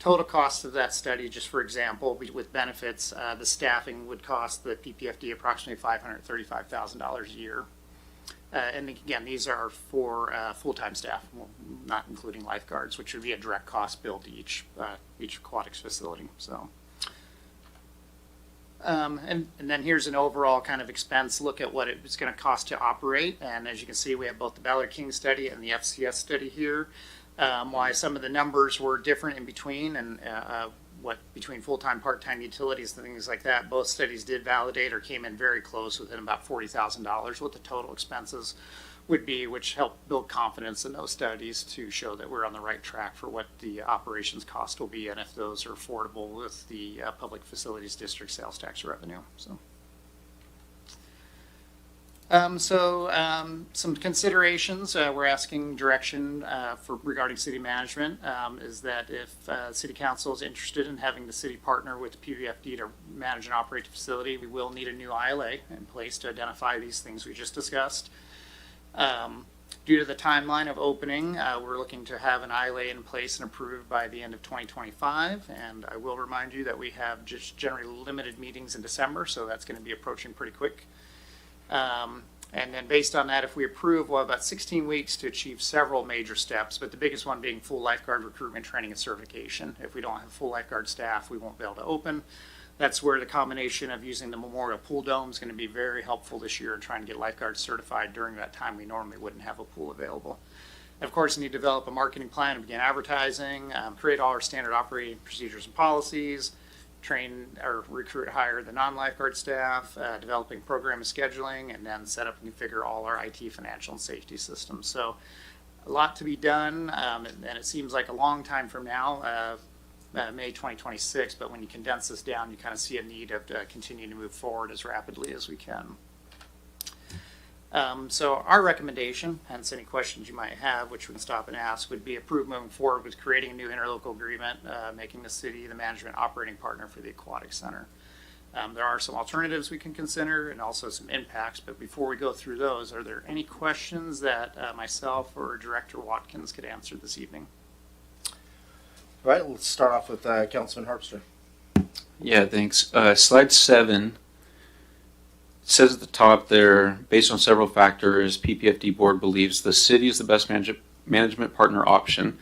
Total cost of that study, just for example, with benefits, the staffing would cost the PPFD approximately $535,000 a year. And again, these are for full-time staff, well, not including lifeguards, which would be a direct cost bill to each aquatics facility. So, and then here's an overall kind of expense look at what it's going to cost to operate. And as you can see, we have both the Ballard King study and the FCS study here. Why some of the numbers were different in between, and what between full-time, part-time utilities and things like that. Both studies did validate or came in very close, within about $40,000 what the total expenses would be, which helped build confidence in those studies to show that we're on the right track for what the operations cost will be, and if those are affordable with the Public Facilities District sales tax revenue. Some considerations we're asking direction for regarding city management is that if City Council is interested in having the city partner with PVFD to manage and operate the facility, we will need a new ILA in place to identify these things we just discussed. Due to the timeline of opening, we're looking to have an ILA in place and approved by the end of 2025. And I will remind you that we have just generally limited meetings in December, so that's going to be approaching pretty quick. And then based on that, if we approve, we'll have about 16 weeks to achieve several major steps, but the biggest one being full lifeguard recruitment, training, and certification. If we don't have full lifeguard staff, we won't be able to open. That's where the combination of using the Memorial Pool Dome is going to be very helpful this year in trying to get lifeguards certified during that time we normally wouldn't have a pool available. And of course, we need to develop a marketing plan and begin advertising, create all our standard operating procedures and policies, train or recruit, hire the non-lifeguard staff, developing program and scheduling, and then set up and configure all our IT, financial, and safety systems. So a lot to be done, and it seems like a long time from now, May 2026, but when you condense this down, you kind of see a need of continuing to move forward as rapidly as we can. So our recommendation, hence any questions you might have, which we can stop and ask, would be approved moving forward with creating a new interlocal agreement, making the city the management operating partner for the aquatic center. There are some alternatives we can consider and also some impacts, but before we go through those, are there any questions that myself or Director Watkins could answer this evening? All right, let's start off with Councilman Harpster. Yeah, thanks. Slide 7. It says at the top there, based on several factors, PPFD board believes the city is the best management partner option.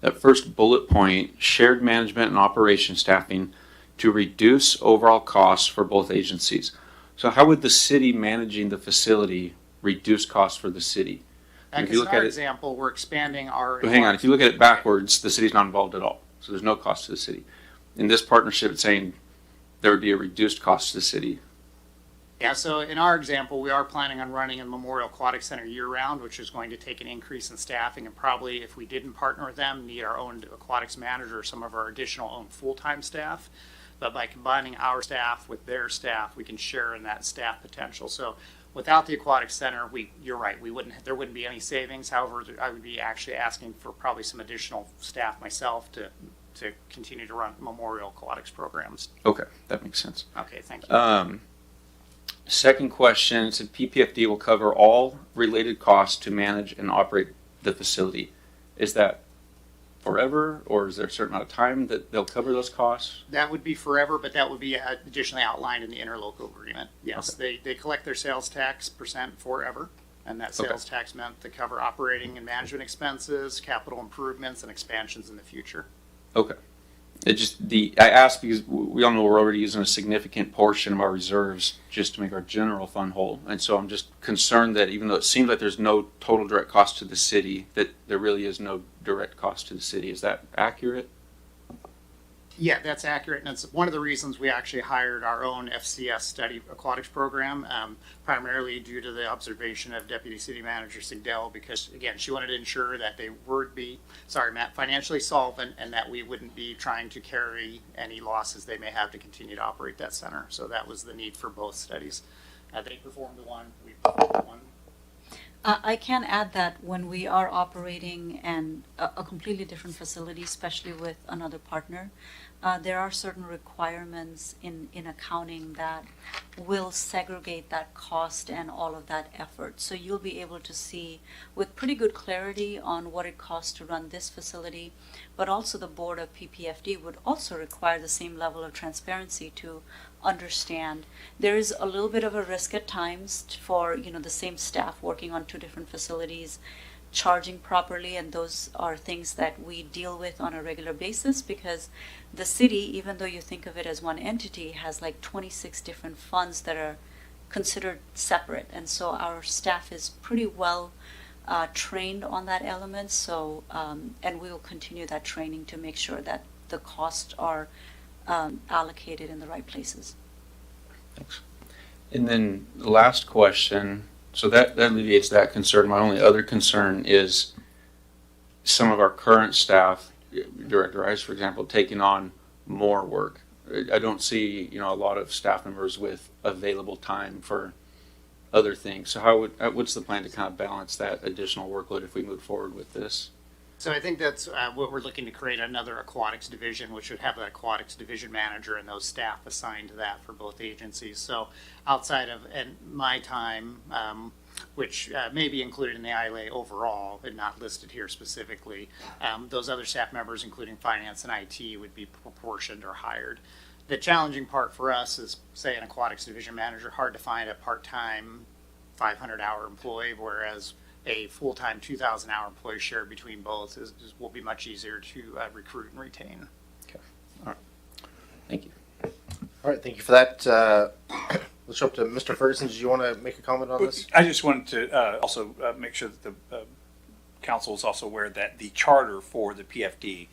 That first bullet point, shared management and operation staffing to reduce overall costs for both agencies. So how would the city managing the facility reduce costs for the city? If you look at example, we're expanding our... Hang on, if you look at it backwards, the city's not involved at all. So there's no cost to the city. In this partnership, it's saying there would be a reduced cost to the city. Yeah, so in our example, we are planning on running a Memorial Aquatic Center year-round, which is going to take an increase in staffing, and probably, if we didn't partner with them, need our own aquatics manager or some of our additional own full-time staff. But by combining our staff with their staff, we can share in that staff potential. So without the aquatic center, you're right, there wouldn't be any savings. However, I would be actually asking for probably some additional staff myself to continue to run Memorial Aquatics programs. Okay, that makes sense. Okay, thank you. Second question, so PPFD will cover all related costs to manage and operate the facility. Is that forever, or is there a certain amount of time that they'll cover those costs? That would be forever, but that would be additionally outlined in the interlocal agreement. Yes, okay. They collect their sales tax % forever, and that sales tax meant to cover operating and management expenses, capital improvements, and expansions in the future. Okay. I asked because we all know we're already using a significant portion of our reserves just to make our general fund whole. And so I'm just concerned that even though it seems like there's no total direct cost to the city, that there really is no direct cost to the city. Is that accurate? Yeah, that's accurate, and it's one of the reasons we actually hired our own FCS study aquatics program, primarily due to the observation of Deputy City Manager Sigdell, because again, she wanted to ensure that they would be, financially solvent, and that we wouldn't be trying to carry any losses they may have to continue to operate that center. So that was the need for both studies. They performed one, we performed one. I can add that when we are operating a completely different facility, especially with another partner, there are certain requirements in accounting that will segregate that cost and all of that effort. So you'll be able to see with pretty good clarity on what it costs to run this facility, but also the board of PPFD would also require the same level of transparency to understand. There is a little bit of a risk at times for, the same staff working on two different facilities, charging properly, and those are things that we deal with on a regular basis because the city, even though you think of it as one entity, has like 26 different funds that are considered separate. And so our staff is pretty well trained on that element. So, and we will continue that training to make sure that the costs are allocated in the right places. Thanks. And then the last question, so that alleviates that concern. My only other concern is some of our current staff, Director Rice, for example, taking on more work. I don't see, a lot of staff members with available time for other things. So what's the plan to kind of balance that additional workload if we move forward with this? So I think that's what we're looking to create, another aquatics division, which would have an aquatics division manager and those staff assigned to that for both agencies. So outside of my time, which may be included in the ILA overall, but not listed here specifically, those other staff members, including finance and IT, would be proportioned or hired. The challenging part for us is, say, an aquatics division manager, hard to find a part-time 500-hour employee, whereas a full-time 2,000-hour employee shared between both will be much easier to recruit and retain. Okay. All right. Thank you. All right, thank you for that. Let's jump to Mr. Ferguson. Did you want to make a comment on this? I just wanted to also make sure that the council is also aware that the charter for the PFD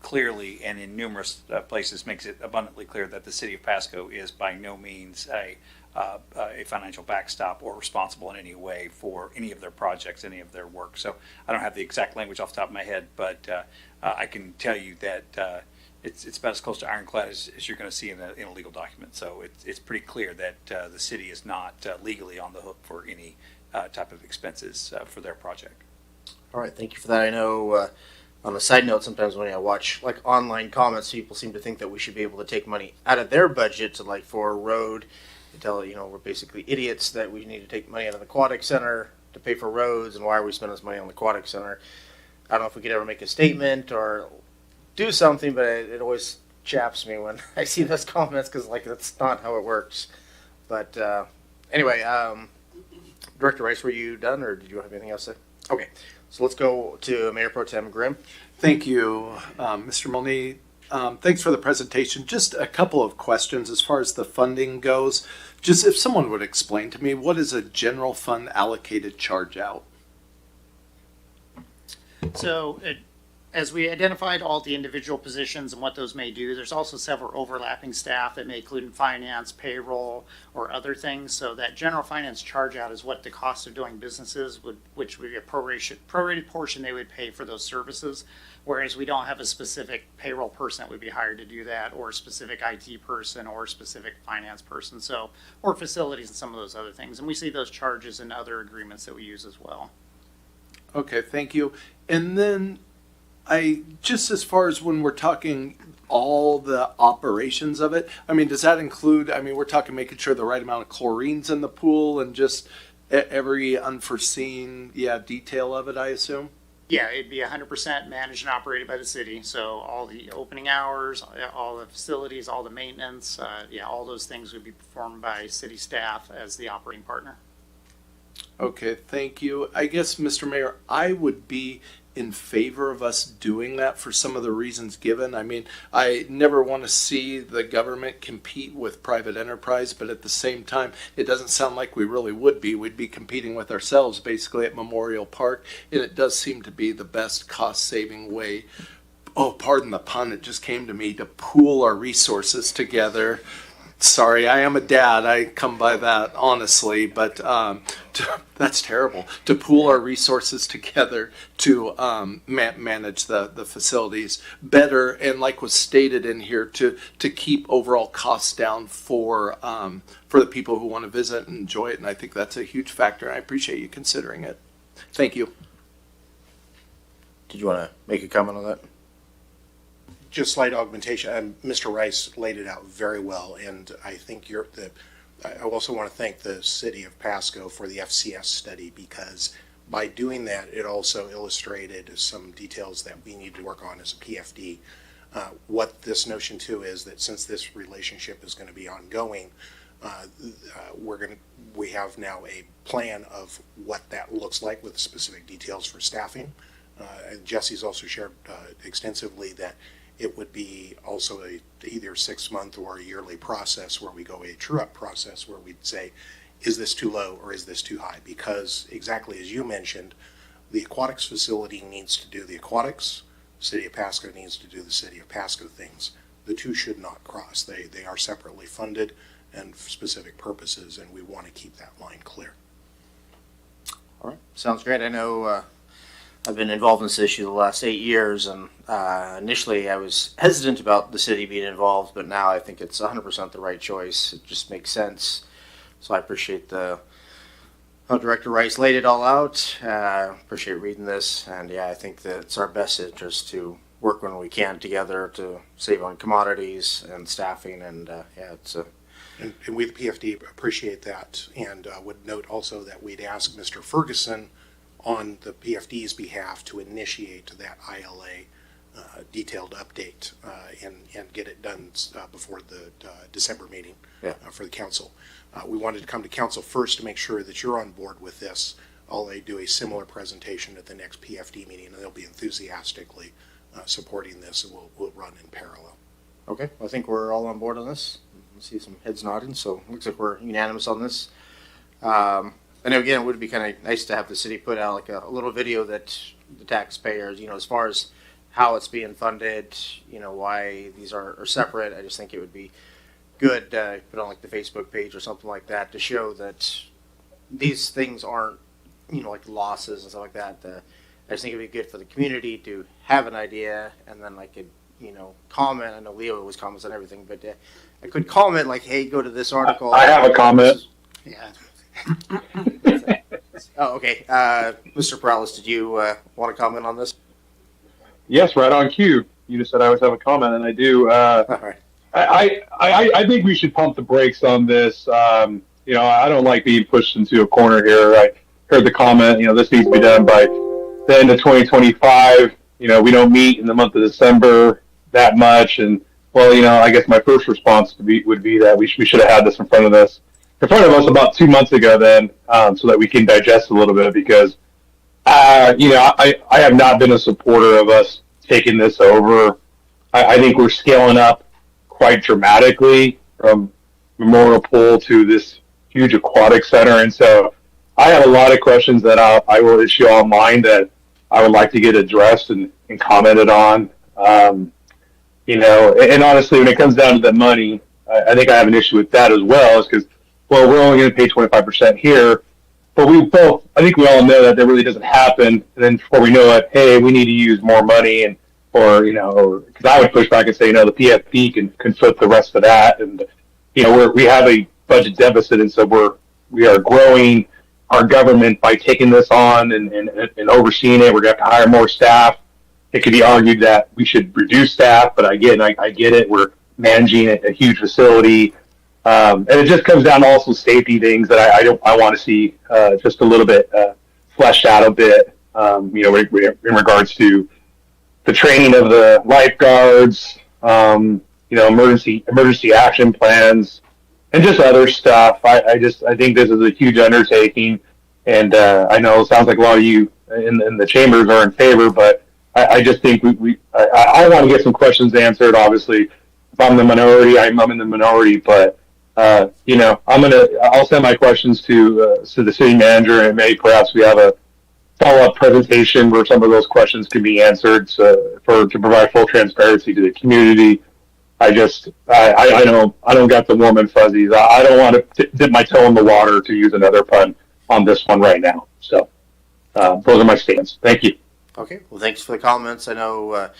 clearly and in numerous places makes it abundantly clear that the city of Pasco is by no means a financial backstop or responsible in any way for any of their projects, any of their work. So I don't have the exact language off the top of my head, but I can tell you that it's about as close to ironclad as you're going to see in a legal document. So it's pretty clear that the city is not legally on the hook for any type of expenses for their project. All right, thank you for that. I know on a side note, sometimes when I watch like online comments, people seem to think that we should be able to take money out of their budget to like for a road. They tell we're basically idiots that we need to take money out of the aquatic center to pay for roads, and why are we spending this money on the aquatic center? I don't know if we could ever make a statement or do something, but it always chaps me when I see those comments because like that's not how it works. But anyway, Director Rice, were you done, or did you have anything else to say? Okay, so let's go to Mayor Pro Tem Grimm. Thank you, Mr. Mulney. Thanks for the presentation. Just a couple of questions as far as the funding goes. Just if someone would explain to me, what is a general fund allocated charge out? So as we identified all the individual positions and what those may do, there's also several overlapping staff that may include in finance, payroll, or other things. So that general finance charge out is what the cost of doing business is, which would be a prorated portion they would pay for those services. Whereas we don't have a specific payroll person that would be hired to do that, or a specific IT person, or a specific finance person, or facilities and some of those other things. And we see those charges in other agreements that we use as well. Okay, thank you. And then just as far as when we're talking all the operations of it, does that include, we're talking making sure the right amount of chlorine's in the pool and just every unforeseen, detail of it, I assume? Yeah, it'd be 100% managed and operated by the city. So all the opening hours, all the facilities, all the maintenance, all those things would be performed by city staff as the operating partner. Okay, thank you. I guess, Mr. Mayor, I would be in favor of us doing that for some of the reasons given. I never want to see the government compete with private enterprise, but at the same time, it doesn't sound like we really would be. We'd be competing with ourselves basically at Memorial Park, and it does seem to be the best cost-saving way. Oh, pardon the pun, it just came to me, to pool our resources together Sorry, I am a dad. I come by that honestly, but that's terrible. To pool our resources together to manage the facilities better, and like was stated in here, to keep overall costs down for the people who want to visit and enjoy it. And I think that's a huge factor. I appreciate you considering it. Thank you. Did you want to make a comment on that? Just slight augmentation. Mr. Rice laid it out very well, and I think I also want to thank the city of Pasco for the FCS study, because by doing that, it also illustrated some details that we need to work on as a PFD. What this notion too is that since this relationship is going to be ongoing, we have now a plan of what that looks like with specific details for staffing. And Jesse's also shared extensively that it would be also either 6-month or a yearly process where we go a true-up process where we'd say, is this too low or is this too high? Because exactly as you mentioned, the aquatics facility needs to do the aquatics, City of Pasco needs to do the City of Pasco things. The two should not cross. They are separately funded and for specific purposes, and we want to keep that line clear. All right, sounds great. I know I've been involved in this issue the last 8 years, and initially I was hesitant about the city being involved, but now I think it's 100% the right choice. It just makes sense. So I appreciate how Director Rice laid it all out. Appreciate reading this, and yeah, I think that it's our best interest to work when we can together to save on commodities and staffing, and yeah, it's a. And we, the PFD, appreciate that, and would note also that we'd ask Mr. Ferguson on the PFD's behalf to initiate that ILA detailed update and get it done before the December meeting for the council. We wanted to come to council first to make sure that you're on board with this. I'll do a similar presentation at the next PFD meeting, and they'll be enthusiastically supporting this, and we'll run in parallel. Okay, I think we're all on board on this. I see some heads nodding, so it looks like we're unanimous on this. I know, again, it would be kind of nice to have the city put out like a little video that the taxpayers, as far as how it's being funded, why these are separate. I just think it would be good put on like the Facebook page or something like that to show that these things aren't, like losses and stuff like that. I just think it'd be good for the community to have an idea, and then I could, comment. I know Leo always comments on everything, but I could comment like, hey, go to this article. I have a comment. Yeah. Oh, okay. Mr. Perales, did you want to comment on this? Yes, right on cue. You just said I always have a comment, and I do. All right. I think we should pump the brakes on this. I don't like being pushed into a corner here. I heard the comment, this needs to be done by the end of 2025. We don't meet in the month of December that much. And, well, I guess my first response would be that we should have had this in front of us about 2 months ago then, so that we can digest a little bit, because, I have not been a supporter of us taking this over. I think we're scaling up quite dramatically from Memorial Pool to this huge aquatic center. And so I have a lot of questions that I will issue online that I would like to get addressed and commented on. And honestly, when it comes down to the money, I think I have an issue with that as well, is because, well, we're only going to pay 25% here, but I think we all know that really doesn't happen. And then before we know it, hey, we need to use more money, because I would push back and say, the PFD can foot the rest of that. And, we have a budget deficit, and so we are growing our government by taking this on and overseeing it. We're going to have to hire more staff. It could be argued that we should reduce staff, but again, I get it. We're managing a huge facility. And it just comes down to also safety things that I want to see just a little bit fleshed out a bit, in regards to the training of the lifeguards, emergency action plans, and just other stuff. I think this is a huge undertaking, and I know it sounds like a lot of you in the chambers are in favor, but I just think I want to get some questions answered. Obviously, if I'm the minority, I'm in the minority, but I'll send my questions to the city manager, and maybe perhaps we have a follow-up presentation where some of those questions can be answered to provide full transparency to the community. I don't got the warm and fuzzies. I don't want to dip my toe in the water, to use another pun, on this one right now. So those are my statements. Thank you. Okay, well, thanks for the comments. I know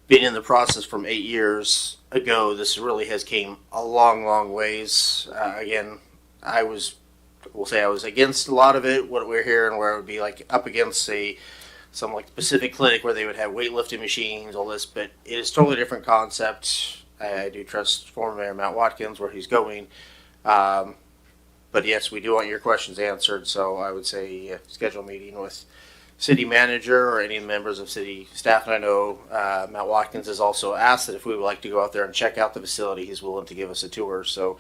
being in the process from 8 years ago, this really has came a long, long ways. Again, I was against a lot of it, what we're hearing, where it would be like up against some like Pacific Clinic where they would have weightlifting machines, all this, but it is totally different concept. I do trust former Mayor Matt Watkins where he's going. But yes, we do want your questions answered, so I would say schedule a meeting with city manager or any members of city staff. And I know Matt Watkins has also asked that if we would like to go out there and check out the facility, he's willing to give us a tour. So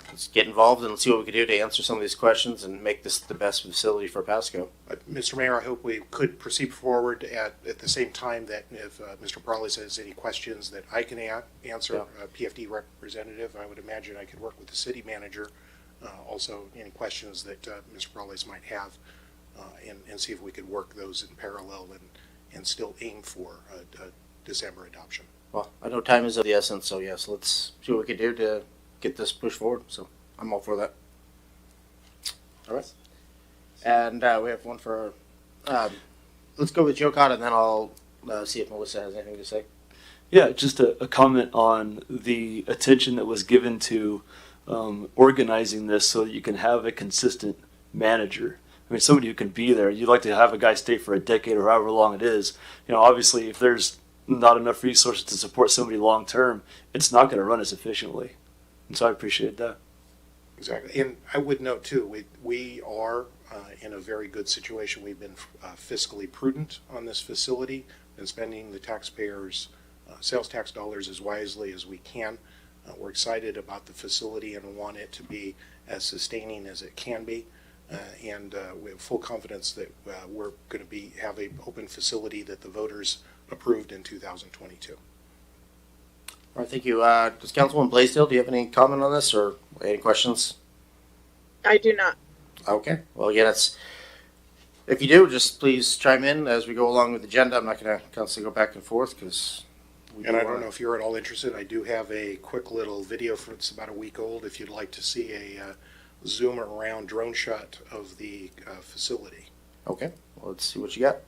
let's get involved and see what we can do to answer some of these questions and make this the best facility for Pasco. Mr. Mayor, I hope we could proceed forward at the same time that if Mr. Parley has any questions that I can answer, PFD representative, I would imagine I could work with the city manager. Also, any questions that Mr. Parley might have and see if we could work those in parallel and still aim for a December adoption. Well, I know time is of the essence, so yes, let's see what we can do to get this pushed forward. So I'm all for that. All right. And we have one for, let's go with Joe Cotta, and then I'll see if Melissa has anything to say. Yeah, just a comment on the attention that was given to organizing this so that you can have a consistent manager. I mean, somebody who can be there. You'd like to have a guy stay for a decade or however long it is. You know, obviously, if there's not enough resources to support somebody long term, it's not going to run as efficiently. And so I appreciate that. Exactly. And I would note, too, we are in a very good situation. We've been fiscally prudent on this facility and spending the taxpayers' sales tax dollars as wisely as we can. We're excited about the facility and want it to be as sustaining as it can be. And we have full confidence that we're going to have an open facility that the voters approved in 2022. All right, thank you. Does Councilwoman Blaisdell, do you have any comment on this or any questions? I do not. Okay. Well, again, if you do, just please chime in as we go along with the agenda. I'm not going to constantly go back and forth because. And I don't know if you're at all interested. I do have a quick little video it's about a week old. If you'd like to see a zoom around drone shot of the facility. Okay. Well, let's see what you got.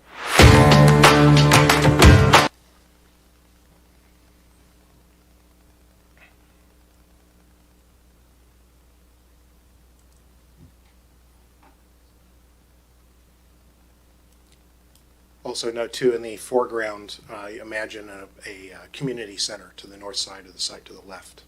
Also note too, in the foreground, imagine a community center to the north side of the site to the left.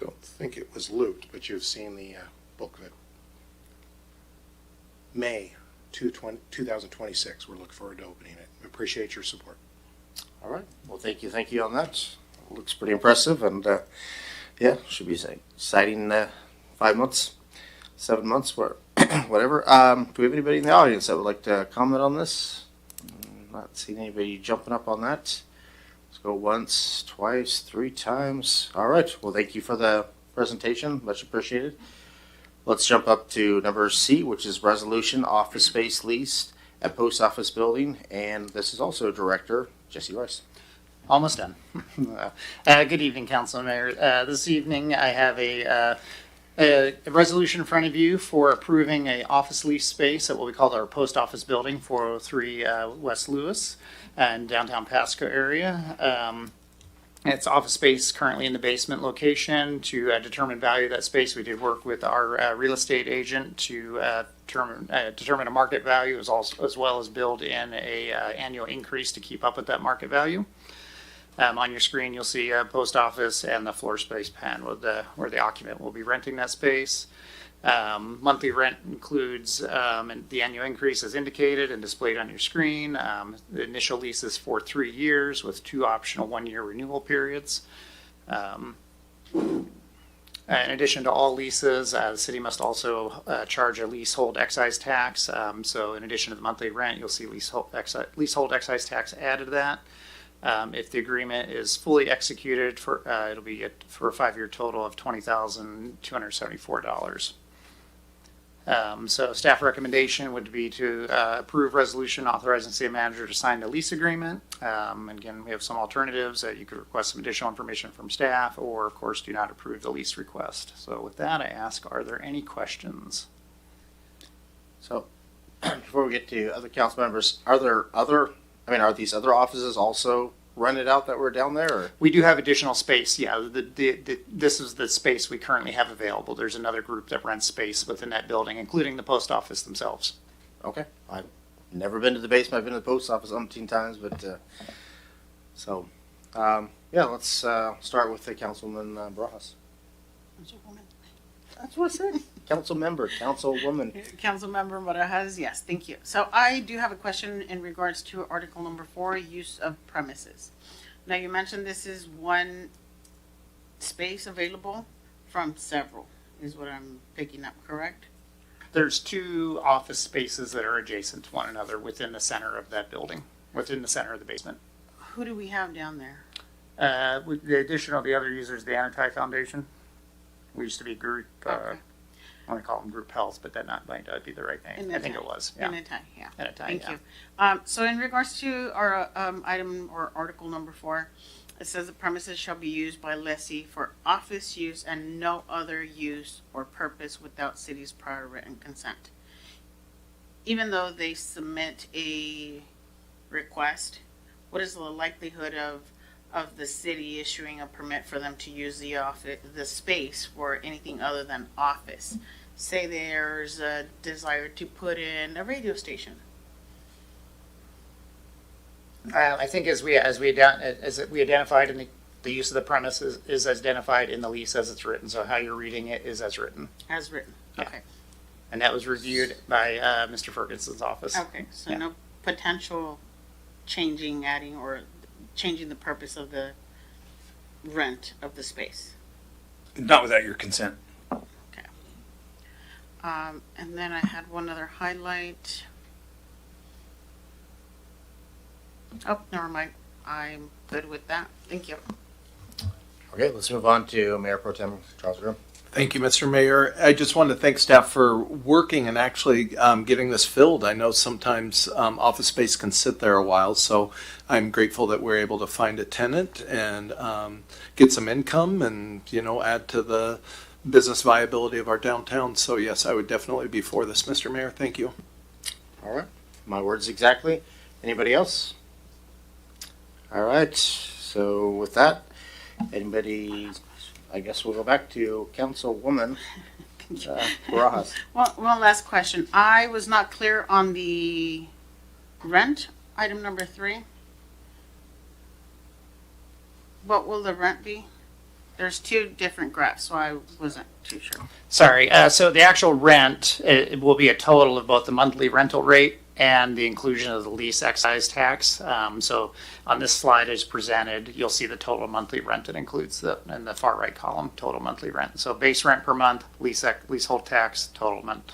Don't think it was looped, but you've seen the bulk of it. May 2026. We're looking forward to opening it. We appreciate your support. All right. Well, thank you on that. Looks pretty impressive, and yeah, should be exciting 5 months, 7 months, whatever. Do we have anybody in the audience that would like to comment on this? Not seeing anybody jumping up on that. Let's go once, twice, 3 times. All right. Well, thank you for the presentation. Much appreciated. Let's jump up to number C, which is resolution office space leased at post office building. And this is also Director Jesse Rice. Almost done. Good evening, Council and Mayor. This evening I have a resolution in front of you for approving a office lease space at what we call our post office building, 403 West Lewis in downtown Pasco area. It's office space currently in the basement location. To determine value of that space, we did work with our real estate agent to determine a market value as well as build in a annual increase to keep up with that market value. On your screen, you'll see a post office and the floor space plan where the occupant will be renting that space. Monthly rent includes the annual increase as indicated and displayed on your screen. The initial lease is for 3 years with 2 optional 1-year renewal periods. In addition to all leases, the city must also charge a leasehold excise tax. So in addition to the monthly rent, you'll see leasehold excise tax added to that. If the agreement is fully executed, it'll be for a 5-year total of $20,274. So staff recommendation would be to approve resolution authorizing city manager to sign the lease agreement. Again, we have some alternatives. You could request some additional information from staff, or of course do not approve the lease request. So with that, I ask, are there any questions? So before we get to other council members, are these other offices also rented out that were down there? Or? We do have additional space. Yeah, this is the space we currently have available. There's another group that rents space within that building, including the post office themselves. Okay. I've never been to the basement. I've been to the post office umpteen times, but let's start with the Councilman Barajas. Councilwoman. That's what I said. Councilmember, Councilwoman. Councilmember Barajas, yes, thank you. So I do have a question in regards to Article number 4, use of premises. Now you mentioned this is one space available from several, is what I'm picking up, correct? There's 2 office spaces that are adjacent to one another within the center of that building, within the center of the basement. Who do we have down there? With the addition of the other users, the Anti Foundation. We used to be group, Okay. I want to call them Group Health, but that might not be the right name. I think it was. Yeah. Yeah. Thank you. So in regards to our item or article number 4, it says the premises shall be used by lessee for office use and no other use or purpose without city's prior written consent. Even though they submit a request, what is the likelihood of the city issuing a permit for them to use the space for anything other than office? Say there's a desire to put in a radio station. I think as we identified in the use of the premises is identified in the lease as it's written. So how you're reading it is as written. As written. Yeah. Okay. And that was reviewed by Mr. Ferguson's office. Okay. So Yeah. no potential changing, adding, or changing the purpose of the rent of the space. Not without your consent. Okay. And then I had one other highlight. Oh, never mind. I'm good with that. Thank you. Okay, let's move on to Mayor Pro Tem Charles Grimm. Thank you, Mr. Mayor. I just want to thank staff for working and actually getting this filled. I know sometimes office space can sit there a while, so I'm grateful that we're able to find a tenant and get some income and, add to the business viability of our downtown. So yes, I would definitely be for this, Mr. Mayor. Thank you. All right, my words exactly. Anybody else? All right, so with that, anybody... I guess we'll go back to Councilwoman Barajas. Well, one last question. I was not clear on the rent, item number 3. What will the rent be? There's 2 different graphs, so I wasn't too sure. Sorry. So the actual rent, it will be a total of both the monthly rental rate and the inclusion of the lease excise tax. So on this slide as presented, you'll see the total monthly rent. It includes in the far right column, total monthly rent. So base rent per month, leasehold tax, total month.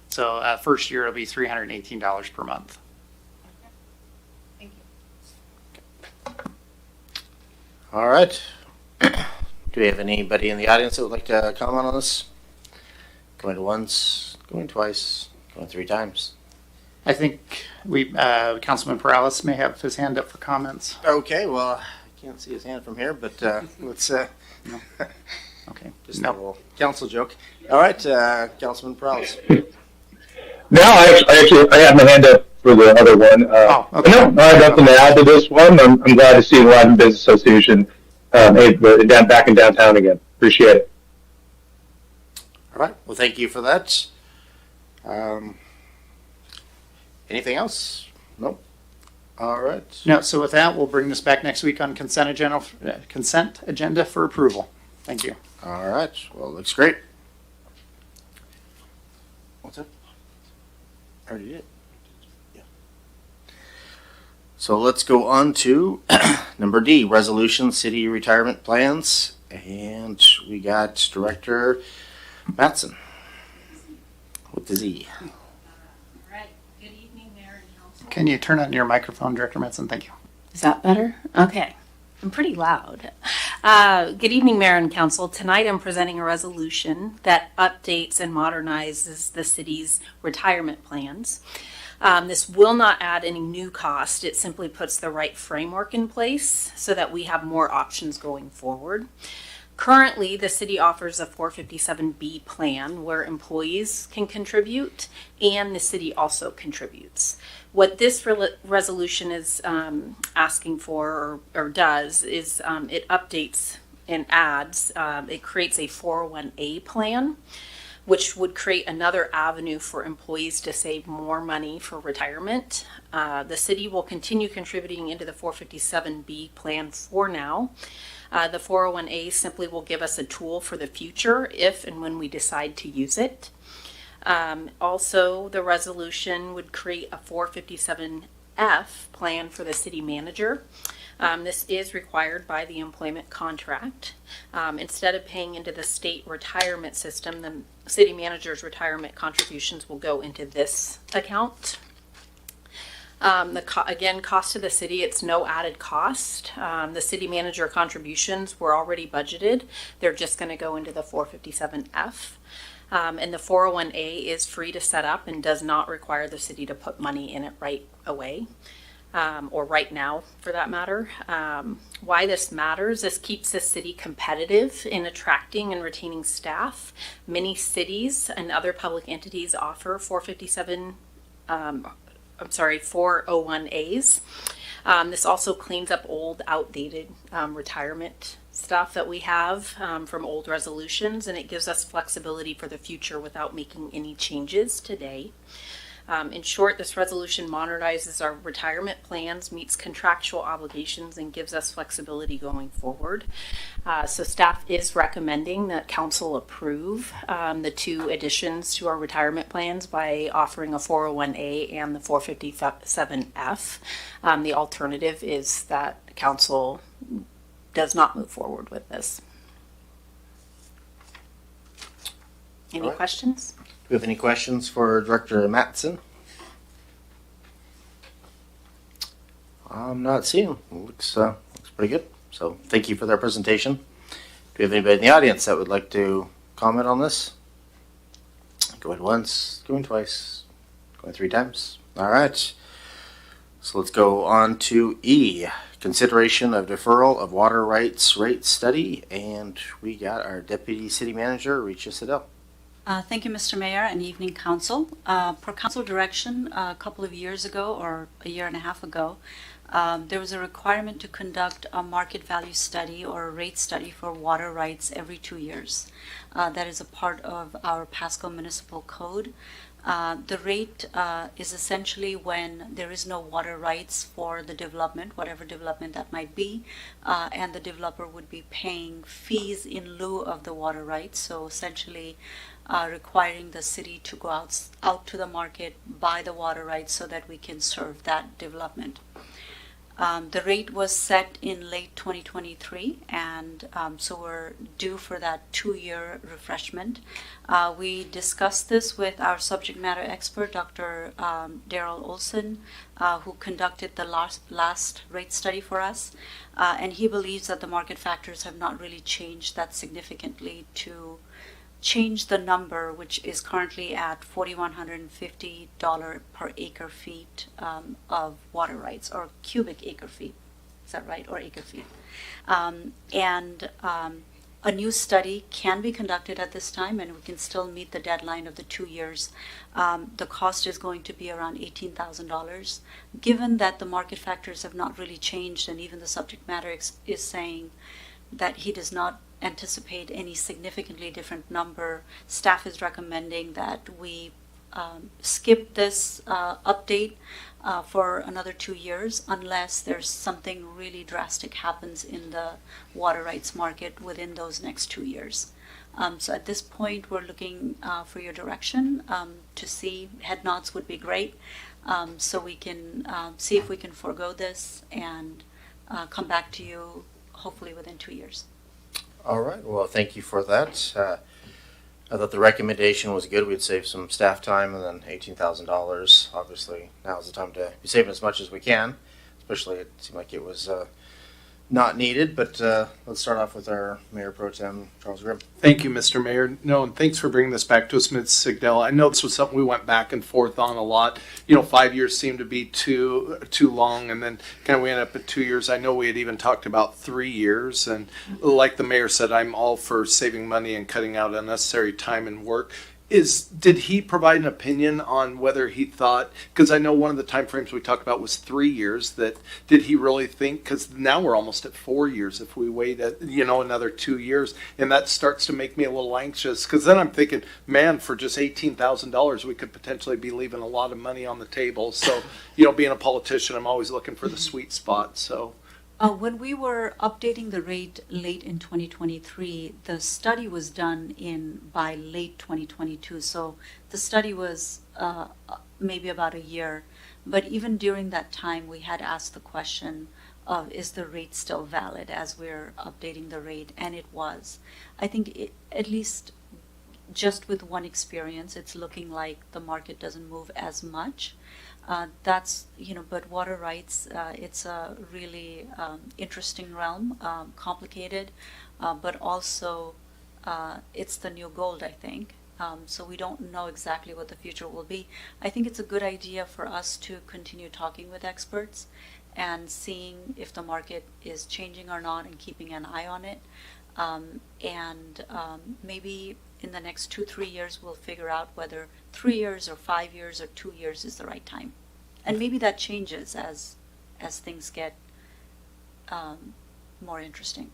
So first year it'll be $318 per month. Thank you. All right. Do we have anybody in the audience that would like to comment on this? Going once, going twice, going 3 times. I think Councilman Perales may have his hand up for comments. Okay, well, I can't see his hand from here, but let's Okay. just a little council joke. All right, Councilman Perales. No, I have my hand up for the other one. Okay. No, I have nothing to add to this one. I'm glad to see the Latin Business Association back in downtown again. Appreciate it. All right. Well, thank you for that. Anything else? Nope. All right. No, so with that, we'll bring this back next week on consent agenda for approval. Thank you. All right. Well, looks great. What's up? I already did. Yeah. So let's go on to number D, resolution, city retirement plans. And we got Director Mattson with the Z. Right. Good evening, Mayor and Council. Can you turn on your microphone, Director Metzen? Thank you. Is that better? Okay. I'm pretty loud. Good evening, Mayor and Council. Tonight I'm presenting a resolution that updates and modernizes the city's retirement plans. This will not add any new cost. It simply puts the right framework in place so that we have more options going forward. Currently, the city offers a 457B plan where employees can contribute and the city also contributes. What this resolution is asking for or does is it updates and adds, it creates a 401A plan, which would create another avenue for employees to save more money for retirement. The city will continue contributing into the 457B plan for now. The 401A simply will give us a tool for the future if and when we decide to use it. Also, the resolution would create a 457F plan for the city manager. This is required by the employment contract. Instead of paying into the state retirement system, the city manager's retirement contributions will go into this account. Again, cost to the city, it's no added cost. The city manager contributions were already budgeted. They're just going to go into the 457F. And the 401A is free to set up and does not require the city to put money in it right away. Or right now for that matter. Why this matters, this keeps the city competitive in attracting and retaining staff. Many cities and other public entities offer 401As. This also cleans up old, outdated retirement stuff that we have from old resolutions, and it gives us flexibility for the future without making any changes today. In short, this resolution modernizes our retirement plans, meets contractual obligations, and gives us flexibility going forward. So staff is recommending that council approve the two additions to our retirement plans by offering a 401A and the 457F. The alternative is that council does not move forward with this. Any questions? Do we have any questions for Director Mattson? I'm not seeing. Looks pretty good. So thank you for that presentation. Do we have anybody in the audience that would like to comment on this? Going once, going twice, going three times. All right. So let's go on to E, consideration of deferral of water rights rate study. And we got our Deputy City Manager, Richa Siddell. Thank you, Mr. Mayor, and evening council. Per council direction, a couple of years ago or a year and a half ago, there was a requirement to conduct a market value study or a rate study for water rights every 2 years. That is a part of our Pasco Municipal Code. The rate is essentially when there is no water rights for the development, whatever development that might be, and the developer would be paying fees in lieu of the water rights. So essentially requiring the city to go out to the market, buy the water rights so that we can serve that development. The rate was set in late 2023, and so we're due for that 2-year refreshment. We discussed this with our subject matter expert, Dr. Daryl Olson, who conducted the last rate study for us, and he believes that the market factors have not really changed that significantly to change the number, which is currently at $4,150 per acre feet of water rights, or cubic acre feet. Is that right? Or acre feet. A new study can be conducted at this time, and we can still meet the deadline of the 2 years. The cost is going to be around $18,000. Given that the market factors have not really changed, and even the subject matter is saying that he does not anticipate any significantly different number. Staff is recommending that we skip this update for another 2 years unless there's something really drastic happens in the water rights market within those next 2 years. So at this point, we're looking for your direction to see. Head nods would be great, so we can see if we can forego this and come back to you hopefully within 2 years. All right, well, thank you for that. I thought the recommendation was good. We'd save some staff time, and then $18,000. Obviously, now's the time to be saving as much as we can, especially it seemed like it was not needed. But let's start off with our Mayor Pro Tem, Charles Grimm. Thank you, Mr. Mayor. No, and thanks for bringing this back to us, Ms. Sigdell. I know this was something we went back and forth on a lot. 5 years seemed to be too long, and then kind of we ended up at 2 years. I know we had even talked about 3 years, and like the mayor said, I'm all for saving money and cutting out unnecessary time and work. Did he provide an opinion on whether he thought, because I know one of the time frames we talked about was 3 years, that did he really think, because now we're almost at 4 years if we wait another 2 years, and that starts to make me a little anxious, because then I'm thinking, man, for just $18,000 we could potentially be leaving a lot of money on the table. So being a politician, I'm always looking for the sweet spot. So when we were updating the rate late in 2023, the study was done by late 2022. So the study was maybe about a year. But even during that time, we had asked the question of, is the rate still valid as we're updating the rate? And it was. I think at least just with one experience, it's looking like the market doesn't move as much. But water rights, it's a really interesting realm, complicated, but also it's the new gold, I think. So we don't know exactly what the future will be. I think it's a good idea for us to continue talking with experts and seeing if the market is changing or not and keeping an eye on it. Maybe in the next 2-3 years, we'll figure out whether 3 years or 5 years or 2 years is the right time. And maybe that changes as things get more interesting.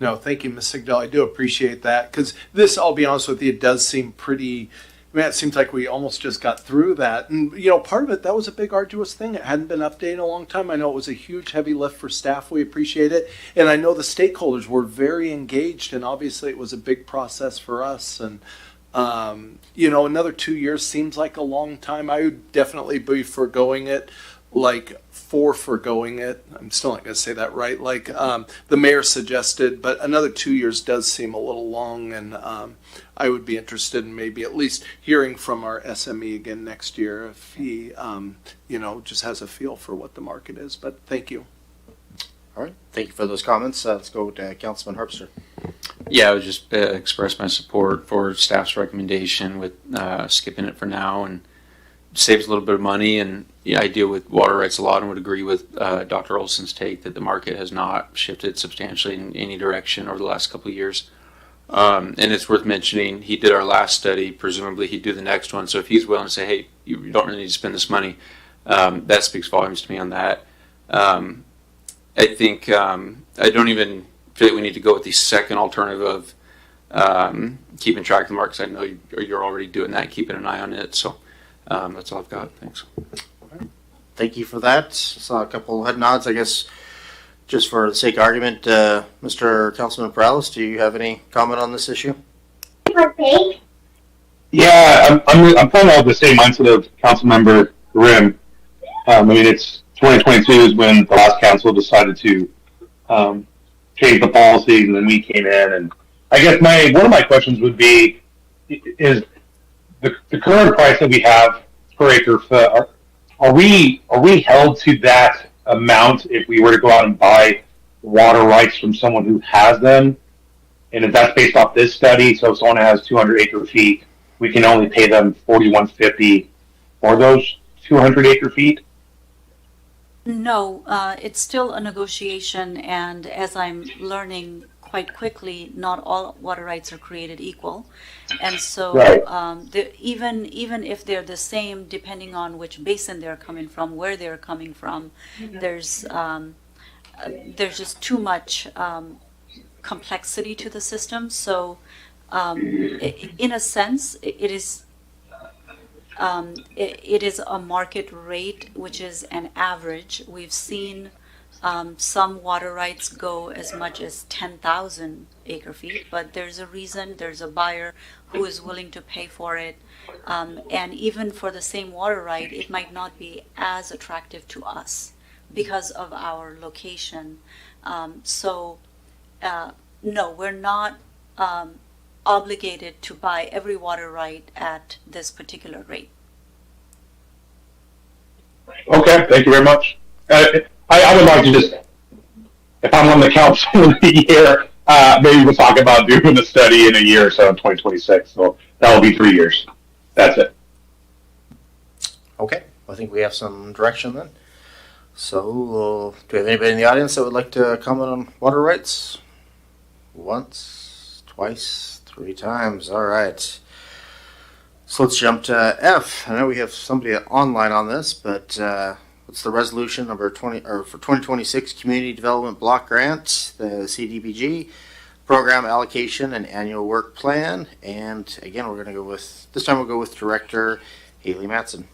no, thank you, Ms. Sigdell. I do appreciate that, because this, I'll be honest with you, it does seem pretty. Man, it seems like we almost just got through that. And, part of it, that was a big arduous thing. It hadn't been updated in a long time. I know it was a huge, heavy lift for staff. We appreciate it. And I know the stakeholders were very engaged, and obviously it was a big process for us. And, another 2 years seems like a long time. I would definitely be foregoing it, foregoing it. I'm still not going to say that right. The mayor suggested, but another 2 years does seem a little long, and I would be interested in maybe at least hearing from our SME again next year if he, just has a feel for what the market is. But thank you. All right, thank you for those comments. Let's go to Councilman Herbster. Yeah, I would just express my support for staff's recommendation with skipping it for now, and saves a little bit of money. And I deal with water rights a lot and would agree with Dr. Olson's take that the market has not shifted substantially in any direction over the last couple of years. And it's worth mentioning, he did our last study. Presumably he'd do the next one. So if he's willing to say, hey, you don't really need to spend this money, that speaks volumes to me on that. I think I don't even feel like we need to go with the second alternative of keeping track of the markets. I know you're already doing that, keeping an eye on it. So that's all I've got. Thanks. Thank you for that. Saw a couple head nods, I guess. Just for the sake of argument, Mr. Councilman Perales, do you have any comment on this issue? Yeah, I'm kind of the same mindset of Councilmember Grimm. It's 2022 is when the last council decided to change the policies, and then we came in. And I guess one of my questions would be: is the current price that we have per acre foot? Are we held to that amount if we were to go out and buy water rights from someone who has them? And if that's based off this study, so if someone has 200 acre feet, we can only pay them $41.50 for those 200 acre feet? No, it's still a negotiation, and as I'm learning quite quickly, not all water rights are created equal. And so right. Even if they're the same, depending on which basin they're coming from, where they're coming from, there's just too much complexity to the system. So, in a sense, it is a market rate, which is an average. We've seen some water rights go as much as 10,000 acre feet, but there's a reason, there's a buyer who is willing to pay for it. And even for the same water right, it might not be as attractive to us because of our location. No, we're not obligated to buy every water right at this particular rate. Okay, thank you very much. I would like to just, if I'm on the council in a year, maybe we'll talk about doing the study in a year or so in 2026. So that will be 3 years. That's it. Okay, I think we have some direction then. So, do we have anybody in the audience that would like to comment on water rights? Once, twice, 3 times. All right. So let's jump to F. I know we have somebody online on this, but what's the resolution number 20 or for 2026 Community Development Block Grant, the CDBG program allocation and annual work plan? And again, we're going to go with this time. We'll go with Director Haley Matson.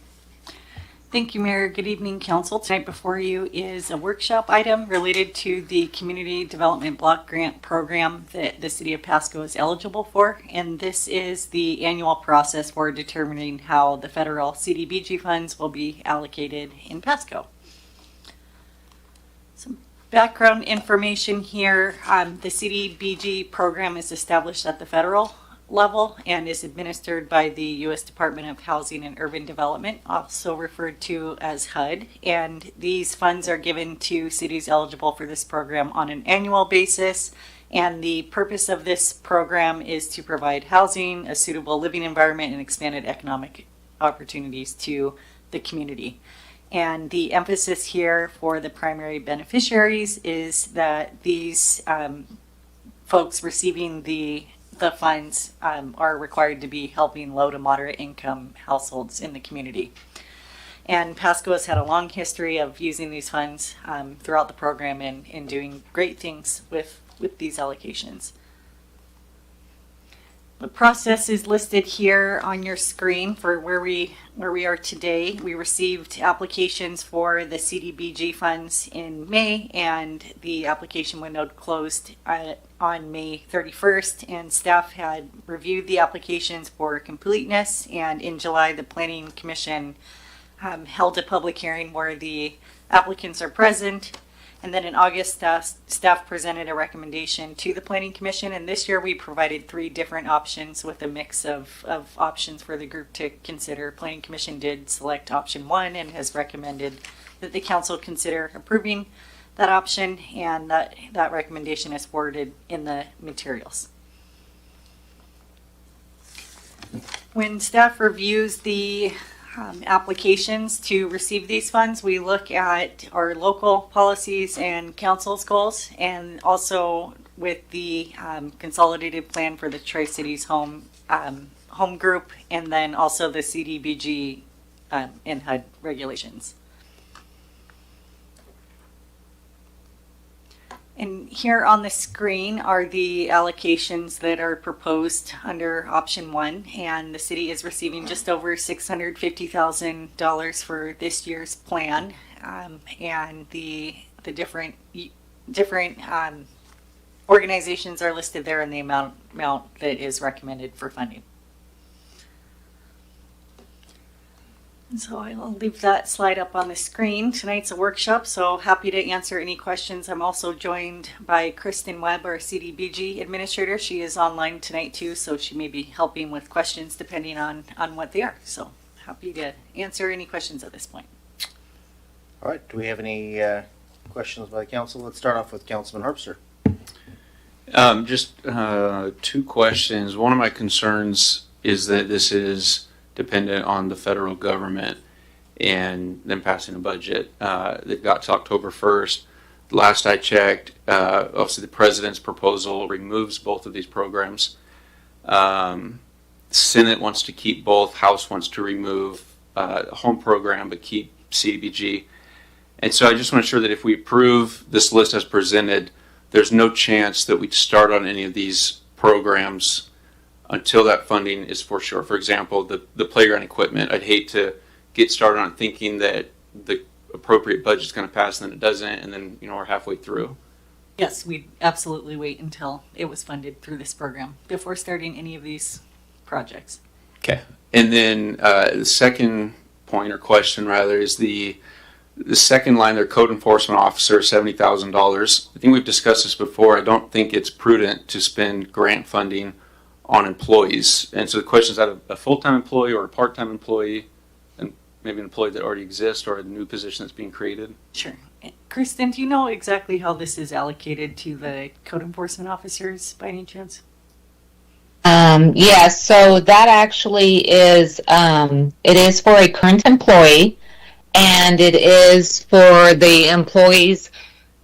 Thank you, Mayor. Good evening, Council. Tonight before you is a workshop item related to the Community Development Block Grant Program that the City of Pasco is eligible for. And this is the annual process for determining how the federal CDBG funds will be allocated in Pasco. Some background information here. The CDBG program is established at the federal level and is administered by the U.S. Department of Housing and Urban Development, also referred to as HUD. And these funds are given to cities eligible for this program on an annual basis. And the purpose of this program is to provide housing, a suitable living environment, and expanded economic opportunities to the community. And the emphasis here for the primary beneficiaries is that these folks receiving the funds are required to be helping low to moderate income households in the community. And Pasco has had a long history of using these funds throughout the program and doing great things with these allocations. The process is listed here on your screen for where we are today. We received applications for the CDBG funds in May, and the application window closed on May 31st, and staff had reviewed the applications for completeness, and in July the Planning Commission held a public hearing where the applicants are present. And then in August, staff presented a recommendation to the Planning Commission. And this year we provided 3 different options with a mix of options for the group to consider. Planning Commission did select option 1 and has recommended that the council consider approving that option. And that recommendation is forwarded in the materials. When staff reviews the applications to receive these funds, we look at our local policies and council's goals, and also with the consolidated plan for the Tri-Cities home group, and then also the CDBG and HUD regulations. And here on the screen are the allocations that are proposed under option 1, and the city is receiving just over $650,000 for this year's plan, and the different organizations are listed there and the amount that is recommended for funding. So I'll leave that slide up on the screen. Tonight's a workshop, so happy to answer any questions. I'm also joined by Kristen Webb, our CDBG administrator. She is online tonight too, so she may be helping with questions depending on what they are. So happy to answer any questions at this point. All right, do we have any questions by the council? Let's start off with Councilman Harpster. Just 2 questions. One of my concerns is that this is dependent on the federal government and them passing a budget. They've got to October 1st. Last I checked, obviously the president's proposal removes both of these programs. Senate wants to keep both. House wants to remove home program but keep CDBG. And so I just want to ensure that if we approve this list as presented, there's no chance that we'd start on any of these programs until that funding is for sure. For example, the playground equipment, I'd hate to get started on thinking that the appropriate budget's going to pass and then it doesn't, and then we're halfway through. Yes, we'd absolutely wait until it was funded through this program before starting any of these projects. Okay. And then the second point or question rather is the second line there, code enforcement officer, $70,000. I think we've discussed this before. I don't think it's prudent to spend grant funding on employees. And so the question is that a full-time employee or a part-time employee, and maybe an employee that already exists or a new position that's being created? Sure. Kristen, do you know exactly how this is allocated to the code enforcement officers by any chance? Yes, so that actually is, it is for a current employee, and it is for the employees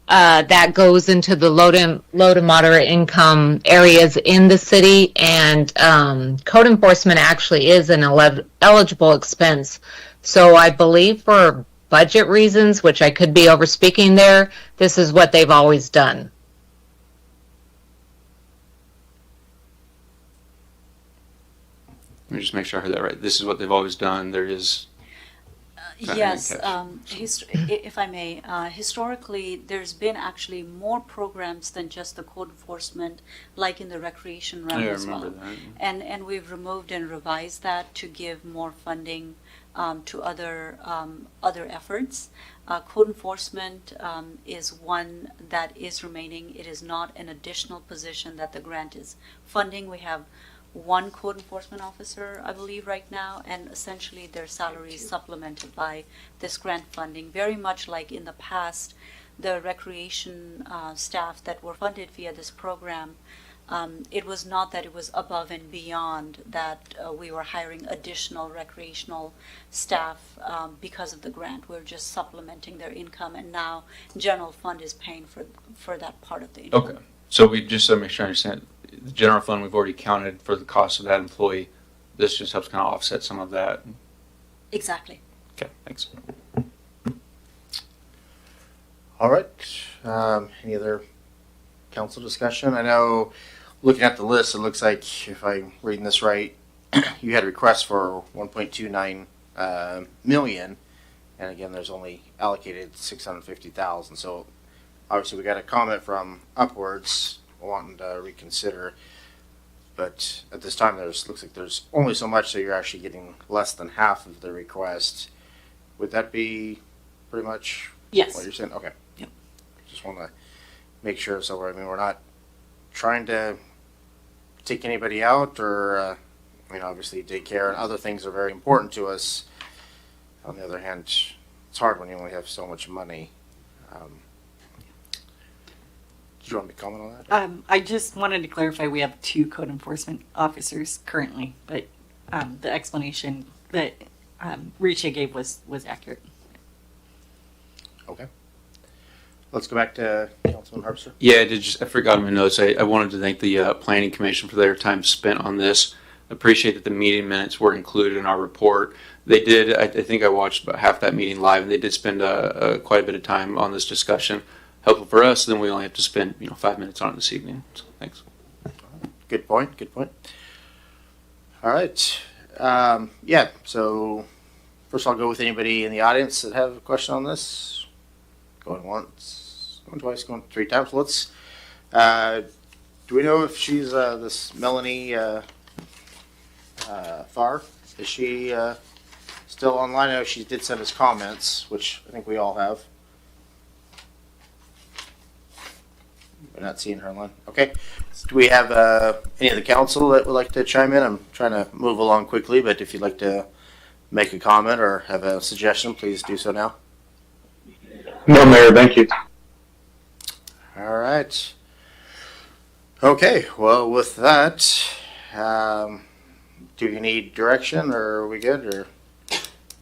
that goes into the low to moderate income areas in the city, and code enforcement actually is an eligible expense. So I believe for budget reasons, which I could be over speaking there, this is what they've always done. Let me just make sure I heard that right. This is what they've always done. There is... Yes, if I may, historically, there's been actually more programs than just the code enforcement, like in the recreation realm as well. That. And we've removed and revised that to give more funding to other efforts. Code enforcement is one that is remaining. It is not an additional position that the grant is funding. We have one code enforcement officer, I believe, right now, and essentially their salary is supplemented by this grant funding, very much like in the past, the recreation staff that were funded via this program. It was not that it was above and beyond that we were hiring additional recreational staff because of the grant. We're just supplementing their income, and now general fund is paying for that part of the income. Okay. So we just to make sure I understand, the general fund, we've already counted for the cost of that employee. This just helps kind of offset some of that. Exactly. Okay, thanks. All right. Any other council discussion? I know, looking at the list, it looks like, if I'm reading this right, you had requests for 1.29 million, and again, there's only allocated 650,000. So obviously, we got a comment from Upwards wanting to reconsider, but at this time, looks like there's only so much, so you're actually getting less than half of the request. Would that be pretty much Yes. what you're saying? Okay. Yep. Just want to make sure. So we're not trying to take anybody out, or obviously daycare and other things are very important to us. On the other hand, it's hard when you only have so much money. Do you want me to comment on that? I just wanted to clarify, we have 2 code enforcement officers currently, but the explanation that Richa gave was accurate. Okay. Let's go back to Councilman Harpster. Yeah, I forgot in my notes. I wanted to thank the Planning Commission for their time spent on this. Appreciate that the meeting minutes were included in our report. They did, I think I watched about half that meeting live, and they did spend quite a bit of time on this discussion. Helpful for us, then we only have to spend 5 minutes on it this evening. So, thanks. Good point. All right. So first I'll go with anybody in the audience that have a question on this. Going once, going twice, going 3 times. Let's, do we know if she's this Melanie Farr? Is she still online? I know she did send us comments, which I think we all have. We're not seeing her online. Okay. Do we have any of the council that would like to chime in? I'm trying to move along quickly, but if you'd like to make a comment or have a suggestion, please do so now. No, Mayor, thank you. All right. Okay. Well, with that, do you need direction, or are we good, or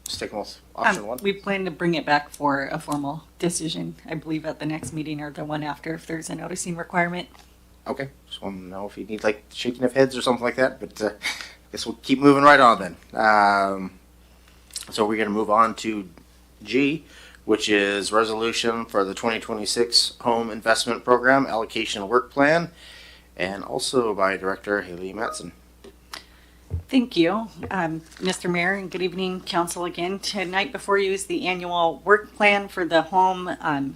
sticking with option 1? We plan to bring it back for a formal decision, I believe, at the next meeting or the one after, if there's a noticing requirement. Okay. Just want to know if you need like shaking of heads or something like that, but I guess we'll keep moving right on then. So we're going to move on to G, which is resolution for the 2026 Home Investment Program Allocation Work Plan, and also by Director Haley Matson. Thank you, Mr. Mayor, and good evening, Council again. Tonight before you is the annual work plan for the Home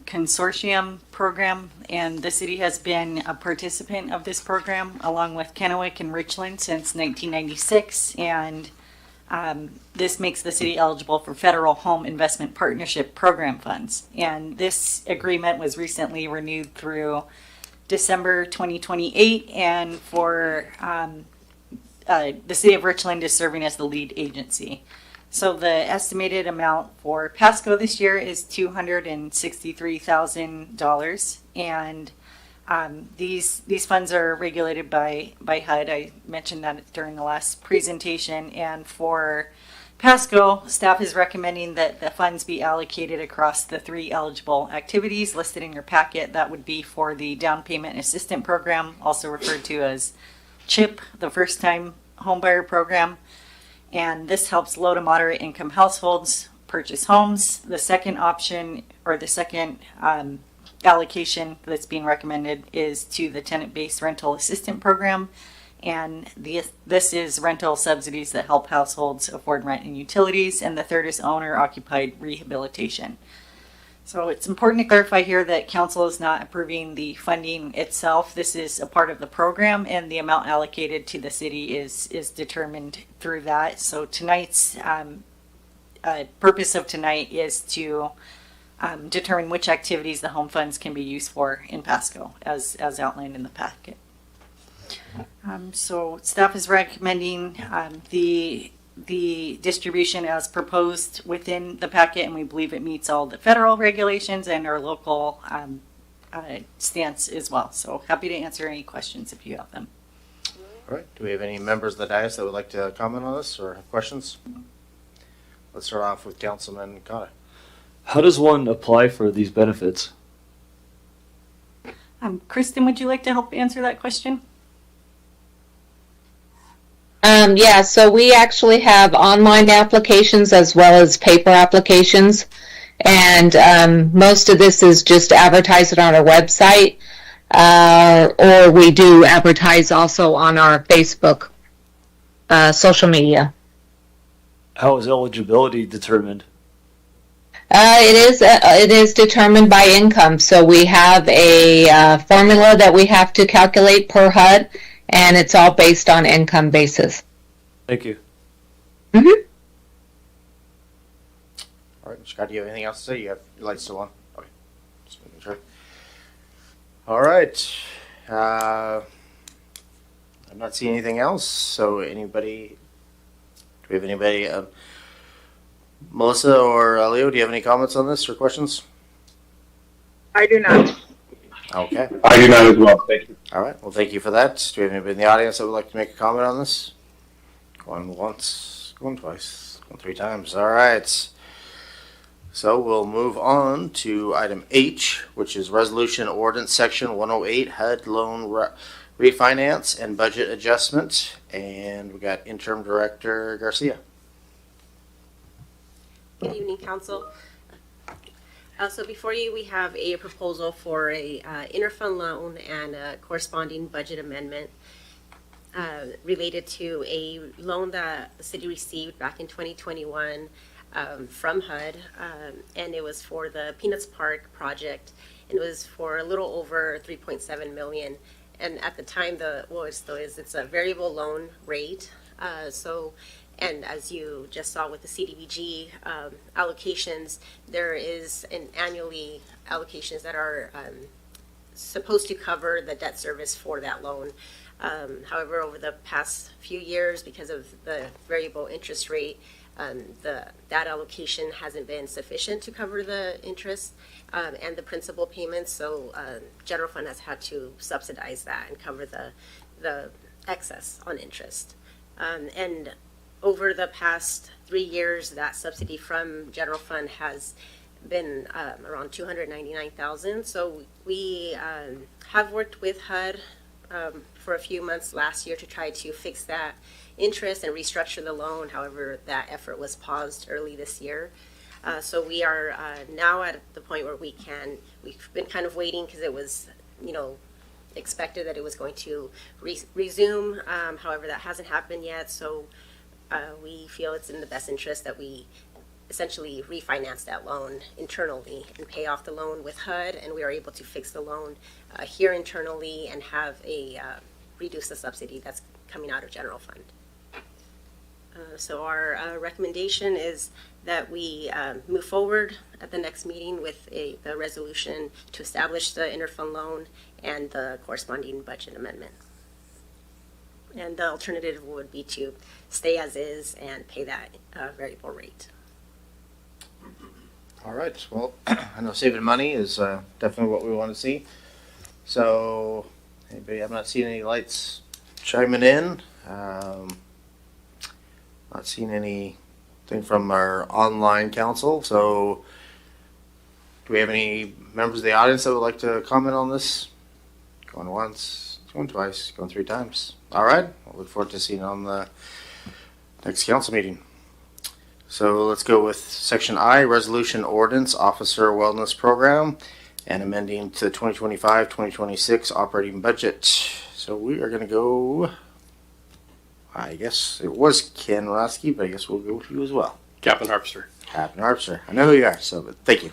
Consortium program, and the city has been a participant of this program along with Kennewick and Richland since 1996, and this makes the city eligible for federal home investment partnership program funds. And this agreement was recently renewed through December 2028, and for the city of Richland is serving as the lead agency. So the estimated amount for Pasco this year is $263,000, and these funds are regulated by HUD. I mentioned that during the last presentation. And for Pasco, staff is recommending that the funds be allocated across the 3 eligible activities listed in your packet. That would be for the Down Payment Assistance Program, also referred to as CHIP, the First Time Homebuyer Program. And this helps low to moderate income households purchase homes. The second option, or the second allocation that's being recommended, is to the Tenant-Based Rental Assistance Program. And this is rental subsidies that help households afford rent and utilities. And the third is owner-occupied rehabilitation. So it's important to clarify here that council is not approving the funding itself. This is a part of the program, and the amount allocated to the city is determined through that. So tonight's purpose of tonight is to determine which activities the home funds can be used for in Pasco, as outlined in the packet. So staff is recommending the distribution as proposed within the packet, and we believe it meets all the federal regulations and our local stance as well. So happy to answer any questions if you have them. All right. Do we have any members of the dais that would like to comment on this or have questions? Let's start off with Councilman Cotta. How does one apply for these benefits? Kristen, would you like to help answer that question? Yeah, so we actually have online applications as well as paper applications, and most of this is just advertised on our website, or we do advertise also on our Facebook social media. How is eligibility determined? It is determined by income, so we have a formula that we have to calculate per HUD, and it's all based on income basis. Thank you. Mm-hmm. All right, Scott, do you have anything else to say? You have your lights still on? Okay. Just making sure. All right. I'm not seeing anything else. So anybody, do we have anybody, Melissa or Leo, do you have any comments on this or questions? I do not. Okay. I do not as well. Thank you. All right. Well, thank you for that. Do we have anybody in the audience that would like to make a comment on this? Going once, going twice, going 3 times. All right. So we'll move on to item H, which is Resolution Ordinance Section 108, HUD Loan Refinance and Budget Adjustment. And we got Interim Director Garcia. Good evening, Council. So before you, we have a proposal for a interfund loan and a corresponding budget amendment related to a loan that the city received back in 2021 from HUD, and it was for the Peanuts Park project, and it was for a little over $3.7 million. And at the time, it's a variable loan rate. And as you just saw with the CDBG allocations, there is annually allocations that are supposed to cover the debt service for that loan. However, over the past few years, because of the variable interest rate, that allocation hasn't been sufficient to cover the interest and the principal payments. So general fund has had to subsidize that and cover the excess on interest. And over the past 3 years, that subsidy from general fund has been around $299,000. So we have worked with HUD for a few months last year to try to fix that interest and restructure the loan. However, that effort was paused early this year. So we are now at the point where we've been kind of waiting because it was, expected that it was going to resume. However, that hasn't happened yet. So we feel it's in the best interest that we essentially refinance that loan internally and pay off the loan with HUD, and we are able to fix the loan here internally and have reduce the subsidy that's coming out of general fund. So our recommendation is that we move forward at the next meeting with the resolution to establish the interfund loan and the corresponding budget amendment. And the alternative would be to stay as is and pay that variable rate. All right. Well, I know saving money is definitely what we want to see. So, anybody? I'm not seeing any lights chiming in. Not seeing anything from our online council. So, do we have any members of the audience that would like to comment on this? Going once, going twice, going three times. All right. I look forward to seeing you on the next council meeting. So let's go with section I, resolution ordinance officer wellness program and amending to 2025-2026 operating budget. So we are going to go, I guess it was Ken Roski, but I guess we'll go with you as well. Captain Harpster. Captain Harpster. I know who you are, so but thank you.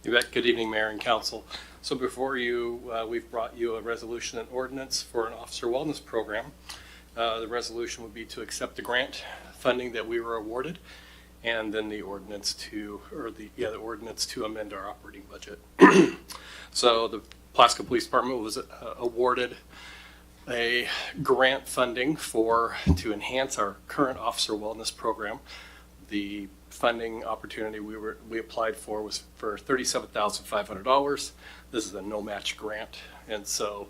You bet. Good evening, Mayor and Council. So before you, we've brought you a resolution and ordinance for an officer wellness program. The resolution would be to accept the grant funding that we were awarded, and then the ordinance to amend our operating budget. So the Pasco Police Department was awarded a grant funding to enhance our current officer wellness program. The funding opportunity we applied for was for $37,500. This is a no match grant, and so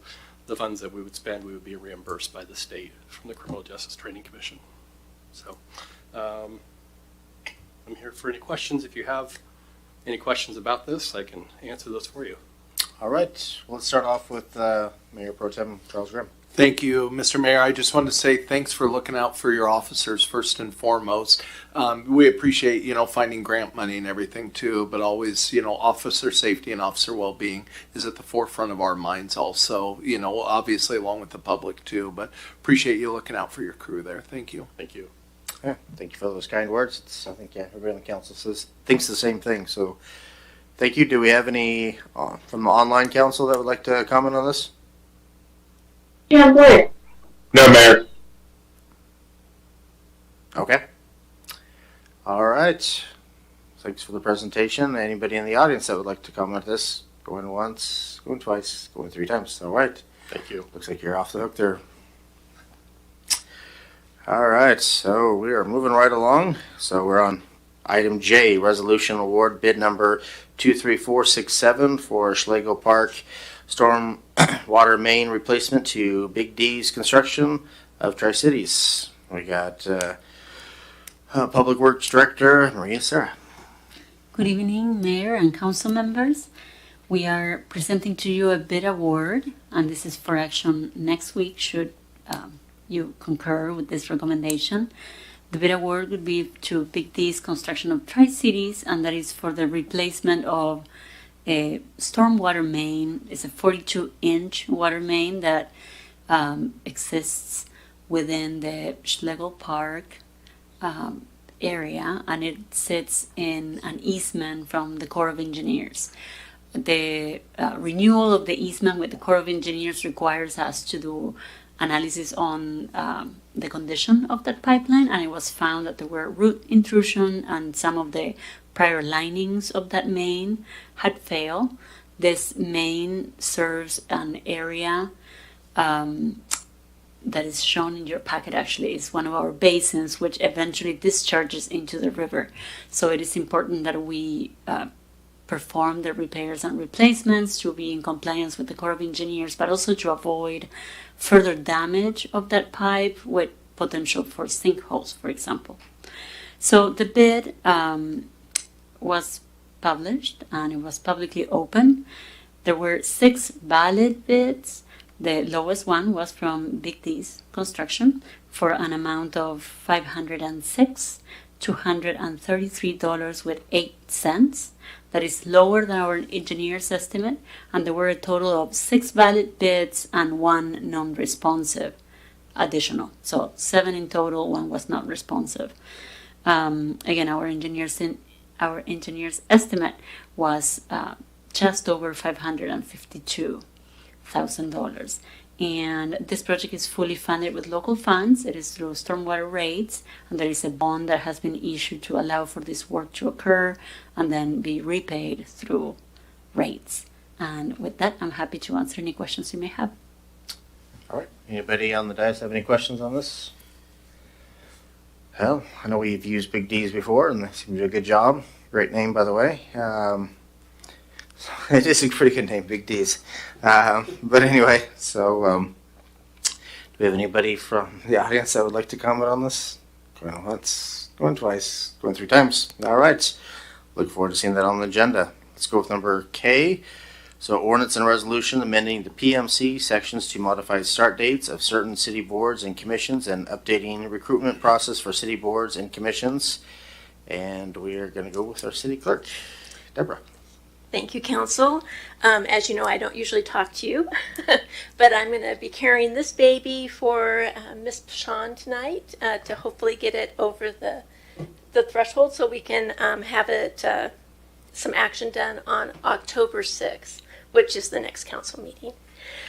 the funds that we would spend, we would be reimbursed by the state from the Criminal Justice Training Commission. So I'm here for any questions. If you have any questions about this, I can answer those for you. All right. Well, let's start off with Mayor Pro Tem Charles Grimm. Thank you, Mr. Mayor. I just wanted to say thanks for looking out for your officers first and foremost. We appreciate, finding grant money and everything too, but always, officer safety and officer well-being is at the forefront of our minds also, obviously along with the public too, but appreciate you looking out for your crew there. Thank you. Thank you. Yeah, thank you for those kind words. I think everybody on the council thinks the same thing. So, thank you. Do we have any from the online council that would like to comment on this? Yeah, great. No, Mayor. Okay. All right. Thanks for the presentation. Anybody in the audience that would like to comment on this? Going once, going twice, going three times. All right. Thank you. Looks like you're off the hook there. All right, so we are moving right along. So we're on item J, resolution award bid number 23467 for Schlegel Park storm water main replacement to Big D's construction of Tri-Cities. We got Public Works Director Maria Serra. Good evening, Mayor and Council members. We are presenting to you a bid award, and this is for action next week should you concur with this recommendation. The bid award would be to Big D's construction of Tri-Cities, and that is for the replacement of a stormwater main. It's a 42-inch water main that exists within the Schlegel Park area, and it sits in an easement from the Corps of Engineers. The renewal of the easement with the Corps of Engineers requires us to do analysis on the condition of that pipeline, and it was found that there were root intrusion and some of the prior linings of that main had failed. This main serves an area that is shown in your packet. Actually, is one of our basins which eventually discharges into the river. So it is important that we perform the repairs and replacements to be in compliance with the Corps of Engineers, but also to avoid further damage of that pipe with potential for sinkholes, for example. So the bid was published and it was publicly open. There were 6 valid bids. The lowest one was from Big D's Construction for an amount of $506 $233.08. That is lower than our engineer's estimate, and there were a total of 6 valid bids and 1 non-responsive additional. So 7 in total, 1 was not responsive. Again, our engineer's estimate was just over $552,000. And this project is fully funded with local funds. It is through stormwater rates, and there is a bond that has been issued to allow for this work to occur and then be repaid through rates. And with that, I'm happy to answer any questions you may have. All right. Anybody on the dais have any questions on this? Well, I know we've used Big D's before, and they seem to do a good job. Great name, by the way. It is a pretty good name, Big D's. But anyway, so do we have anybody from the audience that would like to comment on this? Well, that's going twice, going 3 times. All right. Look forward to seeing that on the agenda. Let's go with number K. So ordinance and resolution amending the PMC sections to modify start dates of certain city boards and commissions and updating recruitment process for city boards and commissions. And we are going to go with our city clerk, Deborah. Thank you, Council. As you know, I don't usually talk to you, but I'm going to be carrying this baby for Ms. Pashan tonight to hopefully get it over the threshold so we can have it some action done on October 6th, which is the next council meeting.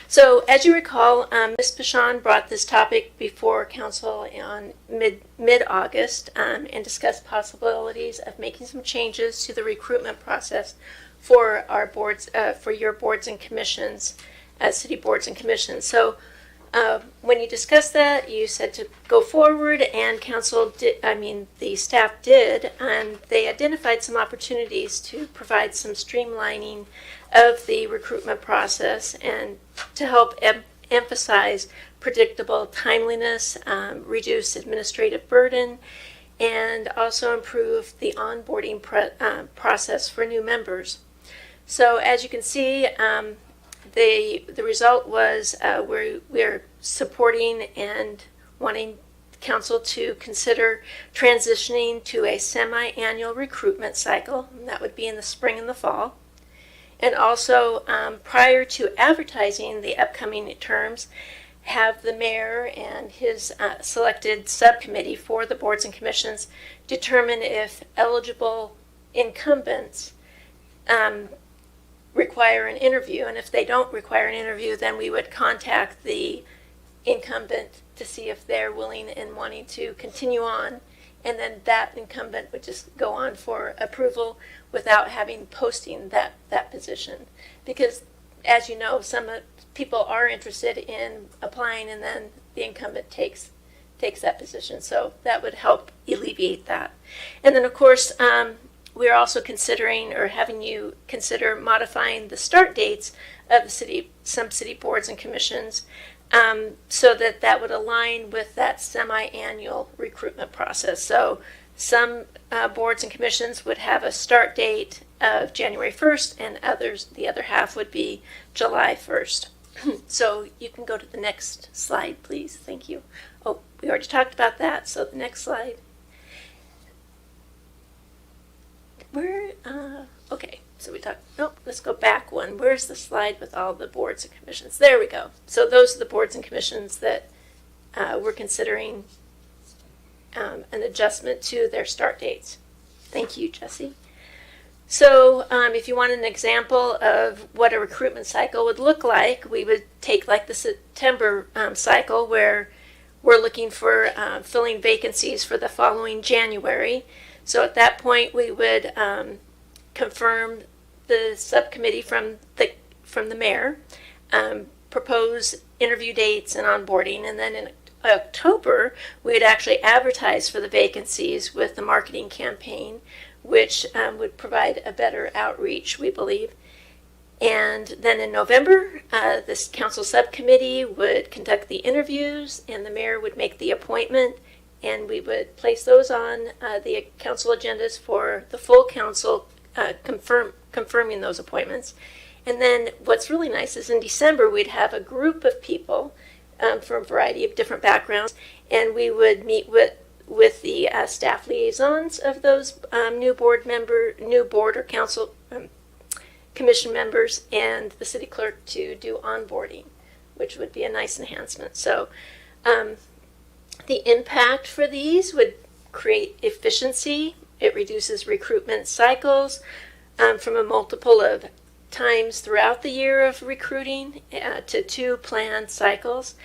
So as you recall, Ms. Pashan brought this topic before council on mid-August and discussed possibilities of making some changes to the recruitment process for our boards, for your boards and commissions, city boards and commissions. So when you discussed that, you said to go forward, and council did, the staff did, and they identified some opportunities to provide some streamlining of the recruitment process and to help emphasize predictable timeliness, reduce administrative burden, and also improve the onboarding process for new members. So as you can see, the result was we're supporting and wanting council to consider transitioning to a semi-annual recruitment cycle, and that would be in the spring and the fall. And also, prior to advertising the upcoming terms, have the mayor and his selected subcommittee for the boards and commissions determine if eligible incumbents require an interview, and if they don't require an interview, then we would contact the incumbent to see if they're willing and wanting to continue on, and then that incumbent would just go on for approval without having posting that position. Because as you know, some people are interested in applying, and then the incumbent takes that position, so that would help alleviate that. And then of course, we're also considering, or having you consider, modifying the start dates of some city boards and commissions, so that would align with that semi-annual recruitment process. So some boards and commissions would have a start date of January 1st, and the other half would be July 1st. So you can go to the next slide, please. Thank you. Oh, we already talked about that, so the next slide. Okay, so we talked, let's go back one. Where's the slide with all the boards and commissions? There we go. So those are the boards and commissions that we're considering an adjustment to their start dates. Thank you, Jesse. So if you want an example of what a recruitment cycle would look like, we would take like the September cycle, where we're looking for filling vacancies for the following January. So at that point, we would confirm the subcommittee from the mayor, propose interview dates and onboarding, and then in October, we would actually advertise for the vacancies with the marketing campaign, which would provide a better outreach, we believe. And then in November, this council subcommittee would conduct the interviews, and the mayor would make the appointment, and we would place those on the council agendas for the full council, confirming those appointments. And then what's really nice is in December, we'd have a group of people from a variety of different backgrounds, and we would meet with with the staff liaisons of those new board or council commission members and the city clerk to do onboarding, which would be a nice enhancement. So the impact for these would create efficiency. It reduces recruitment cycles from a multiple of times throughout the year of recruiting to 2 planned cycles.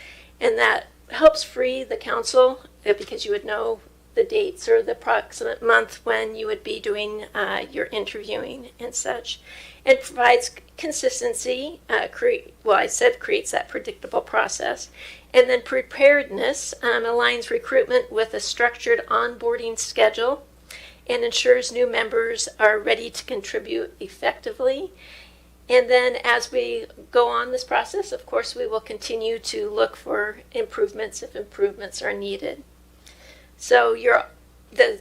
And that helps free the council because you would know the dates or the approximate month when you would be doing your interviewing and such. It provides consistency, creates that predictable process. And then preparedness aligns recruitment with a structured onboarding schedule and ensures new members are ready to contribute effectively. And then as we go on this process, of course, we will continue to look for improvements if improvements are needed. So the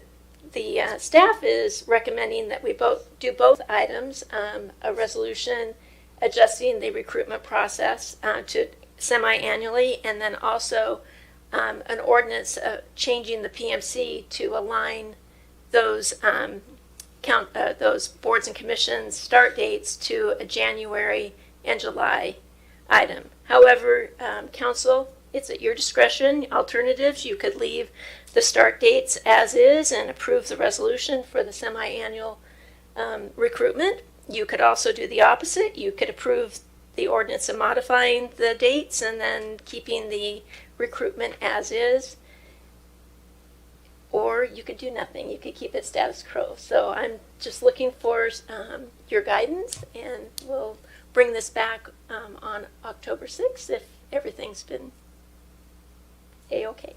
staff is recommending that we do both items, a resolution adjusting the recruitment process to semi-annually, and then also an ordinance changing the PMC to align those those boards and commissions start dates to a January and July item. However, council, it's at your discretion. Alternatives, you could leave the start dates as is and approve the resolution for the semi-annual recruitment. You could also do the opposite. You could approve the ordinance and modifying the dates and then keeping the recruitment as is. Or you could do nothing. You could keep it status quo. So I'm just looking for your guidance, and we'll bring this back on October 6th if everything's been A-okay.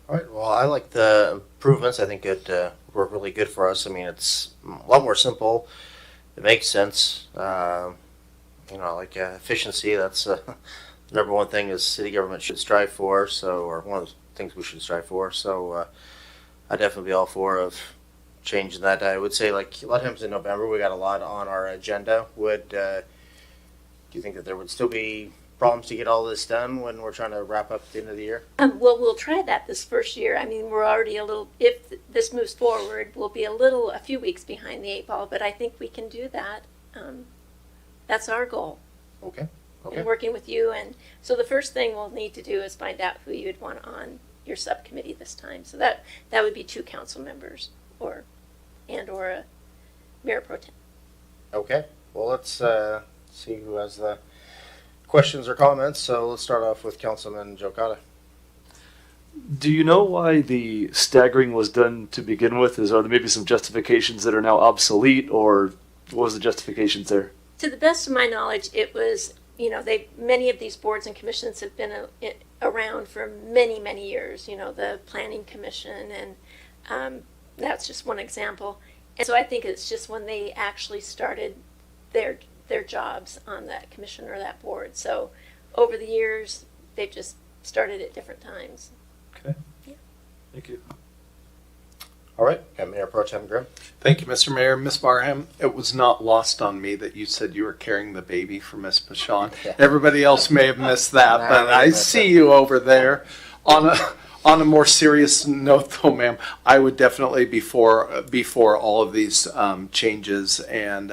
All right. Well, I like the improvements. I think it worked really good for us. I mean, it's a lot more simple. It makes sense. Like efficiency. That's the number one thing is city government should strive for. So, or one of the things we should strive for. So, I'd definitely be all for of changing that. I would say, like a lot of times in November, we got a lot on our agenda. Do you think that there would still be problems to get all this done when we're trying to wrap up at the end of the year? Well, we'll try that this first year. I mean, we're already if this moves forward, we'll be a few weeks behind the 8 ball, but I think we can do that. That's our goal. Okay. And working with you. And so the first thing we'll need to do is find out who you'd want on your subcommittee this time. So that would be 2 council members or a mayor pro tem. Okay. Well, let's see who has the questions or comments. So let's start off with Councilman Jokata. Do you know why the staggering was done to begin with? Are there maybe some justifications that are now obsolete, or what was the justifications there? To the best of my knowledge, it was, many of these boards and commissions have been around for many, many years. The Planning Commission, and that's just one example. And so I think it's just when they actually started their jobs on that commission or that board. So over the years, they've just started at different times. Okay. Yeah. Thank you. All right. Got Mayor Pro Tem Grimm. Thank you, Mr. Mayor. Ms. Barham, it was not lost on me that you said you were carrying the baby for Ms. Pashon. Yeah. Everybody else may have missed that, Nah, but I see you over there. On a more serious note, though, ma'am, I would definitely before all of these changes, and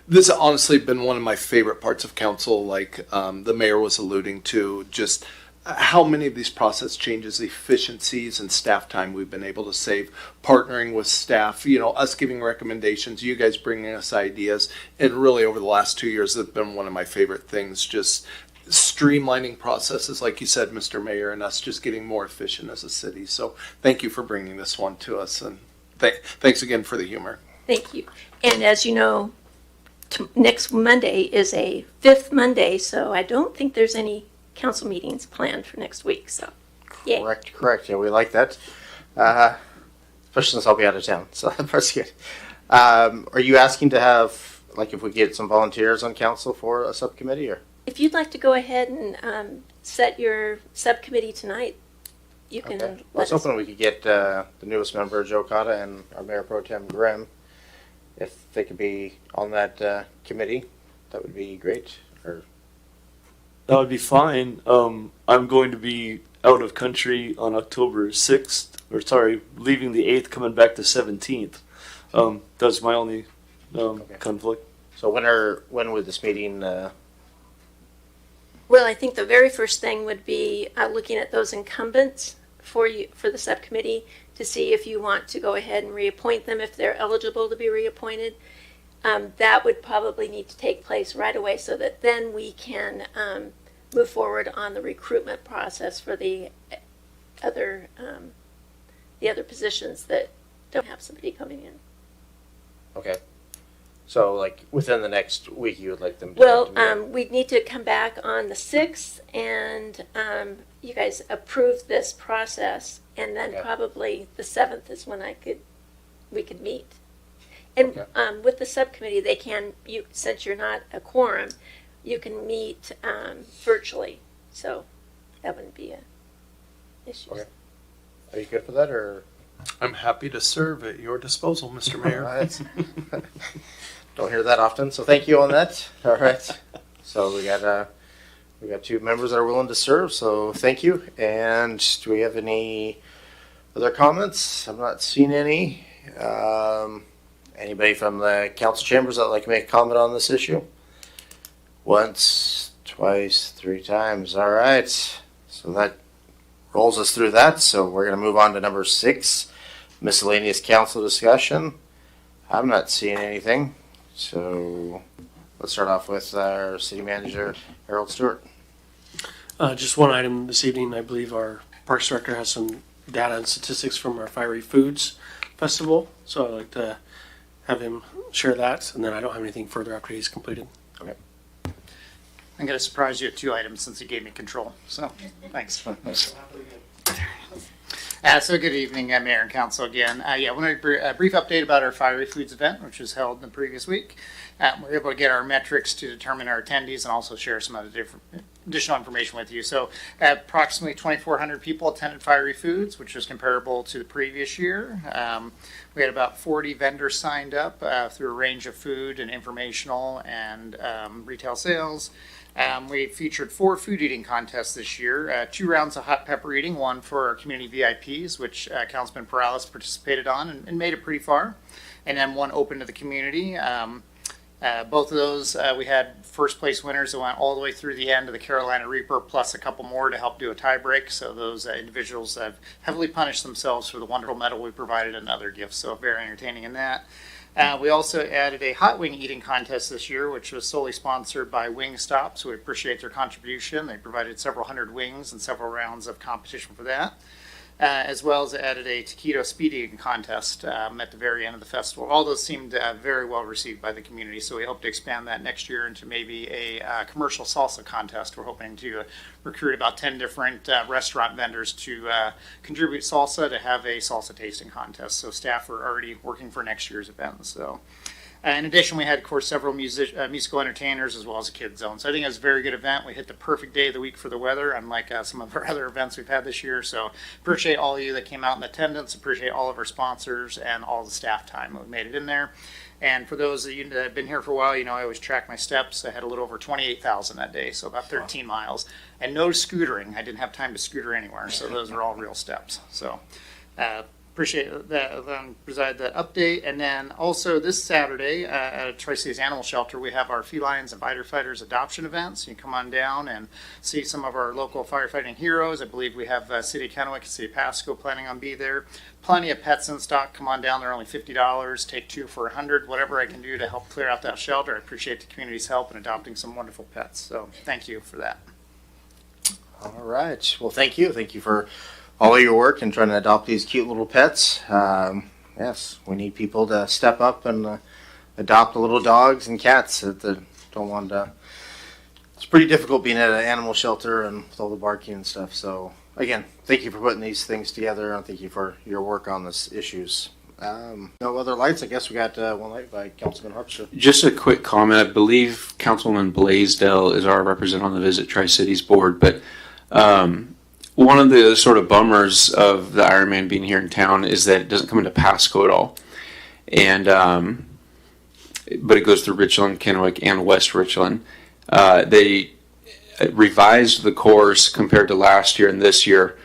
this has honestly been one of my favorite parts of council, like the mayor was alluding to, just how many of these process changes, efficiencies, and staff time we've been able to save, partnering with staff, us giving recommendations, you guys bringing us ideas, and really over the last 2 years, it's been one of my favorite things, just streamlining processes, like you said, Mr. Mayor, and us just getting more efficient as a city. So thank you for bringing this one to us, and thanks again for the humor. Thank you. And as you know, next Monday is a 5th Monday, so I don't think there's any council meetings planned for next week. So, yay. Correct. Yeah, we like that. Especially since I'll be out of town, so that's good. Are you asking to have, like, if we get some volunteers on council for a subcommittee, or? If you'd like to go ahead and set your subcommittee tonight, you can. Okay. I was hoping we could get the newest member, Joe Cotta, and our Mayor Pro Tem Grimm, if they could be on that committee. That would be great. Or That would be fine. I'm going to be out of country on October 6th, or sorry, leaving the 8th, coming back the 17th. That's my only conflict. So when would this meeting? Well, I think the very first thing would be looking at those incumbents for the subcommittee to see if you want to go ahead and reappoint them if they're eligible to be reappointed. That would probably need to take place right away so that then we can move forward on the recruitment process for the other positions that don't have somebody coming in. Okay. So, like, within the next week, you would like them to... Well, we'd need to come back on the 6th, and you guys approve this process, and then probably the 7th is when we could meet. And with the subcommittee, since you're not a quorum, you can meet virtually, so that wouldn't be an issue. Okay. Are you good for that, or...? I'm happy to serve at your disposal, Mr. Mayor. All right. Don't hear that often, so thank you on that. All right. So we got 2 members that are willing to serve, so thank you. And do we have any other comments? I'm not seeing any. Anybody from the council chambers that would like to make a comment on this issue? Once, twice, 3 times. All right. So that rolls us through that. So we're going to move on to number 6, miscellaneous council discussion. I'm not seeing anything. So let's start off with our city manager, Harold Stewart. Just one item this evening. I believe our Parks Director has some data and statistics from our Fiery Foods Festival. So I'd like to have him share that. And then I don't have anything further after he's completed. Okay. I'm going to surprise you with 2 items since he gave me control. So thanks. So good evening, Mayor and Council again. I want a brief update about our Fiery Foods event, which was held in the previous week. We were able to get our metrics to determine our attendees and also share some other additional information with you. So approximately 2,400 people attended Fiery Foods, which was comparable to the previous year. We had about 40 vendors signed up through a range of food and informational and retail sales. We featured 4 food eating contests this year, 2 rounds of hot pepper eating, one for our community VIPs, which Councilman Perales participated on and made it pretty far, and then one open to the community. Both of those, we had first place winners that went all the way through the end of the Carolina Reaper, plus a couple more to help do a tie break. So those individuals have heavily punished themselves for the wonderful medal we provided and other gifts. So very entertaining in that. We also added a hot wing eating contest this year, which was solely sponsored by Wingstop. So we appreciate their contribution. They provided several hundred wings and several rounds of competition for that. As well as added a taquito speed eating contest at the very end of the festival. All those seemed very well received by the community, so we hope to expand that next year into maybe a commercial salsa contest. We're hoping to recruit about 10 different restaurant vendors to contribute salsa to have a salsa tasting contest. So staff are already working for next year's event. So. In addition, we had, of course, several musical entertainers as well as a kids zone. So I think it was a very good event. We hit the perfect day of the week for the weather, unlike some of our other events we've had this year. So appreciate all of you that came out in attendance. Appreciate all of our sponsors and all the staff time that made it in there. And for those of you that have been here for a while, you know I always track my steps. I had a little over 28,000 that day, so about 13 miles. And no scootering. I didn't have time to scooter anywhere, so those are all real steps. So appreciate that, provide that update. And then also this Saturday at Tri-Cities Animal Shelter, we have our Felines and Firefighters adoption events. You can come on down and see some of our local firefighting heroes. I believe we have City of Kennewick and City of Pasco planning on being there. Plenty of pets in stock. Come on down. They're only $50. Take 2 for $100. Whatever I can do to help clear out that shelter. I appreciate the community's help in adopting some wonderful pets. So thank you for that. All right. Well, thank you. Thank you for all of your work in trying to adopt these cute little pets. Yes, we need people to step up and adopt the little dogs and cats that don't want to. It's pretty difficult being at an animal shelter and with all the barking and stuff. So again, thank you for putting these things together, and thank you for your work on these issues. No other lights. I guess we got one light by Councilman Harpster. Just a quick comment. I believe Councilman Blaisdell is our representative on the Visit Tri-Cities board, but one of the sort of bummers of the Ironman being here in town is that it doesn't come into Pasco at all. And but it goes through Richland, Kennewick, and West Richland. revised the course compared to last year and this year.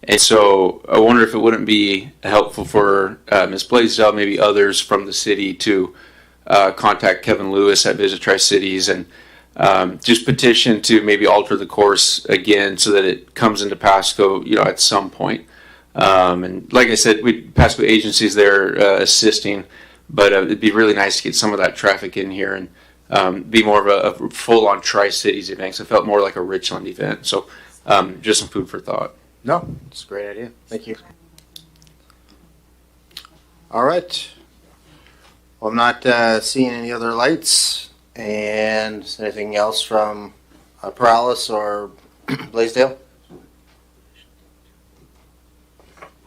And so I wonder if it wouldn't be helpful for Ms. Blaisdell, maybe others from the city, to contact Kevin Lewis at Visit Tri-Cities and just petition to maybe alter the course again so that it comes into Pasco, at some point. And like I said, Pasco agencies there assisting, but it'd be really nice to get some of that traffic in here and be more of a full-on Tri-Cities event. So it felt more like a Richland event. So just some food for thought. No, it's a great idea. Thank you. All right. Well, I'm not seeing any other lights. And anything else from Paralis or Blaisdell?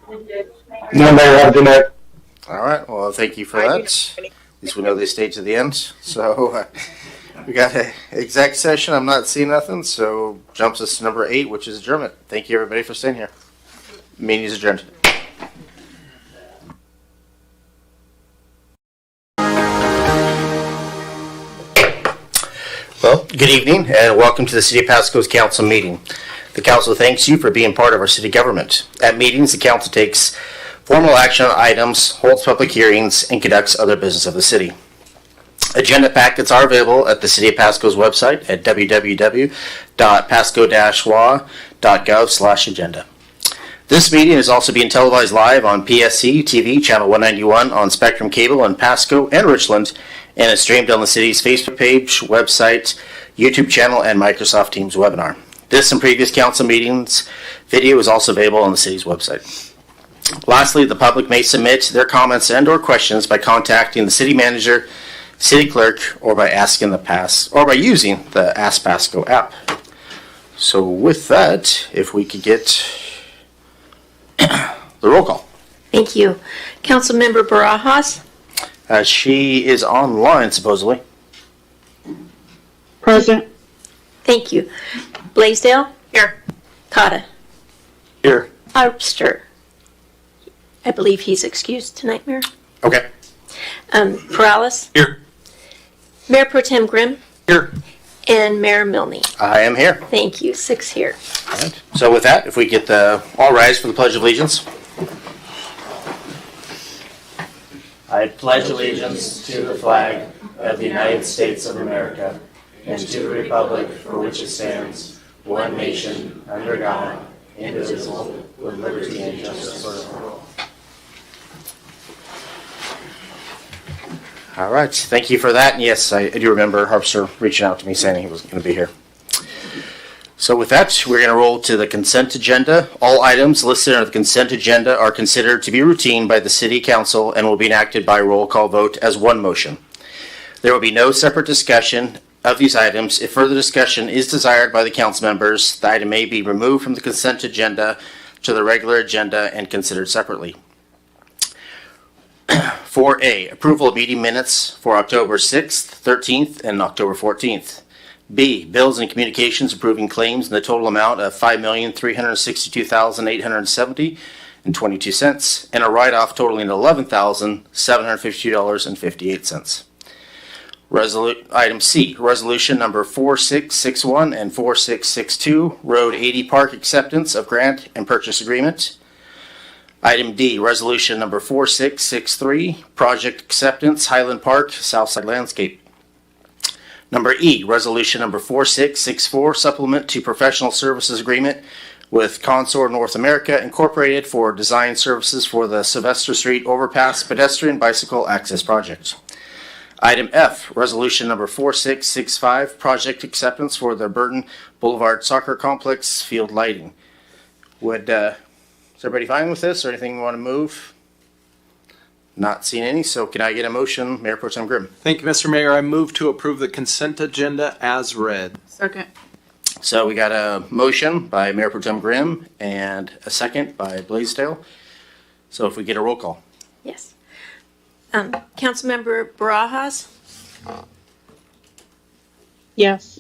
No, Mayor, have a good night. All right. Well, thank you for that. At least we know they stayed to the end. So we got an exec session. I'm not seeing nothing. So jumps us to number 8, which is adjournment. Thank you, everybody, for staying here. Meeting is adjourned. Well, good evening and welcome to the City of Pasco's council meeting. The council thanks you for being part of our city government. At meetings, the council takes formal action on items, holds public hearings, and conducts other business of the city. Agenda packets are available at the City of Pasco's website at www.pasco-wa.gov/agenda. This meeting is also being televised live on PSC-TV, channel 191 on Spectrum Cable in Pasco and Richland, and is streamed on the city's Facebook page, website, YouTube channel, and Microsoft Teams webinar. This and previous council meetings video is also available on the city's website. Lastly, the public may submit their comments and or questions by contacting the city manager, city clerk, or by using the Ask Pasco app. So with that, if we could get the roll call. Thank you. Councilmember Barajas? She is online, supposedly. Present. Thank you. Blaisdell? Here. Cotta? Here. Arpster? I believe he's excused tonight, Mayor. Okay. Paralis? Here. Mayor Pro Tem Grimm? Here. And Mayor Milne? I am here. Thank you. 6 here. All right. So with that, if we get all rise for the Pledge of Allegiance. I pledge allegiance to the flag of the United States of America and to the republic for which it stands, one nation, under God, indivisible, with liberty and justice for all. All right, thank you for that. And yes, I do remember Harpster reaching out to me saying he was going to be here. So with that, we're going to roll to the consent agenda. All items listed on the consent agenda are considered to be routine by the City Council and will be enacted by roll call vote as one motion. There will be no separate discussion of these items. If further discussion is desired by the council members, the item may be removed from the consent agenda to the regular agenda and considered separately. 4A, approval of meeting minutes for October 6th, 13th, and October 14th. B, bills and communications approving claims in the total amount of $5,362,870.22 and a write-off totaling $11,752.58. Item C, resolution number 4661 and 4662, Road 80 Park acceptance of grant and purchase agreement. Item D, resolution number 4663, project acceptance, Highland Park, Southside Landscape. Number E, resolution number 4664, supplement to professional services agreement with Consor North America Incorporated for design services for the Sylvester Street Overpass Pedestrian Bicycle Access Project. Item F, resolution number 4665, project acceptance for the Burton Boulevard Soccer Complex field lighting. Is everybody fine with this or anything you want to move? Not seeing any, so can I get a motion, Mayor Pro Tem Grimm? Thank you, Mr. Mayor. I move to approve the consent agenda as read. Second. So we got a motion by Mayor Pro Tem Grimm and a second by Blaisdell. So if we get a roll call. Yes. Councilmember Barajas? Yes.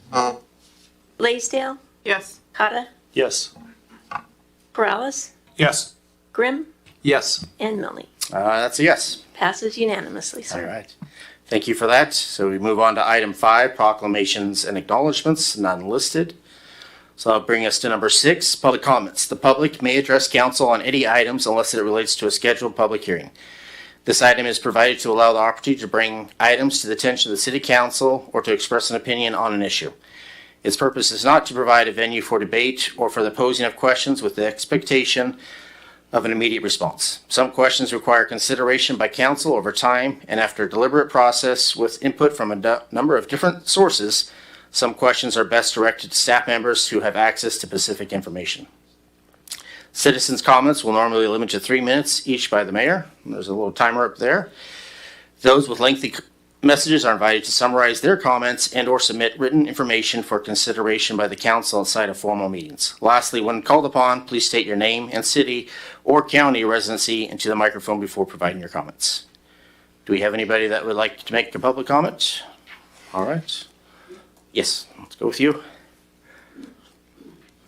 Blaisdell? Yes. Cotta? Yes. Paralis? Yes. Grimm? Yes. And Milne? That's a yes. Passes unanimously, sir. All right. Thank you for that. So we move on to item 5, proclamations and acknowledgements, none listed. So that'll bring us to number 6, public comments. The public may address council on any items unless it relates to a scheduled public hearing. This item is provided to allow the opportunity to bring items to the attention of the city council or to express an opinion on an issue. Its purpose is not to provide a venue for debate or for the posing of questions with the expectation of an immediate response. Some questions require consideration by council over time and after a deliberate process with input from a number of different sources. Some questions are best directed to staff members who have access to specific information. Citizens' comments will normally limit to 3 minutes each by the mayor. There's a little timer up there. Those with lengthy messages are invited to summarize their comments and or submit written information for consideration by the council outside of formal meetings. Lastly, when called upon, please state your name and city or county residency into the microphone before providing your comments. Do we have anybody that would like to make a public comment? All right. Yes, let's go with you.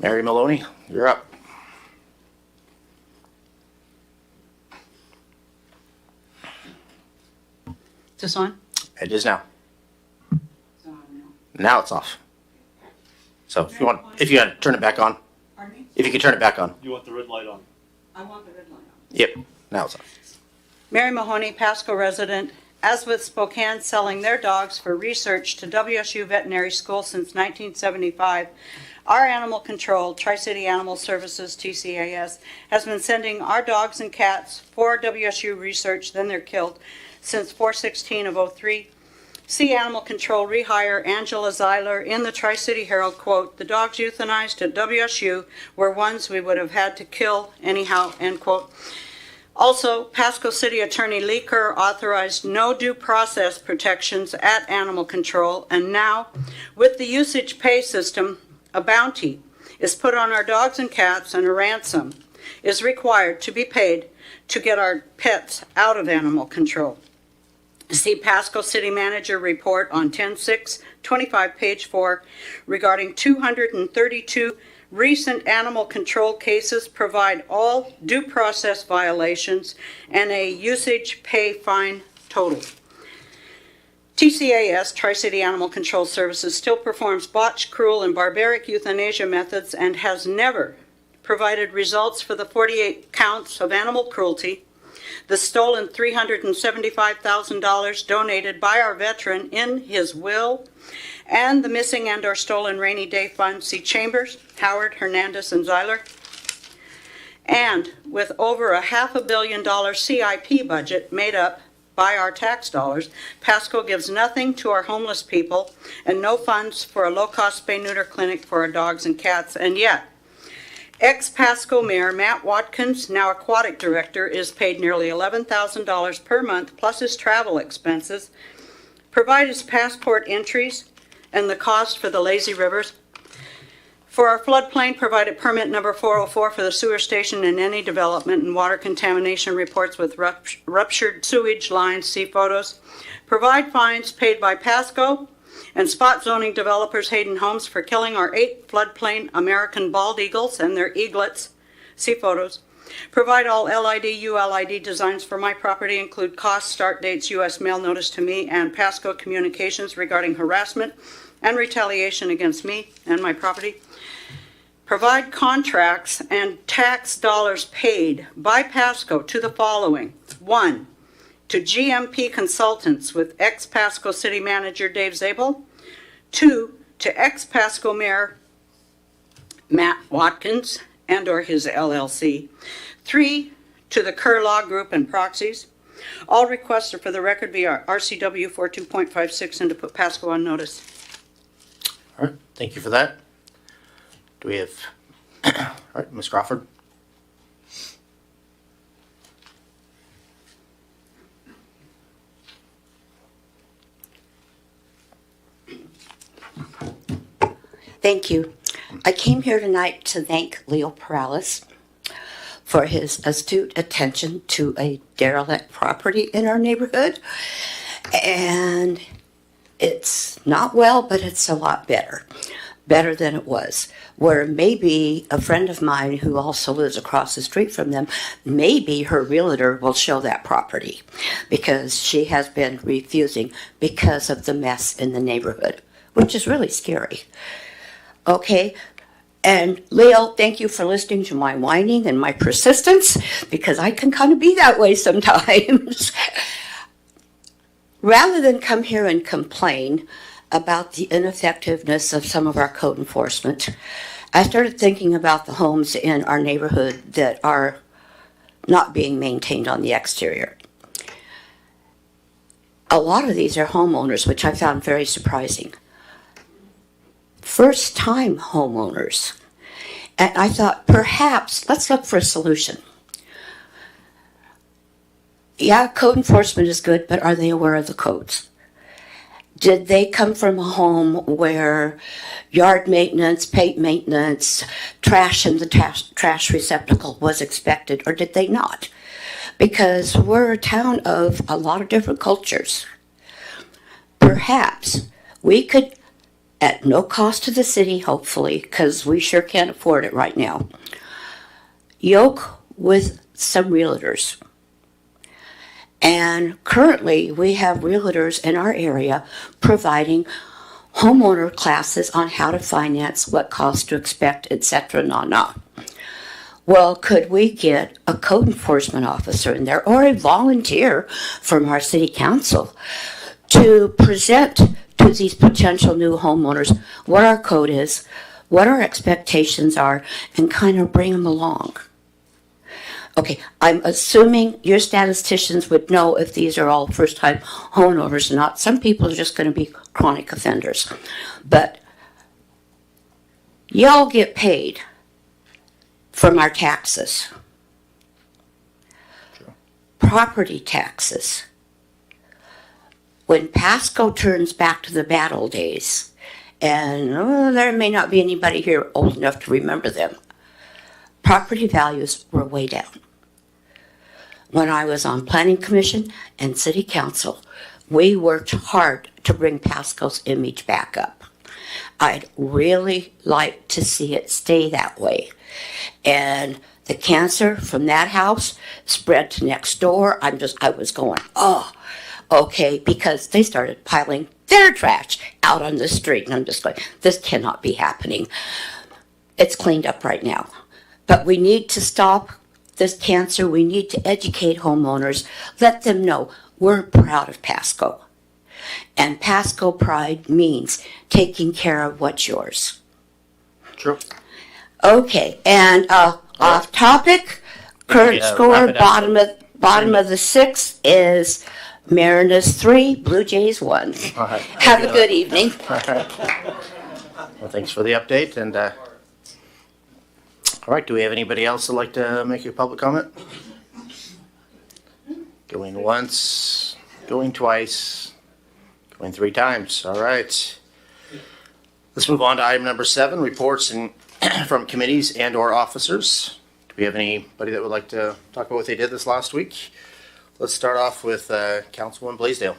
Mary Maloney, you're up. Is this on? It is now. Now it's off. So if you want to turn it back on. Pardon me? If you could turn it back on. You want the red light on? I want the red light on. Yep, now it's on. Mary Mahoney, Pasco resident, as with Spokane selling their dogs for research to WSU Veterinary School since 1975, our animal control, Tri-City Animal Services, TCAS, has been sending our dogs and cats for WSU research, then they're killed, since 4/16 of 03. See Animal Control rehire Angela Zeiler in the Tri-City Herald, quote, "The dogs euthanized at WSU were ones we would have had to kill anyhow," end quote. Also, Pasco City Attorney Lee Kerr authorized no due process protections at Animal Control, and now, with the usage pay system, a bounty is put on our dogs and cats and a ransom is required to be paid to get our pets out of Animal Control. See Pasco City Manager report on 10/6/25, page 4, regarding 232 recent animal control cases, provide all due process violations and a usage pay fine total. TCAS, Tri-City Animal Control Services, still performs botched, cruel, and barbaric euthanasia methods and has never provided results for the 48 counts of animal cruelty, the stolen $375,000 donated by our veteran in his will, and the missing and or stolen rainy day fund. See Chambers, Howard, Hernandez, and Zeiler. And with over a $500 million CIP budget made up by our tax dollars, Pasco gives nothing to our homeless people and no funds for a low-cost spay-neuter clinic for our dogs and cats. And yet, ex-Pasco Mayor Matt Watkins, now Aquatic Director, is paid nearly $11,000 per month plus his travel expenses, provide his passport entries, and the cost for the lazy rivers. For our floodplain, provide a permit number 404 for the sewer station and any development and water contamination reports with ruptured sewage lines. See photos. Provide fines paid by Pasco and spot zoning developers Hayden Homes for killing our 8 floodplain American bald eagles and their eaglets. See photos. Provide all LID, ULID designs for my property, include costs, start dates, U.S. mail notice to me, and Pasco communications regarding harassment and retaliation against me and my property. Provide contracts and tax dollars paid by Pasco to the following. 1, to GMP Consultants with ex-Pasco City Manager Dave Zabel. 2, to ex-Pasco Mayor Matt Watkins and or his LLC. 3, to the Kerr Law Group and proxies. All requests are for the record via RCW 42.56 and to put Pasco on notice. All right, thank you for that. Do we have, all right, Ms. Crawford? Thank you. I came here tonight to thank Leo Perales for his astute attention to a derelict property in our neighborhood. And it's not well, but it's a lot better than it was. Where maybe a friend of mine who also lives across the street from them, maybe her realtor will show that property because she has been refusing because of the mess in the neighborhood, which is really scary. Okay, And Leo, thank you for listening to my whining and my persistence, because I can kind of be that way sometimes. Rather than come here and complain about the ineffectiveness of some of our code enforcement, I started thinking about the homes in our neighborhood that are not being maintained on the exterior. A lot of these are homeowners, which I found very surprising. First-time homeowners. And I thought, perhaps, let's look for a solution. Yeah, code enforcement is good, but are they aware of the codes? Did they come from a home where yard maintenance, paint maintenance, trash in the trash receptacle was expected, or did they not? Because we're a town of a lot of different cultures. Perhaps we could, at no cost to the city, hopefully, because we sure can't afford it right now, yoke with some realtors. And currently, we have realtors in our area providing homeowner classes on how to finance, what costs to expect, etc. Well, could we get a code enforcement officer in there or a volunteer from our city council to present to these potential new homeowners what our code is, what our expectations are, and kind of bring them along? Okay, I'm assuming your statisticians would know if these are all first-time homeowners or not. Some people are just going to be chronic offenders. But y'all get paid from our taxes. Sure. Property taxes. When Pasco turns back to the bad old days, and there may not be anybody here old enough to remember them, property values were way down. When I was on Planning Commission and City Council, we worked hard to bring Pasco's image back up. I'd really like to see it stay that way. And the cancer from that house spread to next door. I was going, oh, okay, because they started piling their trash out on the street. And I'm just going, this cannot be happening. It's cleaned up right now. But we need to stop this cancer. We need to educate homeowners, let them know we're proud of Pasco. And Pasco pride means taking care of what's yours. True. Okay, and off topic, current score, bottom of the sixth is Mariners 3, Blue Jays 1. Right. Have a good evening. All right. Well, thanks for the update. And all right, do we have anybody else that'd like to make a public comment? Going once, going twice, going 3 times. All right. Let's move on to item number 7, reports from committees and or officers. Do we have anybody that would like to talk about what they did this last week? Let's start off with Councilwoman Blaisdell.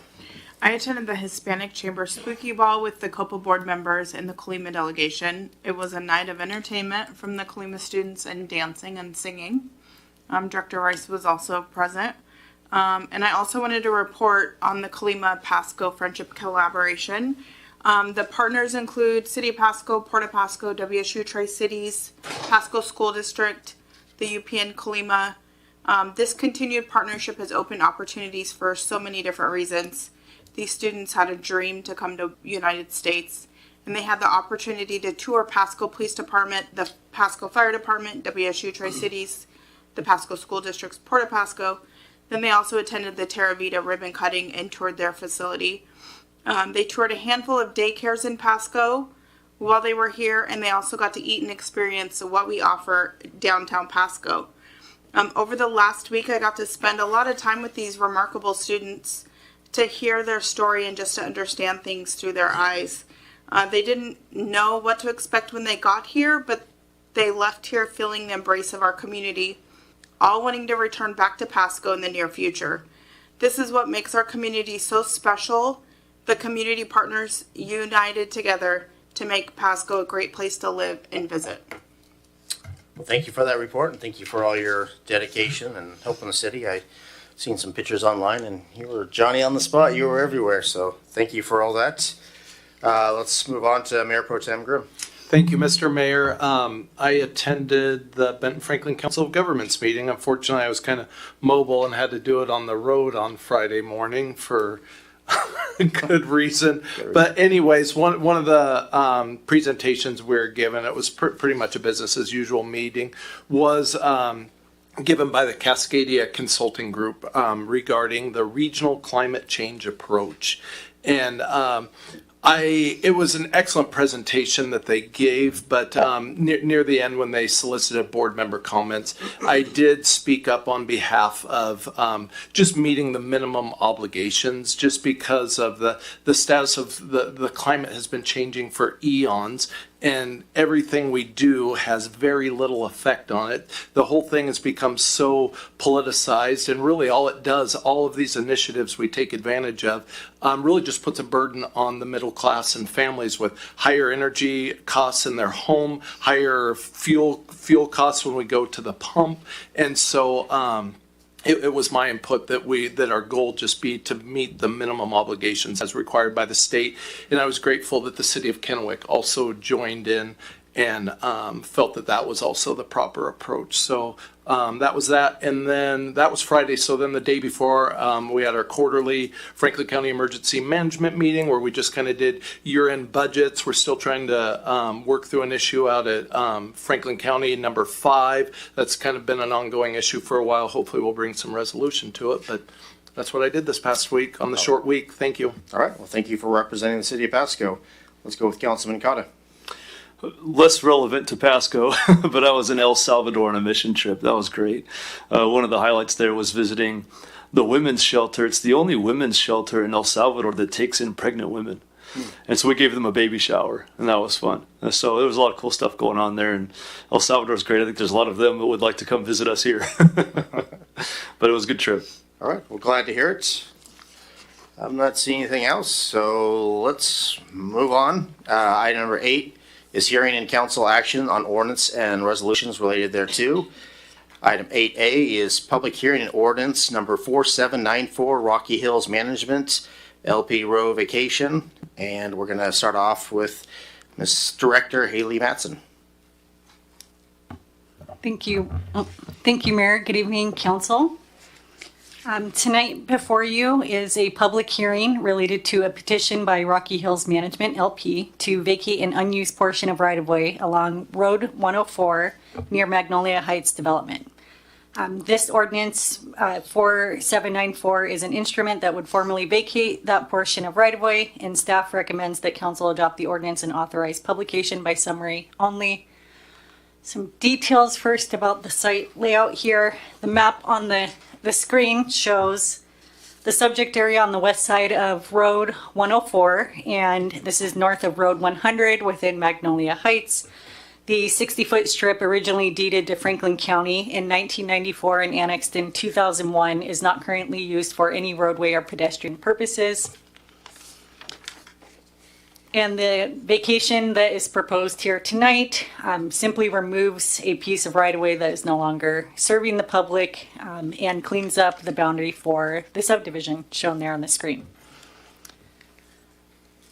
I attended the Hispanic Chamber Spooky Ball with the COPA board members and the Colima delegation. It was a night of entertainment from the Colima students and dancing and singing. Director Rice was also present. And I also wanted to report on the Colima Pasco Friendship Collaboration. The partners include City of Pasco, Port of Pasco, WSU Tri-Cities, Pasco School District, the UPN Colima. This continued partnership has opened opportunities for so many different reasons. These students had a dream to come to the United States, and they had the opportunity to tour Pasco Police Department, the Pasco Fire Department, WSU Tri-Cities, the Pasco School District's Port of Pasco. Then they also attended the Terra Vita ribbon cutting and toured their facility. They toured a handful of daycares in Pasco while they were here, and they also got to eat and experience what we offer downtown Pasco. Over the last week, I got to spend a lot of time with these remarkable students to hear their story and just to understand things through their eyes. They didn't know what to expect when they got here, but they left here feeling the embrace of our community, all wanting to return back to Pasco in the near future. This is what makes our community so special. The community partners united together to make Pasco a great place to live and visit. Well, thank you for that report, and thank you for all your dedication and helping the city. I've seen some pictures online, and you were Johnny on the spot. You were everywhere, so thank you for all that. Let's move on to Mayor Pro Tem Grimm. Thank you, Mr. Mayor. I attended the Benton Franklin Council of Governments meeting. Unfortunately, I was kind of mobile and had to do it on the road on Friday morning for good reason. But anyways, one of the presentations we were given, it was pretty much a business as usual meeting, was given by the Cascadia Consulting Group regarding the regional climate change approach. And it was an excellent presentation that they gave, but near the end when they solicited board member comments, I did speak up on behalf of just meeting the minimum obligations, just because of the status of the climate has been changing for eons. And everything we do has very little effect on it. The whole thing has become so politicized, and really all it does, all of these initiatives we take advantage of, really just puts a burden on the middle class and families with higher energy costs in their home, higher fuel costs when we go to the pump. And so it was my input that our goal just be to meet the minimum obligations as required by the state. And I was grateful that the city of Kennewick also joined in and felt that was also the proper approach. So that was that. And then that was Friday. So then the day before, we had our quarterly Franklin County Emergency Management meeting where we just kind of did year-end budgets. We're still trying to work through an issue out at Franklin County number 5. That's kind of been an ongoing issue for a while. Hopefully we'll bring some resolution to it. But that's what I did this past week on the short week. Thank you. All right. Well, thank you for representing the city of Pasco. Let's go with Councilman Cota. Less relevant to Pasco, but I was in El Salvador on a mission trip. That was great. One of the highlights there was visiting the women's shelter. It's the only women's shelter in El Salvador that takes in pregnant women. And so we gave them a baby shower, and that was fun. And so there was a lot of cool stuff going on there, and El Salvador is great. I think there's a lot of them that would like to come visit us here. But it was a good trip. All right. Well, glad to hear it. I'm not seeing anything else, so let's move on. Item number 8 is hearing and council action on ordinance and resolutions related thereto. Item 8A is public hearing and ordinance number 4794, Rocky Hills Management, LP Row Vacation. And we're going to start off with Ms. Director Haley Matson. Thank you. Thank you, Mayor. Good evening, council. Tonight before you is a public hearing related to a petition by Rocky Hills Management LP to vacate an unused portion of right-of-way along Road 104 near Magnolia Heights development. This ordinance 4794 is an instrument that would formally vacate that portion of right-of-way, and staff recommends that council adopt the ordinance and authorize publication by summary only. Some details first about the site layout here. The map on the screen shows the subject area on the west side of Road 104, and this is north of Road 100 within Magnolia Heights. The 60-foot strip originally deeded to Franklin County in 1994 and annexed in 2001 is not currently used for any roadway or pedestrian purposes. And the vacation that is proposed here tonight simply removes a piece of right-of-way that is no longer serving the public and cleans up the boundary for the subdivision shown there on the screen.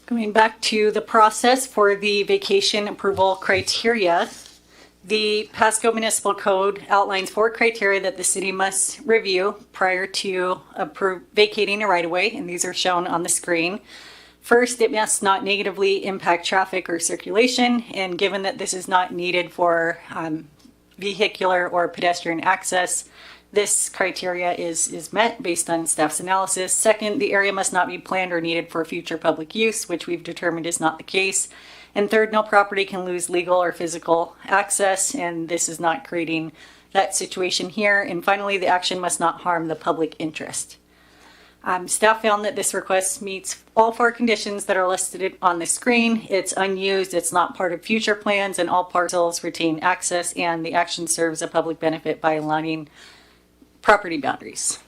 Going back to the process for the vacation approval criteria, the Pasco Municipal Code outlines 4 criteria that the city must review prior to vacating a right-of-way, and these are shown on the screen. First, it must not negatively impact traffic or circulation, and given that this is not needed for vehicular or pedestrian access, this criteria is met based on staff's analysis. Second, the area must not be planned or needed for future public use, which we've determined is not the case. And third, no property can lose legal or physical access, and this is not creating that situation here. And finally, the action must not harm the public interest. Staff found that this request meets all 4 conditions that are listed on the screen. It's unused, it's not part of future plans, and all parcels retain access, and the action serves a public benefit by aligning property boundaries.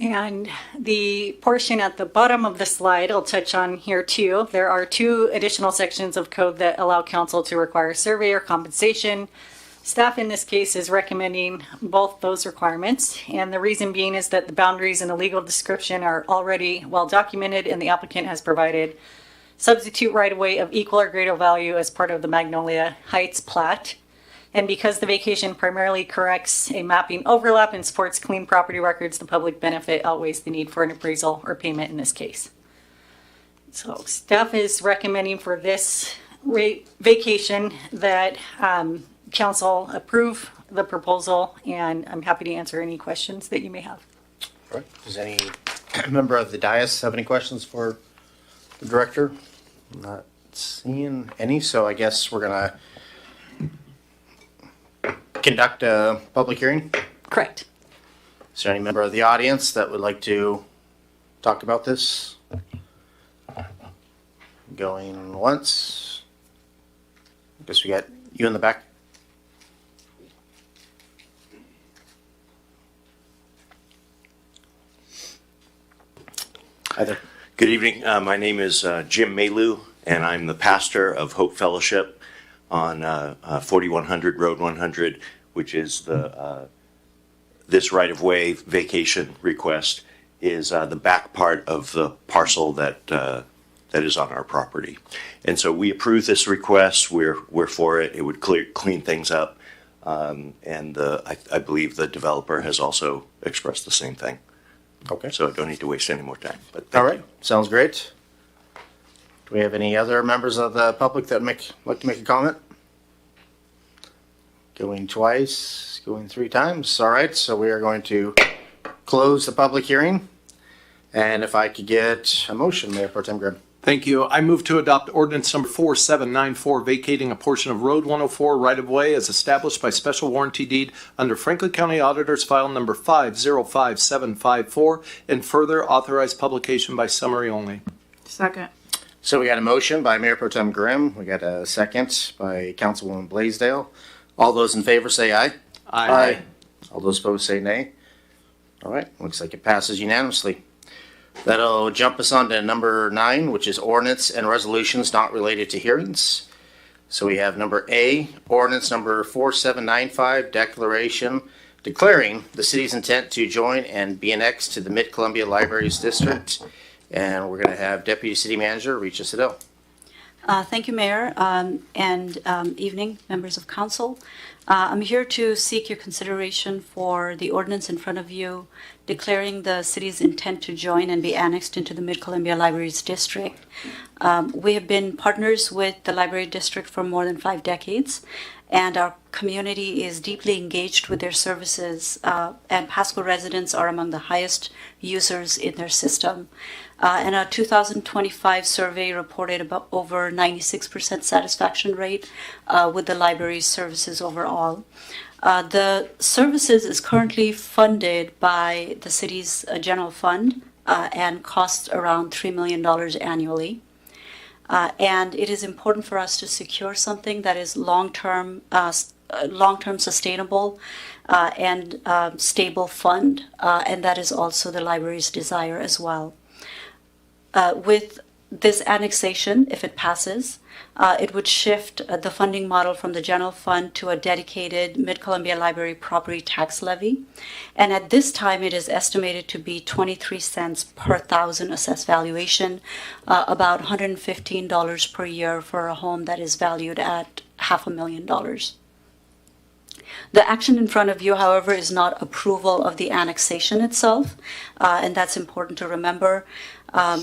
And the portion at the bottom of the slide I'll touch on here too. There are 2 additional sections of code that allow council to require survey or compensation. Staff in this case is recommending both those requirements, and the reason being is that the boundaries and the legal description are already well documented, and the applicant has provided substitute right-of-way of equal or greater value as part of the Magnolia Heights plat. And because the vacation primarily corrects a mapping overlap and supports clean property records, the public benefit outweighs the need for an appraisal or payment in this case. So staff is recommending for this vacation that council approve the proposal, and I'm happy to answer any questions that you may have. All right. Does any member of the dais have any questions for the director? Not seeing any, so I guess we're gonna conduct a public hearing. Correct. Is there any member of the audience that would like to talk about this? Going once. I guess we got you in the back. Hi there. Good evening. My name is Jim Malu, and I'm the pastor of Hope Fellowship on 4100 Road 100, which is the this right-of-way vacation request is the back part of the parcel that that is on our property. And so we approve this request. We're for it. It would clean things up. And I believe the developer has also expressed the same thing. Okay. So I don't need to waste any more time. But All right. Sounds great. Do we have any other members of the public that would like to make a comment? Going twice, going three times. All right. So we are going to close the public hearing. And if I could get a motion, Mayor Pro Tem Grimm. Thank you. I move to adopt ordinance number 4794, vacating a portion of Road 104 right-of-way as established by special warranty deed under Franklin County Auditor's File number 505754, and further authorized publication by summary only. Second. So we got a motion by Mayor Pro Tem Grimm. We got a second by Councilwoman Blaisdell. All those in favor say aye. Aye. All those opposed say nay. All right. Looks like it passes unanimously. That'll jump us on to number 9, which is ordinance and resolutions not related to hearings. So we have number A, ordinance number 4795, declaring the city's intent to join and be annexed to the Mid-Columbia Libraries District. And we're going to have Deputy City Manager Richa Siddell. Thank you, Mayor, and evening, members of council. I'm here to seek your consideration for the ordinance in front of you declaring the city's intent to join and be annexed into the Mid-Columbia Libraries District. We have been partners with the Library District for more than 5 decades, and our community is deeply engaged with their services, and Pasco residents are among the highest users in their system. And a 2025 survey reported about over 96% satisfaction rate with the library's services overall. The services is currently funded by the city's general fund and costs around $3 million annually. And it is important for us to secure something that is long-term sustainable and stable fund, and that is also the library's desire as well. With this annexation, if it passes, it would shift the funding model from the general fund to a dedicated Mid-Columbia Library property tax levy. And at this time, it is estimated to be 23 cents per thousand assessed valuation, about $115 per year for a home that is valued at $500,000. The action in front of you, however, is not approval of the annexation itself, and that's important to remember.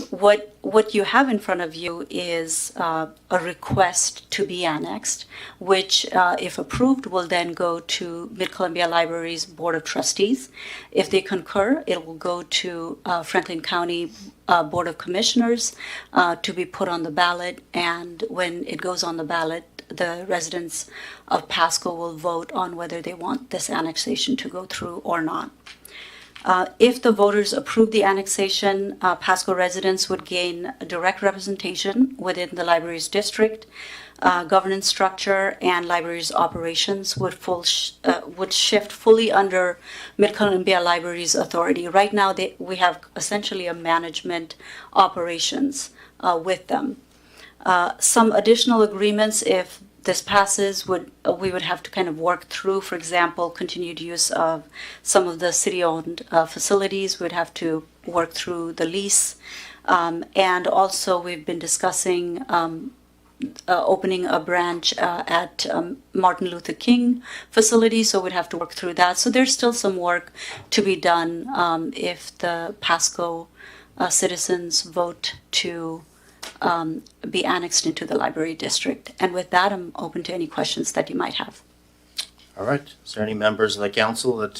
What you have in front of you is a request to be annexed, which, if approved, will then go to Mid-Columbia Library's Board of Trustees. If they concur, it will go to Franklin County Board of Commissioners to be put on the ballot, and when it goes on the ballot, the residents of Pasco will vote on whether they want this annexation to go through or not. If the voters approve the annexation, Pasco residents would gain direct representation within the library's district. Governance structure and library's operations would shift fully under Mid-Columbia Library's authority. Right now, we have essentially a management operations with them. Some additional agreements, if this passes, we would have to kind of work through, for example, continued use of some of the city-owned facilities. We'd have to work through the lease. And also, we've been discussing opening a branch at Martin Luther King facility, so we'd have to work through that. So there's still some work to be done if the Pasco citizens vote to be annexed into the library district. And with that, I'm open to any questions that you might have. All right. Is there any members of the council that,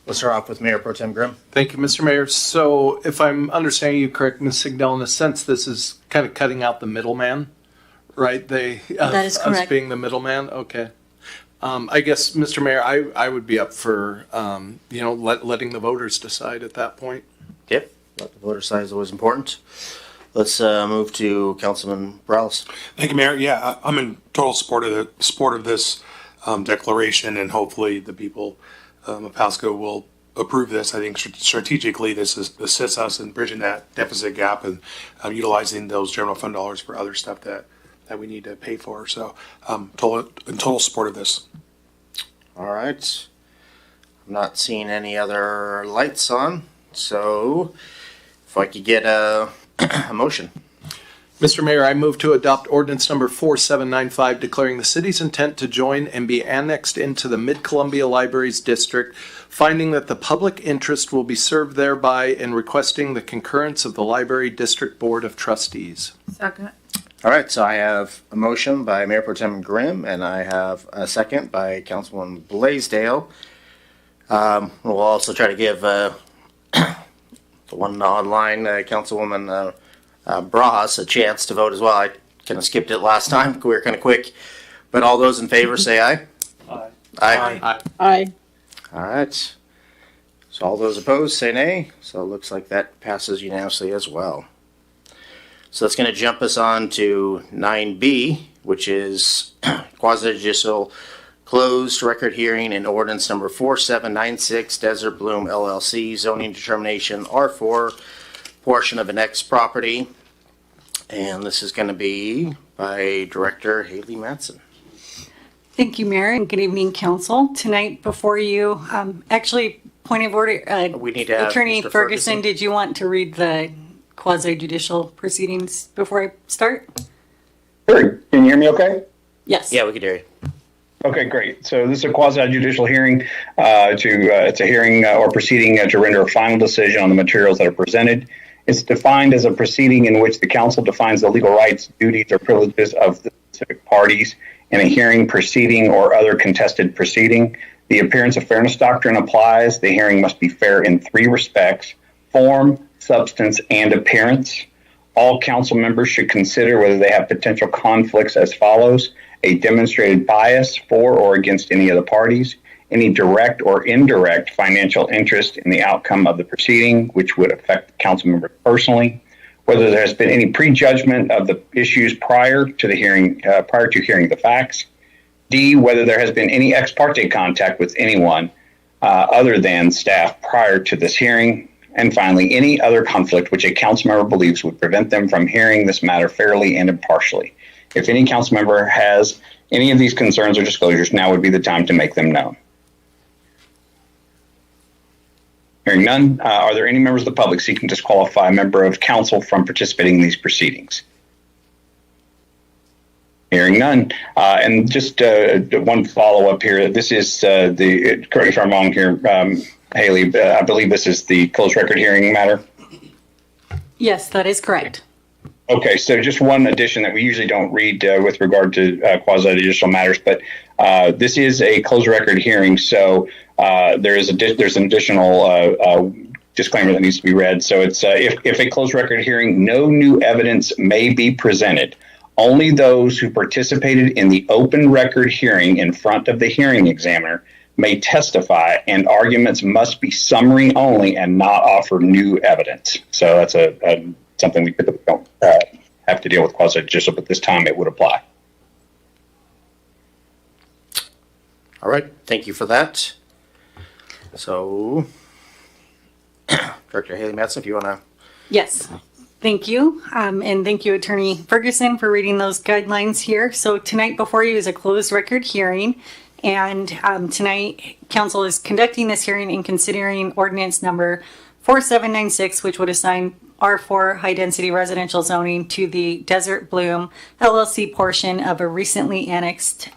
let's start off with Mayor Pro Tem Grimm. Thank you, Mr. Mayor. So if I'm understanding you correct, Ms. Signell, in a sense, this is kind of cutting out the middleman, right? That is correct. Us being the middleman, okay. I guess, Mr. Mayor, I would be up for, letting the voters decide at that point. Yep. Let the voter side is always important. Let's move to Councilman Morales. Thank you, Mayor. Yeah, I'm in total support of this declaration, and hopefully the people of Pasco will approve this. I think strategically this assists us in bridging that deficit gap and utilizing those general fund dollars for other stuff that we need to pay for. So in total support of this. All right. I'm not seeing any other lights on, so if I could get a motion. Mr. Mayor, I move to adopt ordinance number 4795, declaring the city's intent to join and be annexed into the Mid-Columbia Libraries District, finding that the public interest will be served thereby, and requesting the concurrence of the Library District Board of Trustees. Second. All right, so I have a motion by Mayor Pro Tem Grimm, and I have a second by Councilwoman Blaisdell. We'll also try to give the one online, Councilwoman Bras, a chance to vote as well. I kind of skipped it last time. We were kind of quick. But all those in favor say aye. Aye. Aye. Aye. All right. So all those opposed say nay. So it looks like that passes unanimously as well. So that's going to jump us on to 9B, which is quasi-judicial closed record hearing in ordinance number 4796, Desert Bloom LLC, zoning determination R4, portion of an X property. And this is going to be by Director Haley Matson. Thank you, Mayor, and good evening, Council. Tonight before you, actually, point of order, We need to have Attorney Mr. Ferguson, did you want to read the quasi-judicial proceedings before I start? Sure. Can you hear me okay? Yes. Yeah, we can hear you. Okay, great. So this is a quasi-judicial hearing. It's a hearing or proceeding to render a final decision on the materials that are presented. It's defined as a proceeding in which the council defines the legal rights, duties, or privileges of the specific parties in a hearing, proceeding, or other contested proceeding. The appearance of fairness doctrine applies. The hearing must be fair in three respects: form, substance, and appearance. All council members should consider whether they have potential conflicts as follows: a demonstrated bias for or against any of the parties, any direct or indirect financial interest in the outcome of the proceeding, which would affect the council member personally, whether there has been any prejudgment of the issues prior to hearing the facts, D, whether there has been any ex parte contact with anyone other than staff prior to this hearing, and finally, any other conflict which a council member believes would prevent them from hearing this matter fairly and impartially. If any council member has any of these concerns or disclosures, now would be the time to make them known. Hearing none, are there any members of the public seeking to disqualify a member of council from participating in these proceedings? Hearing none. And just one follow-up here. This is correct me if I'm wrong here, Haley, I believe this is the closed record hearing matter? Yes, that is correct. Okay, so just one addition that we usually don't read with regard to quasi-judicial matters, but this is a closed record hearing, so there's an additional disclaimer that needs to be read. So it's if a closed record hearing, no new evidence may be presented. Only those who participated in the open record hearing in front of the hearing examiner may testify, and arguments must be summary only and not offer new evidence. So that's something we typically don't have to deal with quasi-judicial, but this time it would apply. All right, thank you for that. So, Director Haley Matson, if you want to. Yes. Thank you. And thank you, Attorney Ferguson, for reading those guidelines here. So tonight before you is a closed record hearing. And tonight, council is conducting this hearing and considering ordinance number 4796, which would assign R4 high-density residential zoning to the Desert Bloom LLC portion of a recently annexed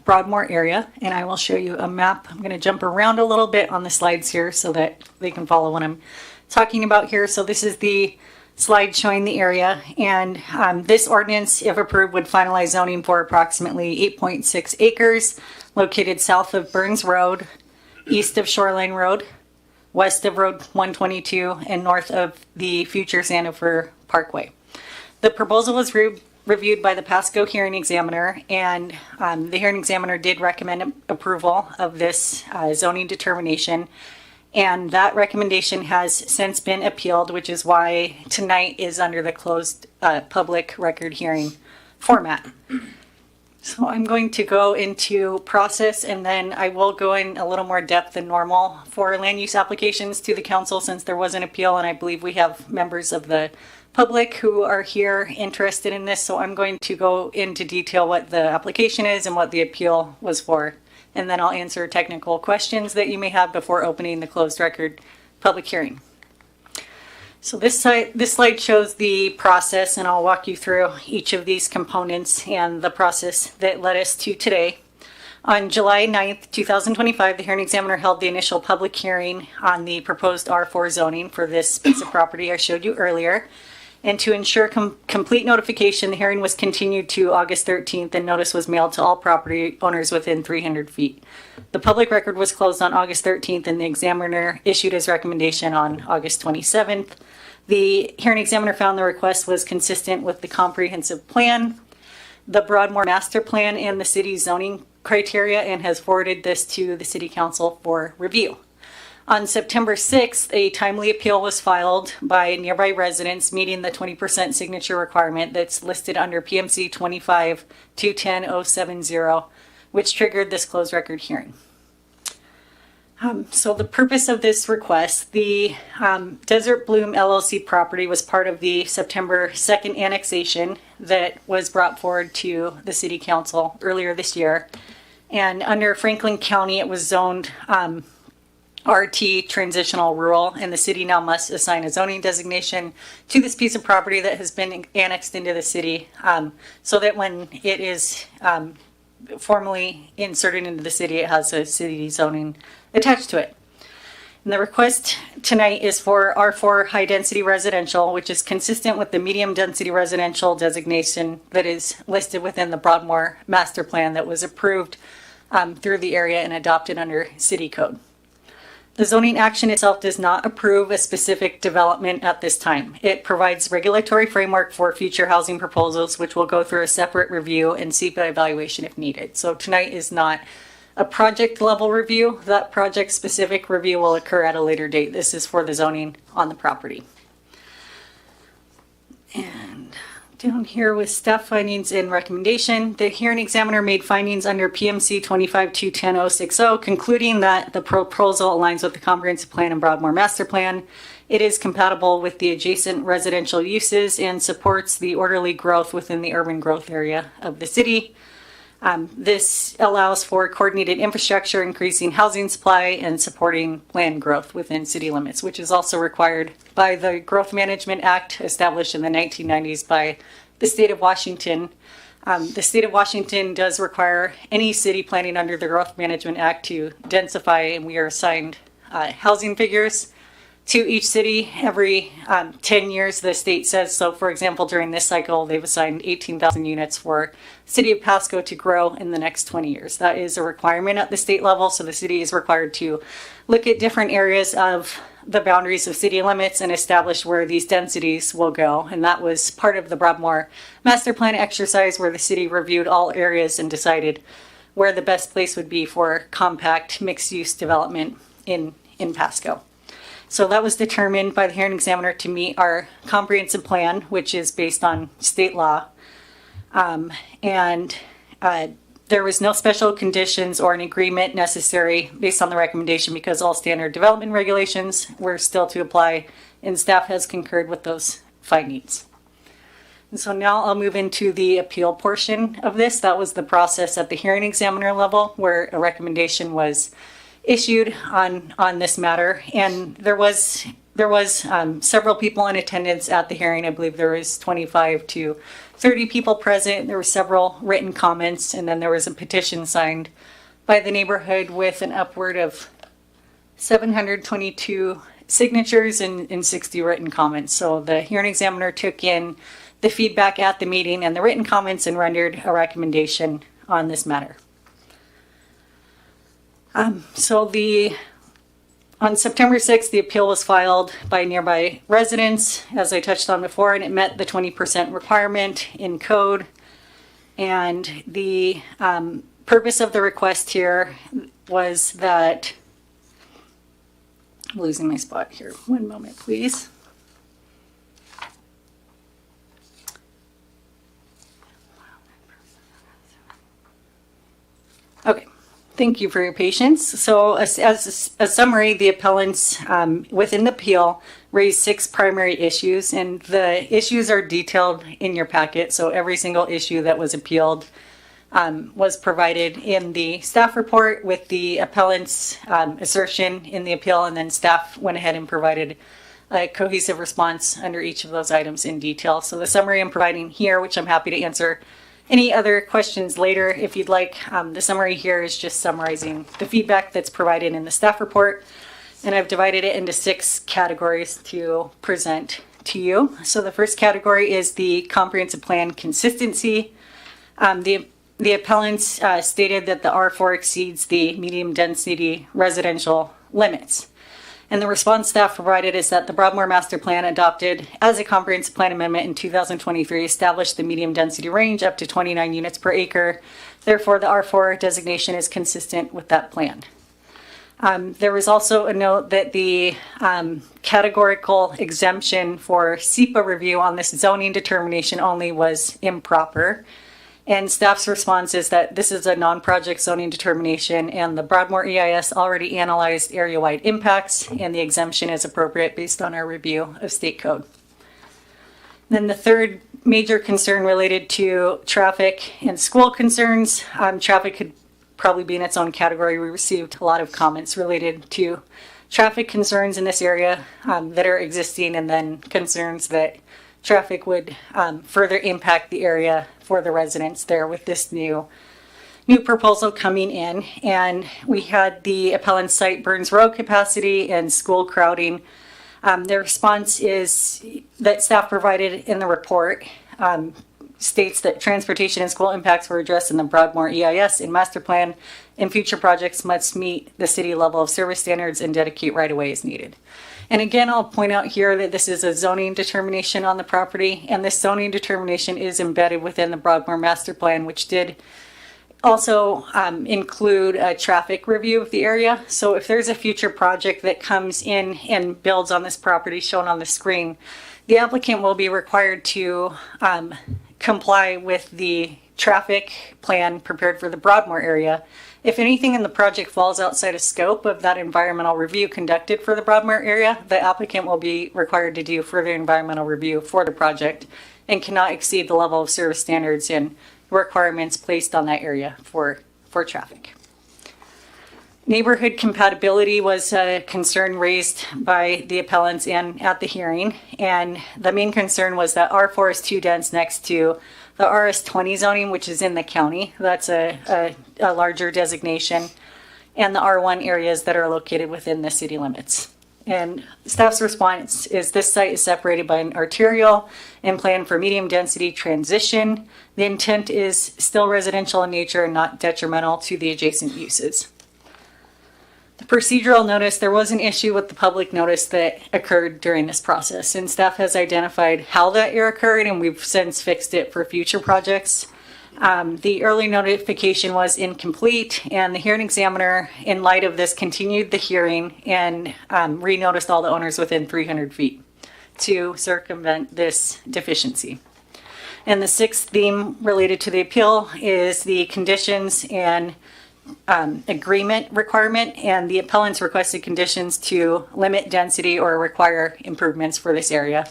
Broadmoor area. And I will show you a map. I'm going to jump around a little bit on the slides here so that they can follow what I'm talking about here. So this is the slide showing the area. And this ordinance, if approved, would finalize zoning for approximately 8.6 acres located south of Burns Road, east of Shoreline Road, west of Road 122, and north of the future Sandifer Parkway. The proposal was reviewed by the Pasco hearing examiner, and the hearing examiner did recommend approval of this zoning determination. And that recommendation has since been appealed, which is why tonight is under the closed public record hearing format. So I'm going to go into process, and then I will go in a little more depth than normal for land use applications to the council, since there was an appeal, and I believe we have members of the public who are here interested in this. So I'm going to go into detail what the application is and what the appeal was for. And then I'll answer technical questions that you may have before opening the closed record public hearing. So this slide shows the process, and I'll walk you through each of these components and the process that led us to today. On July 9th, 2025, the hearing examiner held the initial public hearing on the proposed R4 zoning for this piece of property I showed you earlier. And to ensure complete notification, the hearing was continued to August 13th, and notice was mailed to all property owners within 300 feet. The public record was closed on August 13th, and the examiner issued his recommendation on August 27th. The hearing examiner found the request was consistent with the comprehensive plan, the Broadmoor master plan, and the city's zoning criteria, and has forwarded this to the city council for review. On September 6th, a timely appeal was filed by nearby residents meeting the 20% signature requirement that's listed under PMC 25-210070, which triggered this closed record hearing. So the purpose of this request, the Desert Bloom LLC property was part of the September 2nd annexation that was brought forward to the city council earlier this year. And under Franklin County, it was zoned RT transitional rural, and the city now must assign a zoning designation to this piece of property that has been annexed into the city, so that when it is formally inserted into the city, it has a city zoning attached to it. And the request tonight is for R4 high density residential, which is consistent with the medium density residential designation that is listed within the Broadmoor master plan that was approved through the area and adopted under city code. The zoning action itself does not approve a specific development at this time. It provides regulatory framework for future housing proposals, which will go through a separate review and SEPA evaluation if needed. So tonight is not a project level review. That project specific review will occur at a later date. This is for the zoning on the property. And down here with staff findings and recommendation, the hearing examiner made findings under PMC 25-210060, concluding that the proposal aligns with the comprehensive plan and Broadmoor master plan. It is compatible with the adjacent residential uses and supports the orderly growth within the urban growth area of the city. This allows for coordinated infrastructure, increasing housing supply, and supporting planned growth within city limits, which is also required by the Growth Management Act established in the 1990s by the state of Washington. The state of Washington does require any city planning under the Growth Management Act to densify, and we are assigned housing figures to each city every 10 years, the state says. So for example, during this cycle, they've assigned 18,000 units for city of Pasco to grow in the next 20 years. That is a requirement at the state level. So the city is required to look at different areas of the boundaries of city limits and establish where these densities will go. And that was part of the Broadmoor master plan exercise, where the city reviewed all areas and decided where the best place would be for compact mixed use development in Pasco. So that was determined by the hearing examiner to meet our comprehensive plan, which is based on state law. There was no special conditions or an agreement necessary based on the recommendation, because all standard development regulations were still to apply, and staff has concurred with those findings. And so now I'll move into the appeal portion of this. That was the process at the hearing examiner level where a recommendation was issued on this matter. And there was several people in attendance at the hearing. I believe there was 25 to 30 people present. There were several written comments, and then there was a petition signed by the neighborhood with an upward of 722 signatures and 60 written comments. So the hearing examiner took in the feedback at the meeting and the written comments and rendered a recommendation on this matter. On September 6th, the appeal was filed by nearby residents, as I touched on before, and it met the 20% requirement in code. And the purpose of the request here was that, I'm losing my spot here. One moment, please. Okay. Thank you for your patience. So as a summary, the appellants within the appeal raised 6 primary issues, and the issues are detailed in your packet. So every single issue that was appealed was provided in the staff report with the appellant's assertion in the appeal, and then staff went ahead and provided a cohesive response under each of those items in detail. So the summary I'm providing here, which I'm happy to answer any other questions later if you'd like. The summary here is just summarizing the feedback that's provided in the staff report, and I've divided it into 6 categories to present to you. So the first category is the comprehensive plan consistency. The appellants stated that the R4 exceeds the medium density residential limits. And the response staff provided is that the Broadmoor Master Plan, adopted as a comprehensive plan amendment in 2023, established the medium density range up to 29 units per acre. Therefore, the R4 designation is consistent with that plan. There was also a note that the categorical exemption for SEPA review on this zoning determination only was improper. And staff's response is that this is a non-project zoning determination, and the Broadmoor EIS already analyzed area-wide impacts, and the exemption is appropriate based on our review of state code. Then the third major concern related to traffic and school concerns. Traffic could probably be in its own category. We received a lot of comments related to traffic concerns in this area that are existing, and then concerns that traffic would further impact the area for the residents there with this new proposal coming in. And we had the appellant cite Burns Road capacity and school crowding. The response is that staff provided in the report states that transportation and school impacts were addressed in the Broadmoor EIS and master plan, and future projects must meet the city level of service standards and dedicate right-of-way as needed. And again, I'll point out here that this is a zoning determination on the property, and this zoning determination is embedded within the Broadmoor Master Plan, which did also include a traffic review of the area. So if there's a future project that comes in and builds on this property shown on the screen, the applicant will be required to comply with the traffic plan prepared for the Broadmoor area. If anything in the project falls outside of scope of that environmental review conducted for the Broadmoor area, the applicant will be required to do further environmental review for the project and cannot exceed the level of service standards and requirements placed on that area for traffic. Neighborhood compatibility was a concern raised by the appellants and at the hearing, and the main concern was that R4 is too dense next to the RS20 zoning, which is in the county. That's a larger designation, and the R1 areas that are located within the city limits. And staff's response is this site is separated by an arterial and planned for medium density transition. The intent is still residential in nature and not detrimental to the adjacent uses. The procedural notice, there was an issue with the public notice that occurred during this process, and staff has identified how that error occurred, and we've since fixed it for future projects. The early notification was incomplete, and the hearing examiner, in light of this, continued the hearing and re-noticed all the owners within 300 feet to circumvent this deficiency. And the sixth theme related to the appeal is the conditions and agreement requirement, and the appellants requested conditions to limit density or require improvements for this area.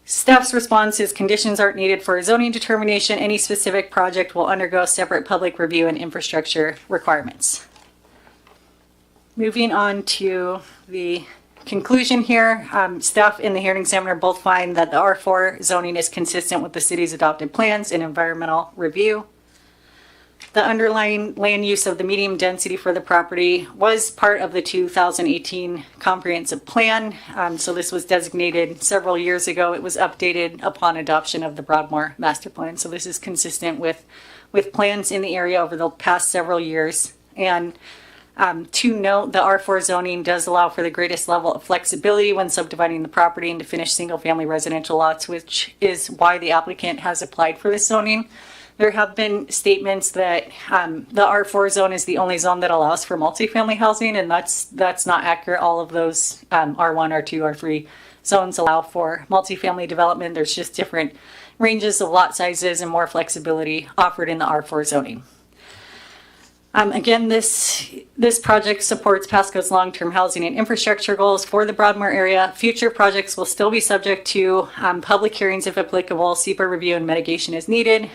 Staff's response is conditions aren't needed for a zoning determination. Any specific project will undergo separate public review and infrastructure requirements. Moving on to the conclusion here, staff in the hearing examiner both find that the R4 zoning is consistent with the city's adopted plans and environmental review. The underlying land use of the medium density for the property was part of the 2018 comprehensive plan. So this was designated several years ago. It was updated upon adoption of the Broadmoor master plan. So this is consistent with plans in the area over the past several years. And to note, the R4 zoning does allow for the greatest level of flexibility when subdividing the property into finished single-family residential lots, which is why the applicant has applied for this zoning. There have been statements that the R4 zone is the only zone that allows for multifamily housing, and that's not accurate. All of those R1, R2, R3 zones allow for multifamily development. There's just different ranges of lot sizes and more flexibility offered in the R4 zoning. Again, this project supports Pasco's long-term housing and infrastructure goals for the Broadmoor area. Future projects will still be subject to public hearings if applicable, SEPA review and mitigation is needed.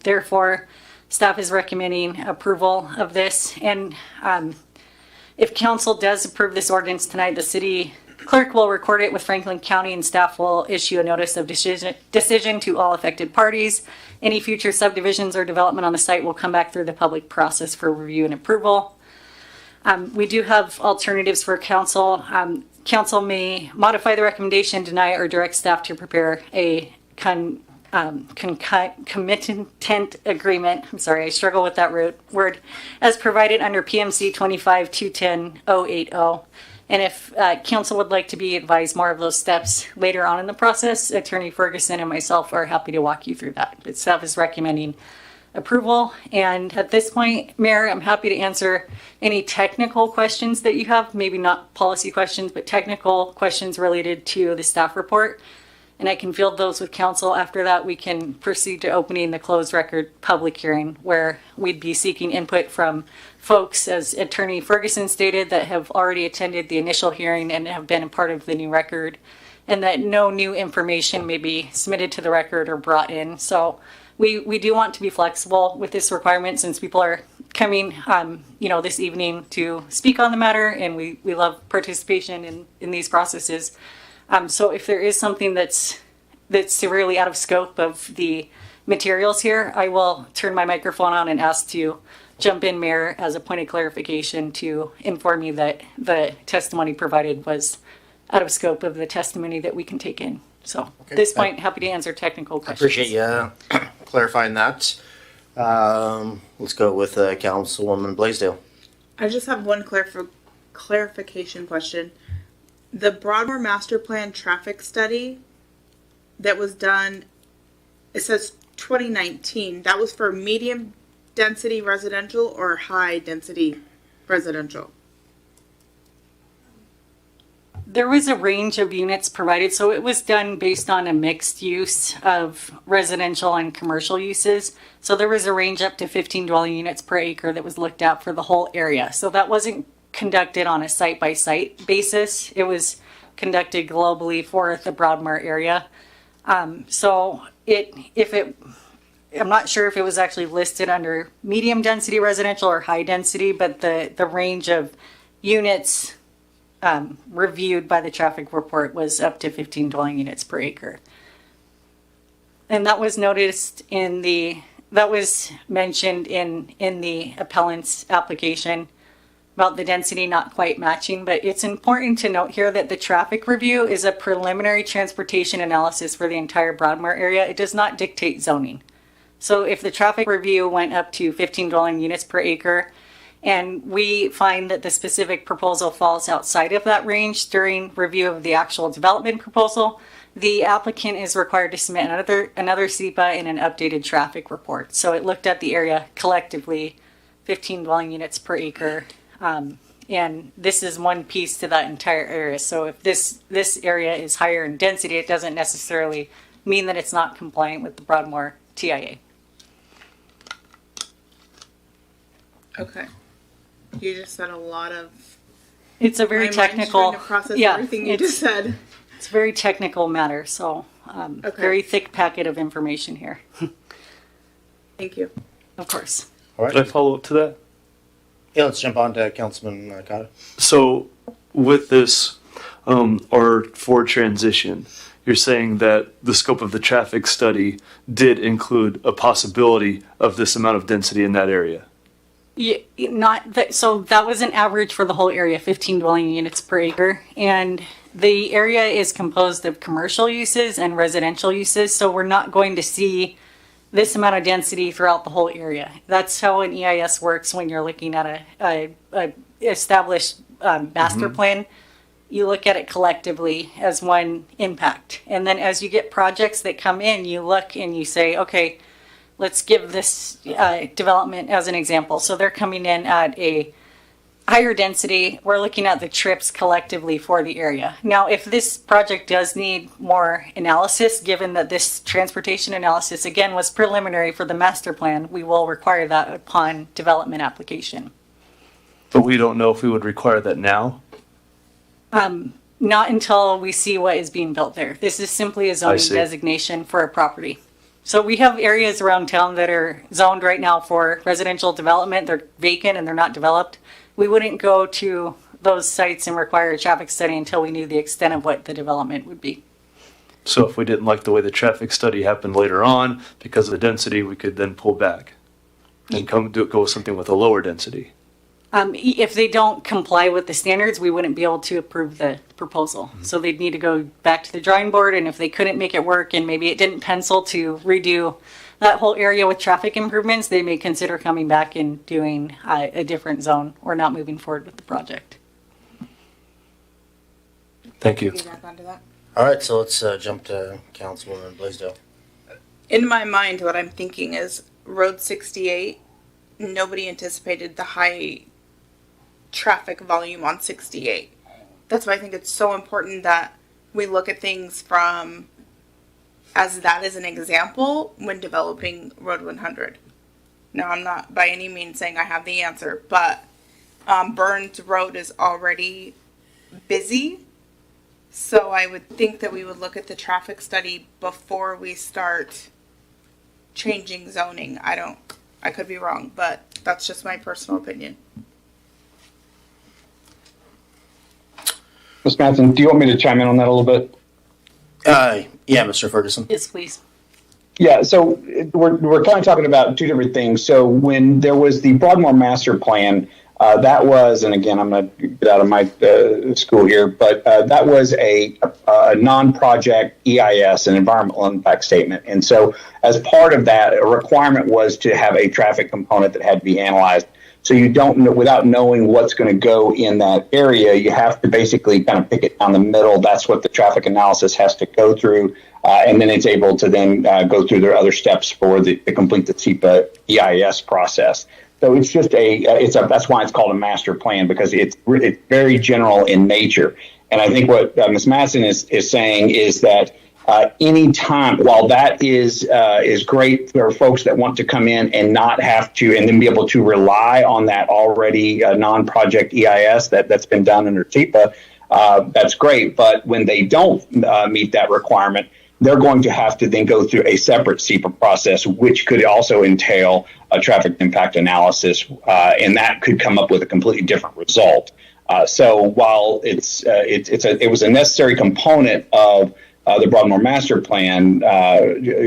Therefore, staff is recommending approval of this. And if council does approve this ordinance tonight, the city clerk will record it with Franklin County and staff will issue a notice of decision to all affected parties. Any future subdivisions or development on the site will come back through the public process for review and approval. We do have alternatives for council. Council may modify the recommendation, deny, or direct staff to prepare a commitment agreement. I'm sorry, I struggle with that word, as provided under PMC 25-210-080. And if council would like to be advised more of those steps later on in the process, Attorney Ferguson and myself are happy to walk you through that. But staff is recommending approval. And at this point, Mayor, I'm happy to answer any technical questions that you have, maybe not policy questions, but technical questions related to the staff report. And I can field those with council. After that, we can proceed to opening the closed record public hearing where we'd be seeking input from folks, as Attorney Ferguson stated, that have already attended the initial hearing and have been a part of the new record, and that no new information may be submitted to the record or brought in. So we do want to be flexible with this requirement since people are coming, this evening to speak on the matter, and we love participation in these processes. So if there is something that's severely out of scope of the materials here, I will turn my microphone on and ask to jump in, Mayor, as a point of clarification to inform you that the testimony provided was out of scope of the testimony that we can take in. So at this point, happy to answer technical questions. I appreciate you clarifying that. Let's go with Councilwoman Blaisdell. I just have one clarification question. The Broadmoor Master Plan traffic study that was done, it says 2019, that was for medium density residential or high density residential? There was a range of units provided, so it was done based on a mixed use of residential and commercial uses. So there was a range up to 15 dwelling units per acre that was looked at for the whole area. So that wasn't conducted on a site-by-site basis. It was conducted globally for the Broadmoor area. I'm not sure if it was actually listed under medium density residential or high density, but the range of units reviewed by the traffic report was up to 15 dwelling units per acre. And that was mentioned in the appellant's application about the density not quite matching, but it's important to note here that the traffic review is a preliminary transportation analysis for the entire Broadmoor area. It does not dictate zoning. So if the traffic review went up to 15 dwelling units per acre, and we find that the specific proposal falls outside of that range during review of the actual development proposal, the applicant is required to submit another SEPA and an updated traffic report. So it looked at the area collectively, 15 dwelling units per acre. And this is one piece to that entire area. So if this area is higher in density, it doesn't necessarily mean that it's not compliant with the Broadmoor TIA. Okay. You just said a lot of. It's a very technical. Trying to process everything you just said. It's a very technical matter. So Okay. Very thick packet of information here. Thank you. Of course. All Could I right. follow up to that? Yeah, let's jump on to Councilman Cotta. So with this R4 transition, you're saying that the scope of the traffic study did include a possibility of this amount of density in that area? Yeah, not that, so that was an average for the whole area, 15 dwelling units per acre. And the area is composed of commercial uses and residential uses, so we're not going to see this amount of density throughout the whole area. That's how an EIS works when you're looking at a established master plan. You look at it collectively as one impact. And then as you get projects that come in, you look and you say, okay, let's give this development as an example. So they're coming in at a higher density. We're looking at the trips collectively for the area. Now, if this project does need more analysis, given that this transportation analysis, again, was preliminary for the master plan, we will require that upon development application. But we don't know if we would require that now? Not until we see what is being built there. This is simply a zoning see. designation for a property. So we have areas around town that are zoned right now for residential development. They're vacant and they're not developed. We wouldn't go to those sites and require a traffic study until we knew the extent of what the development would be. So if we didn't like the way the traffic study happened later on because of the density, we could then pull back and go with something with a lower density. If they don't comply with the standards, we wouldn't be able to approve the proposal. So they'd need to go back to the drawing board, and if they couldn't make it work and maybe it didn't pencil to redo that whole area with traffic improvements, they may consider coming back and doing a different zone or not moving forward with the project. Thank you. Piggyback onto that. All right, so let's jump to Councilwoman Blaisdell. In my mind, what I'm thinking is Road 68, nobody anticipated the high traffic volume on 68. That's why I think it's so important that we look at things from as that is an example when developing Road 100. Now, I'm not by any means saying I have the answer, but Burns Road is already busy. So I would think that we would look at the traffic study before we start changing zoning. I could be wrong, but that's just my personal opinion. Ms. Matson, do you want me to chime in on that a little bit? Yeah, Mr. Ferguson. Yes, please. Yeah, so we're kind of talking about two different things. So when there was the Broadmoor Master Plan, that was, and again, I'm going to get out of my school here, but that was a non-project EIS, an environmental impact statement. And so as part of that, a requirement was to have a traffic component that had to be analyzed. So you don't know, without knowing what's going to go in that area, you have to basically kind of pick it down the middle. That's what the traffic analysis has to go through. And then it's able to then go through their other steps for the complete the SEPA EIS process. So it's just that's why it's called a master plan, because it's very general in nature. And I think what Ms. Matson is saying is that any time, while that is great for folks that want to come in and not have to, and then be able to rely on that already non-project EIS that's been done under SEPA, that's great. But when they don't meet that requirement, they're going to have to then go through a separate SEPA process, which could also entail a traffic impact analysis, and that could come up with a completely different result. So while it was a necessary component of the Broadmoor Master Plan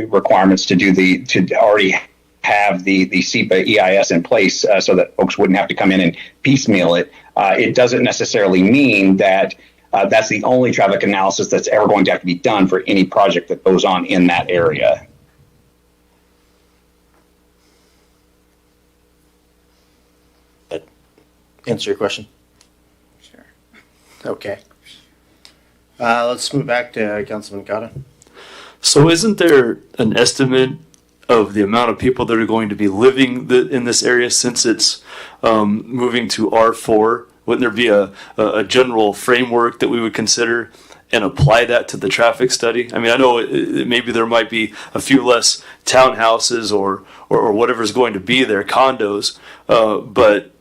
requirements to already have the SEPA EIS in place so that folks wouldn't have to come in and piecemeal it. It doesn't necessarily mean that that's the only traffic analysis that's ever going to have to be done for any project that goes on in that area. Answer your question? Sure. Okay. Let's move back to Councilman Cotta. So isn't there an estimate of the amount of people that are going to be living in this area since it's moving to R4? Wouldn't there be a general framework that we would consider and apply that to the traffic study? I mean, I know maybe there might be a few less townhouses or whatever's going to be there, condos, but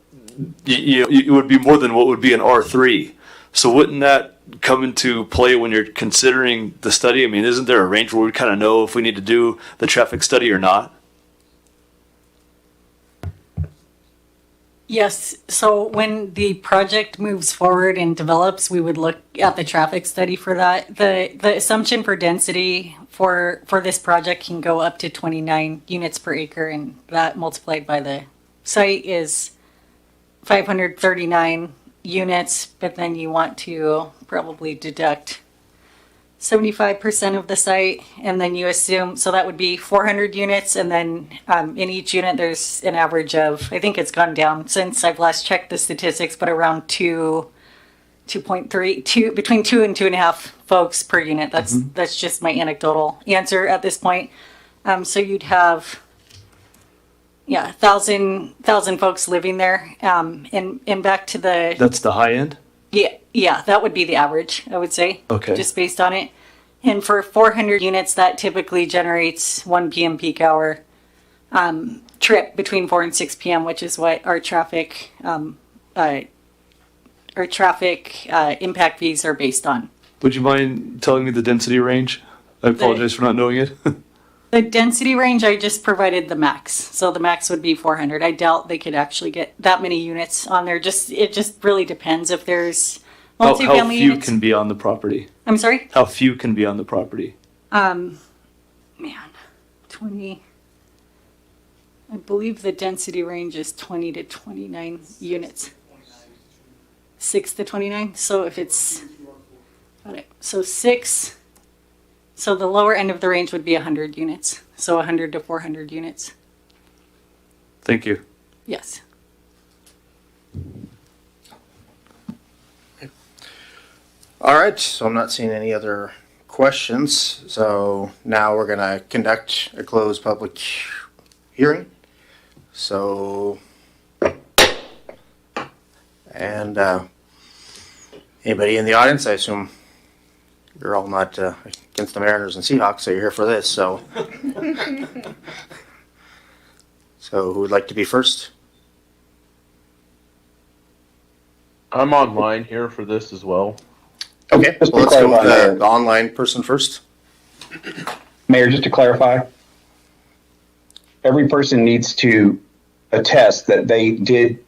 it would be more than what would be an R3. So wouldn't that come into play when you're considering the study? I mean, isn't there a range where we kind of know if we need to do the traffic study or not? Yes, so when the project moves forward and develops, we would look at the traffic study for that. The assumption for density for this project can go up to 29 units per acre, and that multiplied by the site is 539 units, but then you want to probably deduct 75% of the site, and then you assume, so that would be 400 units, and then in each unit there's an average of, I think it's gone down since I've last checked the statistics, but around 2.3, between 2 and 2.5 folks per unit. That's just my anecdotal answer at this point. So you'd have, 1,000 folks living there, and back to the. That's the high end? Yeah, that would be the average, I would say. Okay. Just based on it. And for 400 units, that typically generates 1 p.m. peak hour trip between 4 and 6 p.m., which is what our traffic impact fees are based on. Would you mind telling me the density range? I apologize for not knowing it. The density range, I just provided the max. So the max would be 400. I doubt they could actually get that many units on there. It just really depends if there's multifamily how few units. can be on the property? I'm sorry? How few can be on the property? 20. I believe the density range is 20 to 29 units. 6 to 29. So if it's, got it. So 6. So the lower end of the range would be 100 units. So 100 to 400 units. Thank you. Yes. All right, so I'm not seeing any other questions. So now we're going to conduct a closed public hearing. So, and anybody in the audience, I assume you're all not against the Mariners and Seahawks, so you're here for this. So, so who would like to be first? I'm online here for this as well. Okay, Just well, to let's go with clarify, the online person first. Mayor, just to clarify, every person needs to attest that they did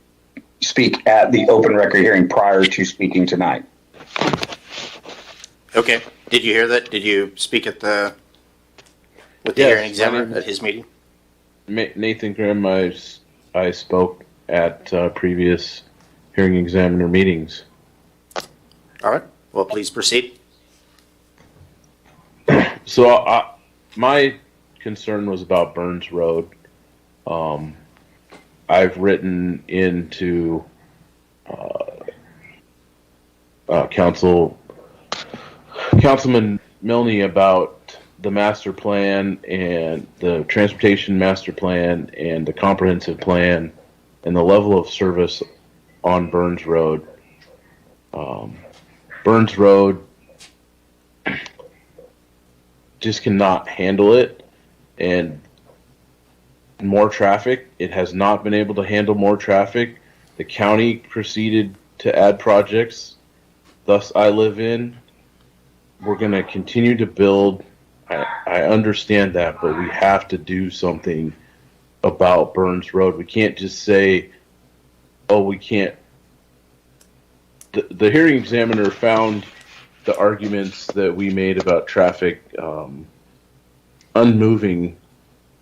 speak at the open record hearing prior to speaking tonight. Okay, did you hear that? Did you speak at with the hearing examiner at his meeting? Nathan Grimm, I spoke at previous hearing examiner meetings. All right, well, please proceed. So my concern was about Burns Road. I've written into Councilman Milne about the master plan and the transportation master plan and the comprehensive plan and the level of service on Burns Road. Burns Road just cannot handle it, and more traffic. It has not been able to handle more traffic. The county proceeded to add projects. Thus, I live in. We're going to continue to build. I understand that, but we have to do something about Burns Road. We can't just say, oh, we can't. The hearing examiner found the arguments that we made about traffic unmoving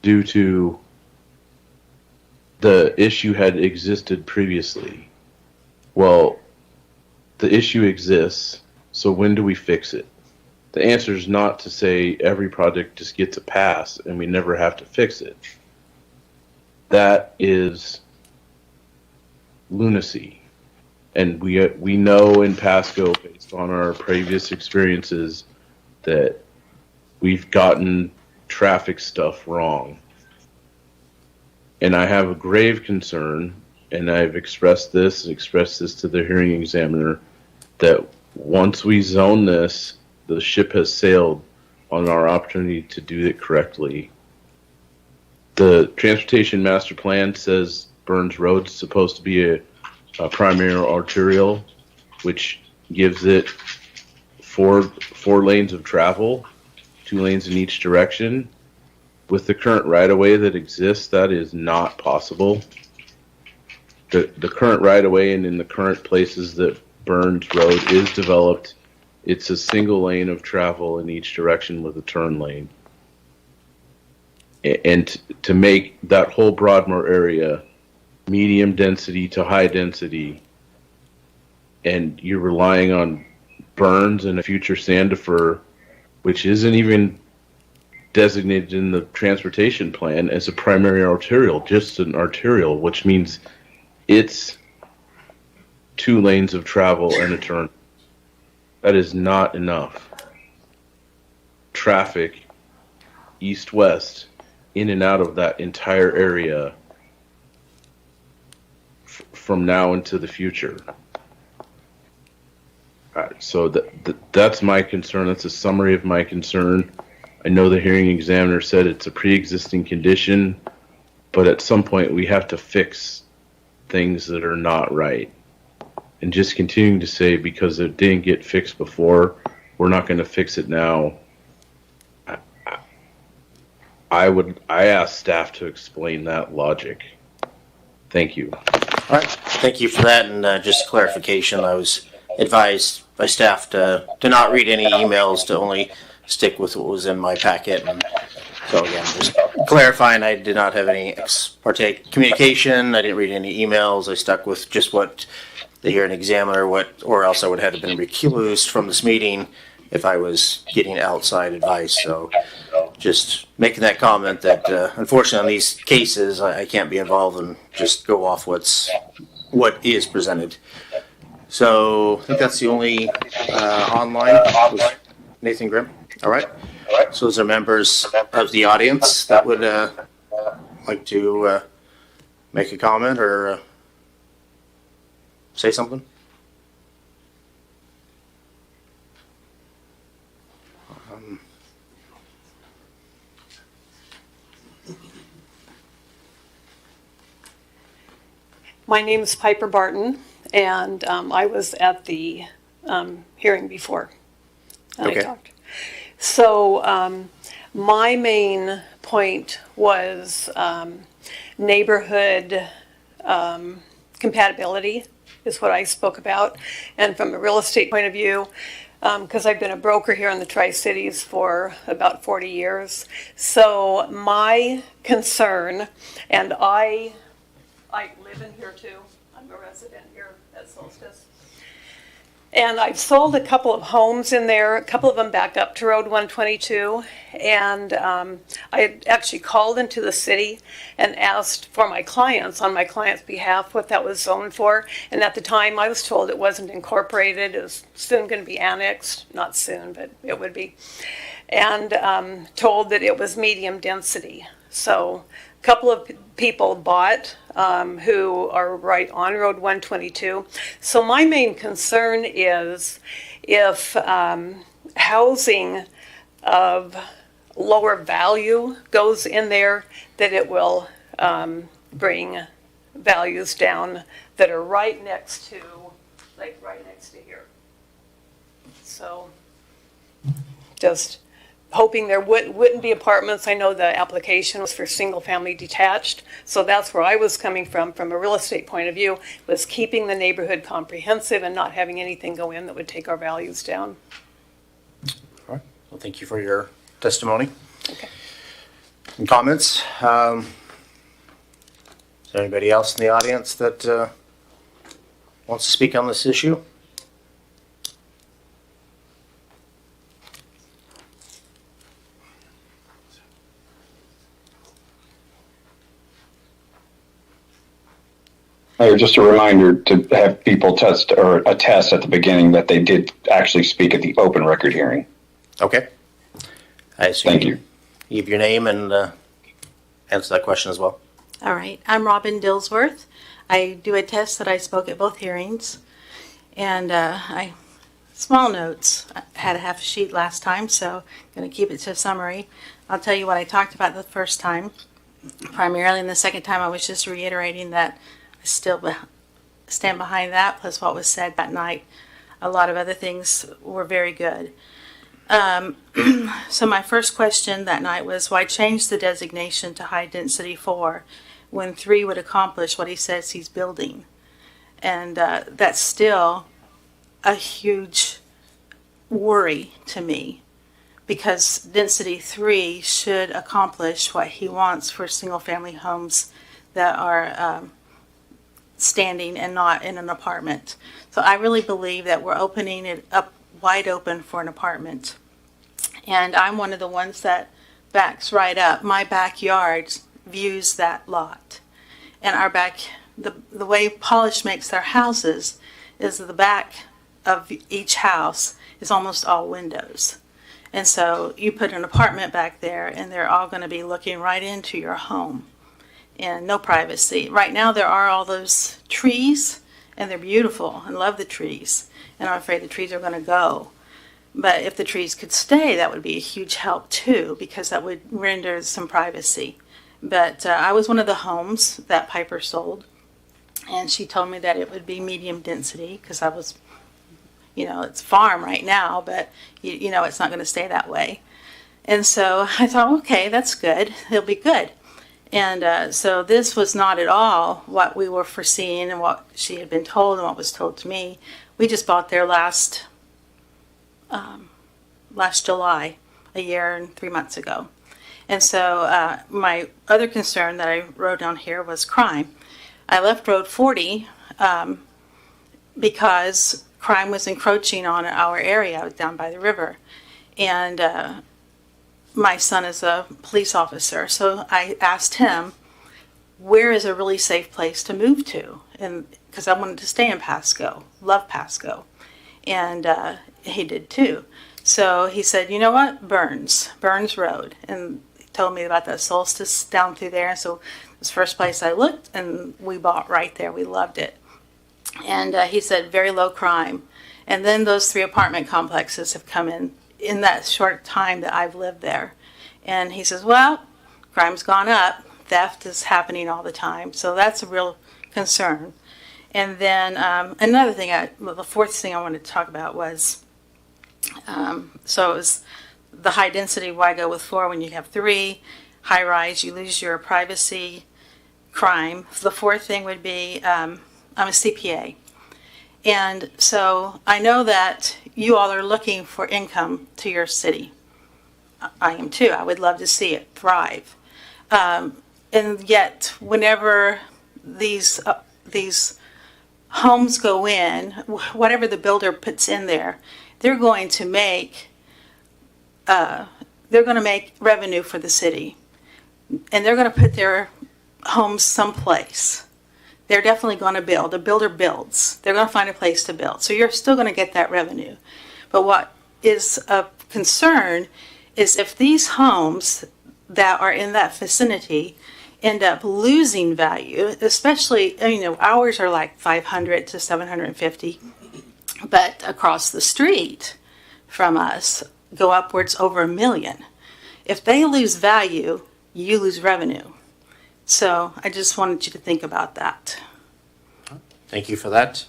due to the issue had existed previously. Well, the issue exists, so when do we fix it? The answer is not to say every project just gets a pass and we never have to fix it. That is lunacy. And we know in Pasco, based on our previous experiences, that we've gotten traffic stuff wrong. And I have a grave concern, and I've expressed this to the hearing examiner, that once we zone this, the ship has sailed on our opportunity to do it correctly. The transportation master plan says Burns Road is supposed to be a primary arterial, which gives it four lanes of travel, 2 lanes in each direction. With the current right-of-way that exists, that is not possible. The current right-of-way and in the current places that Burns Road is developed, it's a single lane of travel in each direction with a turn lane. And to make that whole Broadmoor area medium density to high density, and you're relying on Burns and a future Sandifer, which isn't even designated in the transportation plan as a primary arterial, just an arterial, which means it's 2 lanes of travel and a turn. That is not enough traffic east-west in and out of that entire area from now into the future. So that's my concern. That's a summary of my concern. I know the hearing examiner said it's a pre-existing condition, but at some point we have to fix things that are not right. And just continuing to say because it didn't get fixed before, we're not going to fix it now. I ask staff to explain that logic. Thank you. All right, thank you for that. And just clarification, I was advised by staff to not read any emails, to only stick with what was in my packet. And so again, just clarifying, I did not have any ex parte communication. I didn't read any emails. I stuck with just what the hearing examiner, or else I would have been recused from this meeting if I was getting outside advice. So just making that comment that unfortunately on these cases, I can't be involved and just go off what is presented. So I think that's the only online was Nathan Grimm. All right. So those are members of the audience that would like to make a comment or say something. My name is Piper Barton, and I was at the hearing before. Okay. I talked. So my main point was neighborhood compatibility is what I spoke about. And from a real estate point of view, because I've been a broker here in the Tri-Cities for about 40 years. So my concern, and I live in here too. I'm a resident here at Solstice. And I've sold a couple of homes in there, a couple of them back up to Road 122. And I had actually called into the city and asked for my clients, on my client's behalf, what that was zoned for. And at the time, I was told it wasn't incorporated. It was soon going to be annexed. Not soon, but it would be. And told that it was medium density. So a couple of people bought who are right on Road 122. So my main concern is if housing of lower value goes in there, that it will bring values down that are right next to, like right next to here. So just hoping there wouldn't be apartments. I know the application was for single family detached. So that's where I was coming from a real estate point of view, was keeping the neighborhood comprehensive and not having anything go in that would take our values down. All right. Well, thank you for your testimony. Okay. And comments. Is there anybody else in the audience that wants to speak on this issue? Mayor, just a reminder to have people attest at the beginning that they did actually speak at the open record hearing. Okay. I assume Thank you. Give your name and answer that question as well. All right. I'm Robin Dillsworth. I do attest that I spoke at both hearings. And small notes. I had a half a sheet last time, so I'm going to keep it to a summary. I'll tell you what I talked about the first time. Primarily, and the second time I was just reiterating that I still stand behind that, plus what was said that night. a lot of other things were very good. So my first question that night was, why change the designation to high density 4 when 3 would accomplish what he says he's building? And that's still a huge worry to me, because density 3 should accomplish what he wants for single family homes that are standing and not in an apartment. So I really believe that we're opening it up wide open for an apartment. And I'm one of the ones that backs right up. My backyard views that lot. And our back, the way Polish makes their houses is the back of each house is almost all windows. And so you put an apartment back there and they're all going to be looking right into your home and no privacy. Right now there are all those trees and they're beautiful. I love the trees. And I'm afraid the trees are going to go. But if the trees could stay, that would be a huge help too, because that would render some privacy. But I was one of the homes that Piper sold, and she told me that it would be medium density, because I was, it's farm right now, but it's not going to stay that way. And so I thought, okay, that's good. It'll be good. And so this was not at all what we were foreseeing and what she had been told and what was told to me. We just bought there last July, a year and 3 months ago. And so my other concern that I wrote down here was crime. I left Road 40 because crime was encroaching on our area down by the river. And my son is a police officer, so I asked him, where is a really safe place to move to? And because I wanted to stay in Pasco, love Pasco. And he did too. So he said, you know what, Burns Road. And he told me about the Solstice down through there. So it was the first place I looked, and we bought right there. We loved it. And he said, very low crime. And then those 3 apartment complexes have come in that short time that I've lived there. And he says, well, crime's gone up. Theft is happening all the time. So that's a real concern. And then another thing, the fourth thing I wanted to talk about was, so it was the high density, why go with 4 when you have 3? High rise, you lose your privacy, crime. The fourth thing would be, I'm a CPA. And so I know that you all are looking for income to your city. I am too. I would love to see it thrive. And yet, whenever these homes go in, whatever the builder puts in there, they're going to make revenue for the city, and they're going to put their homes someplace. They're definitely going to build. A builder builds. They're going to find a place to build. So you're still going to get that revenue. But what is a concern is if these homes that are in that vicinity end up losing value, especially, ours are like 500 to 750, but across the street from us go upwards over $1 million. If they lose value, you lose revenue. So I just wanted you to think about that. Thank you for that.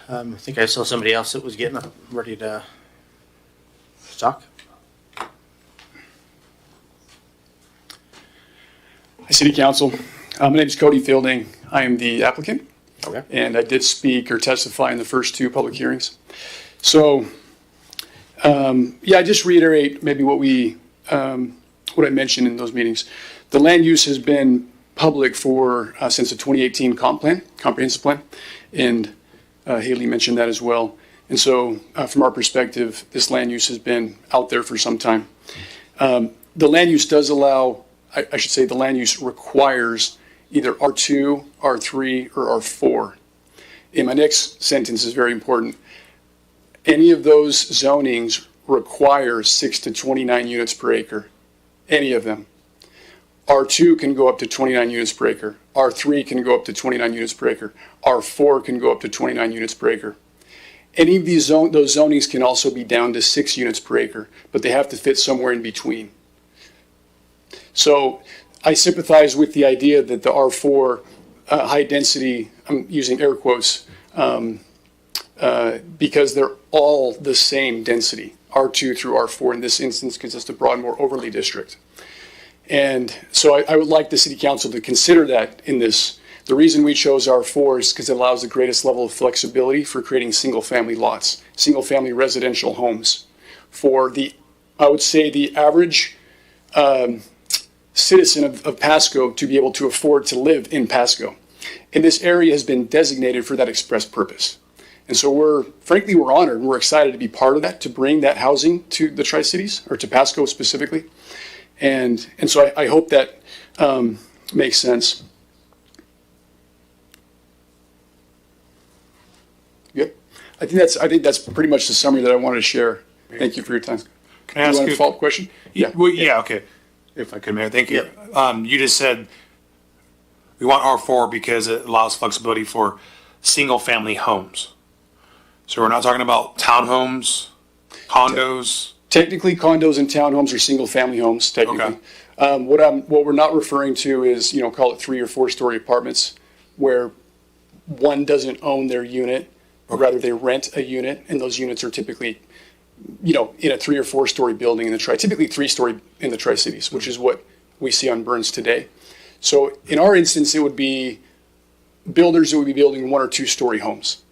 I think I saw somebody else that was getting up, ready to talk. Hi, City Council. My name is Cody Fielding. I am the applicant. Okay. And I did speak or testify in the first 2 public hearings. So, I just reiterate maybe what I mentioned in those meetings. The land use has been public for since the 2018 comprehensive plan, and Haley mentioned that as well. And so, from our perspective, this land use has been out there for some time. The land use does allow, I should say, the land use requires either R2, R3, or R4. And my next sentence is very important. Any of those zonings require 6 to 29 units per acre. Any of them. R2 can go up to 29 units per acre. R3 can go up to 29 units per acre. R4 can go up to 29 units per acre. Any of those zonings can also be down to 6 units per acre, but they have to fit somewhere in between. So I sympathize with the idea that the R4 high density, I'm using air quotes, because they're all the same density, R2 through R4 in this instance, because it's the Broadmoor Overlay District. And so I would like the City Council to consider that in this. The reason we chose R4 is because it allows the greatest level of flexibility for creating single-family lots, single-family residential homes for the, I would say, the average citizen of Pasco to be able to afford to live in Pasco. And this area has been designated for that express purpose. And so we're honored and we're excited to be part of that, to bring that housing to the Tri-Cities, or to Pasco specifically. And so I hope that makes sense. Good. I think that's pretty much the summary that I wanted to share. Thank you for your time. Can I ask you a follow-up question? Yeah. Well, yeah. Okay. If I could, Mayor. Thank you. You just said we want R4 because it allows flexibility for single-family homes. So we're not talking about townhomes, condos. Technically, condos and townhomes are single-family homes. Technically, Okay. What we're not referring to is, call it 3 or 4 story apartments, where one doesn't own their unit, or rather they rent a unit, and those units are typically, in a 3 or 4 story building in the typically 3 story in the Tri-Cities, which is what we see on Burns today. So in our instance, it would be builders that would be building 1 or 2 story homes.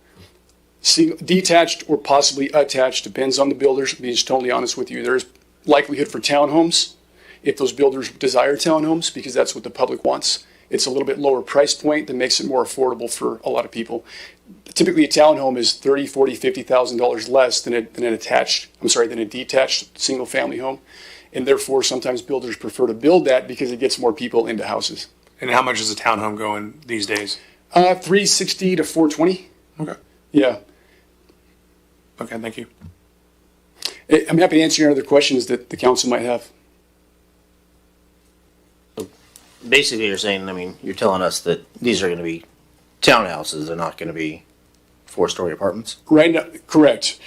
Detached or possibly attached, depends on the builders. To be just totally honest with you, there's likelihood for townhomes if those builders desire townhomes, because that's what the public wants. It's a little bit lower price point that makes it more affordable for a lot of people. Typically, a townhome is $30,000, $40,000, $50,000 less than a detached single-family home, and therefore sometimes builders prefer to build that because it gets more people into houses. And how much is a townhome going these days? $360 to $420. Okay. Yeah. Okay. Thank you. I'm happy to answer any other questions that the council might have. Basically, you're saying, you're telling us that these are going to be townhouses, they're not going to be 4-story apartments? Right now, correct.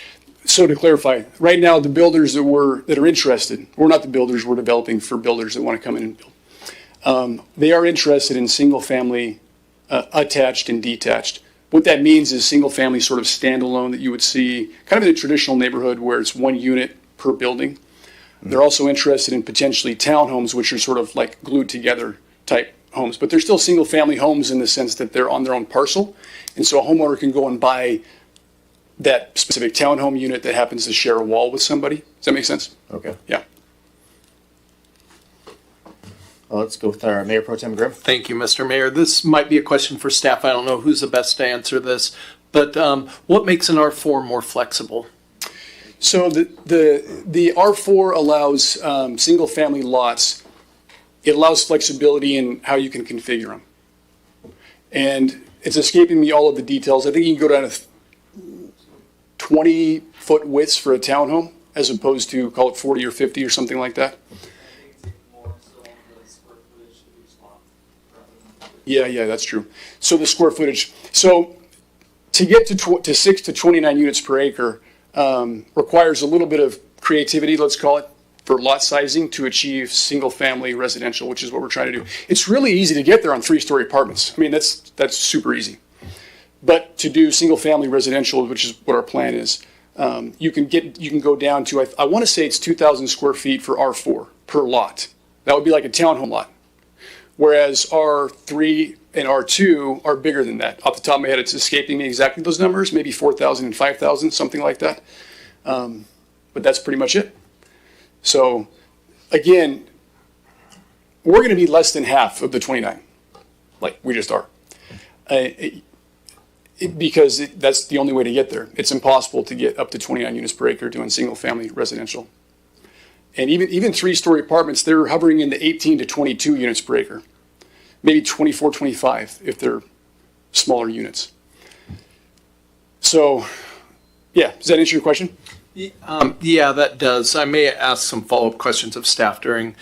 So to clarify, right now the builders that are interested, we're not the builders, we're developing for builders that want to come in and build. They are interested in single-family, attached and detached. What that means is single-family sort of standalone that you would see kind of in a traditional neighborhood where it's 1 unit per building. They're also interested in potentially townhomes, which are sort of like glued together type homes, but they're still single-family homes in the sense that they're on their own parcel. And so a homeowner can go and buy that specific townhome unit that happens to share a wall with somebody. Does that make sense? Okay. Yeah. Well, let's go with our Mayor Pro Tem Grimm. Thank you, Mr. Mayor. This might be a question for staff. I don't know who's the best to answer this, but what makes an R4 more flexible? So the R4 allows single-family lots. It allows flexibility in how you can configure them. And it's escaping me all of the details. I think you can go down to 20-foot widths for a townhome as opposed to, call it 40 or 50 or something like that. Yeah, that's true. So the square footage. So to get to 6 to 29 units per acre requires a little bit of creativity, let's call it, for lot sizing to achieve single-family residential, which is what we're trying to do. It's really easy to get there on 3-story apartments. That's super easy. But to do single-family residential, which is what our plan is, you can go down to, I want to say it's 2,000 square feet for R4 per lot. That would be like a townhome lot. Whereas R3 and R2 are bigger than that. Off the top of my head, it's escaping me exactly those numbers, maybe 4,000 and 5,000, something like that. But that's pretty much it. So again, we're going to be less than half of the 29, like we just are. Because that's the only way to get there. It's impossible to get up to 29 units per acre doing single-family residential. And even 3-story apartments, they're hovering in the 18 to 22 units per acre. Maybe 24, 25 if they're smaller units. So, yeah, does that answer your question? Yeah, that does. I may ask some follow-up questions of staff during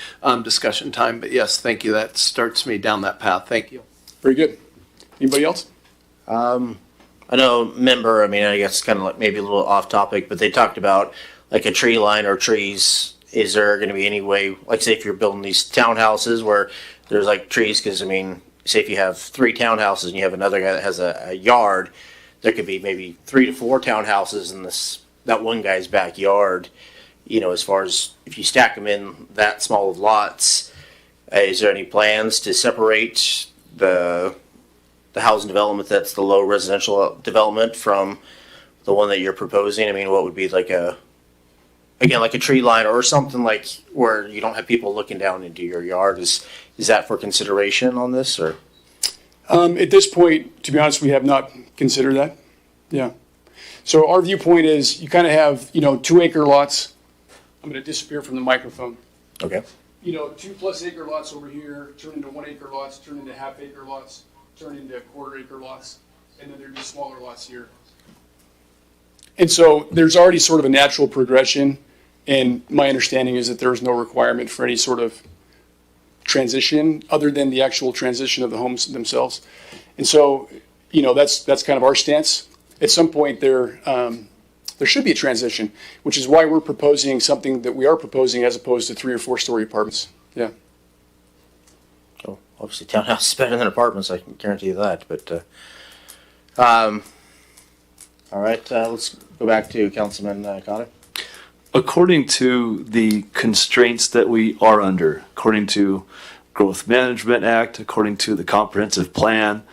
discussion time, but yes, thank you. That starts me down that path. Thank you. Very good. Anybody else? I know member, I guess kind of like maybe a little off topic, but they talked about like a tree line or trees. Is there going to be any way, like say if you're building these townhouses where there's like trees, because say if you have 3 townhouses and you have another guy that has a yard, there could be maybe 3 to 4 townhouses in that one guy's backyard. As far as if you stack them in that small of lots, is there any plans to separate the housing development that's the low residential development from the one that you're proposing? I mean, what would be like a tree line or something like where you don't have people looking down into your yard? Is that for consideration on this, or? At this point, to be honest, we have not considered that. Yeah. So our viewpoint is you kind of have, 2 acre lots. I'm going to disappear from the microphone. Okay. 2+ acre lots over here turn into 1 acre lots, turn into half acre lots, turn into quarter acre lots, and then there'd be smaller lots here. And so there's already sort of a natural progression, and my understanding is that there's no requirement for any sort of transition other than the actual transition of the homes themselves. And so, that's kind of our stance. At some point there should be a transition, which is why we're proposing something that we are proposing as opposed to 3 or 4 story apartments. Yeah. Oh, obviously townhouse is better than apartments, I can guarantee you that, but, all right, let's go back to Councilman Connor. According to the constraints that we are under, according to Growth Management Act, according to the comprehensive plan,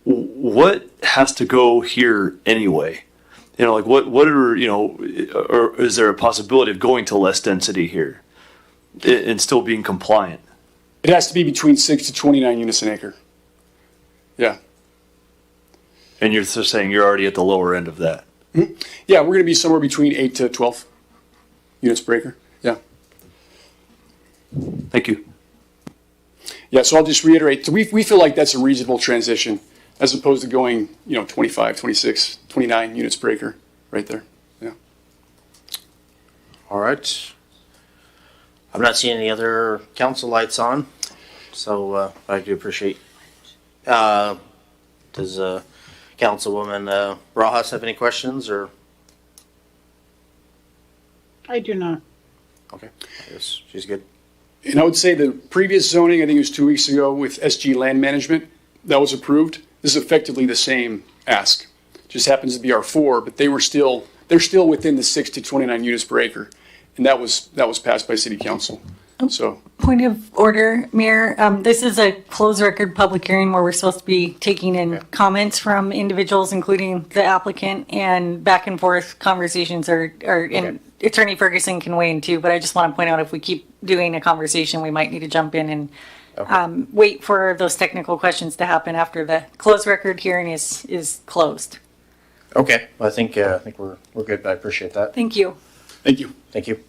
what has to go here anyway? What are, or is there a possibility of going to less density here and still being compliant? It has to be between 6 to 29 units an acre. Yeah. And you're just saying you're already at the lower end of that? Mm-hmm. Yeah, we're going to be somewhere between 8 to 12 units per acre. Yeah. Thank you. Yeah, so I'll just reiterate. So we feel like that's a reasonable transition as opposed to going, 25, 26, 29 units per acre right there. Yeah. All right. I'm not seeing any other council lights on, so I do appreciate. Does Councilwoman Rojas have any questions, or? I do not. Okay, I guess she's good. And I would say the previous zoning, I think it was 2 weeks ago with SG Land Management, that was approved. This is effectively the same ask. Just happens to be R4, but they're still within the 6 to 29 units per acre. And that was passed by City Council. So. Point of order, Mayor. This is a closed record public hearing where we're supposed to be taking in comments from individuals, including the applicant, and back and forth conversations and Attorney Ferguson can weigh in too, but I just want to point out if we keep doing a conversation, we might need to jump in and wait for those technical questions to happen after the closed record hearing is closed. Okay, well, I think we're good. I appreciate that. Thank you. Thank you. Thank you.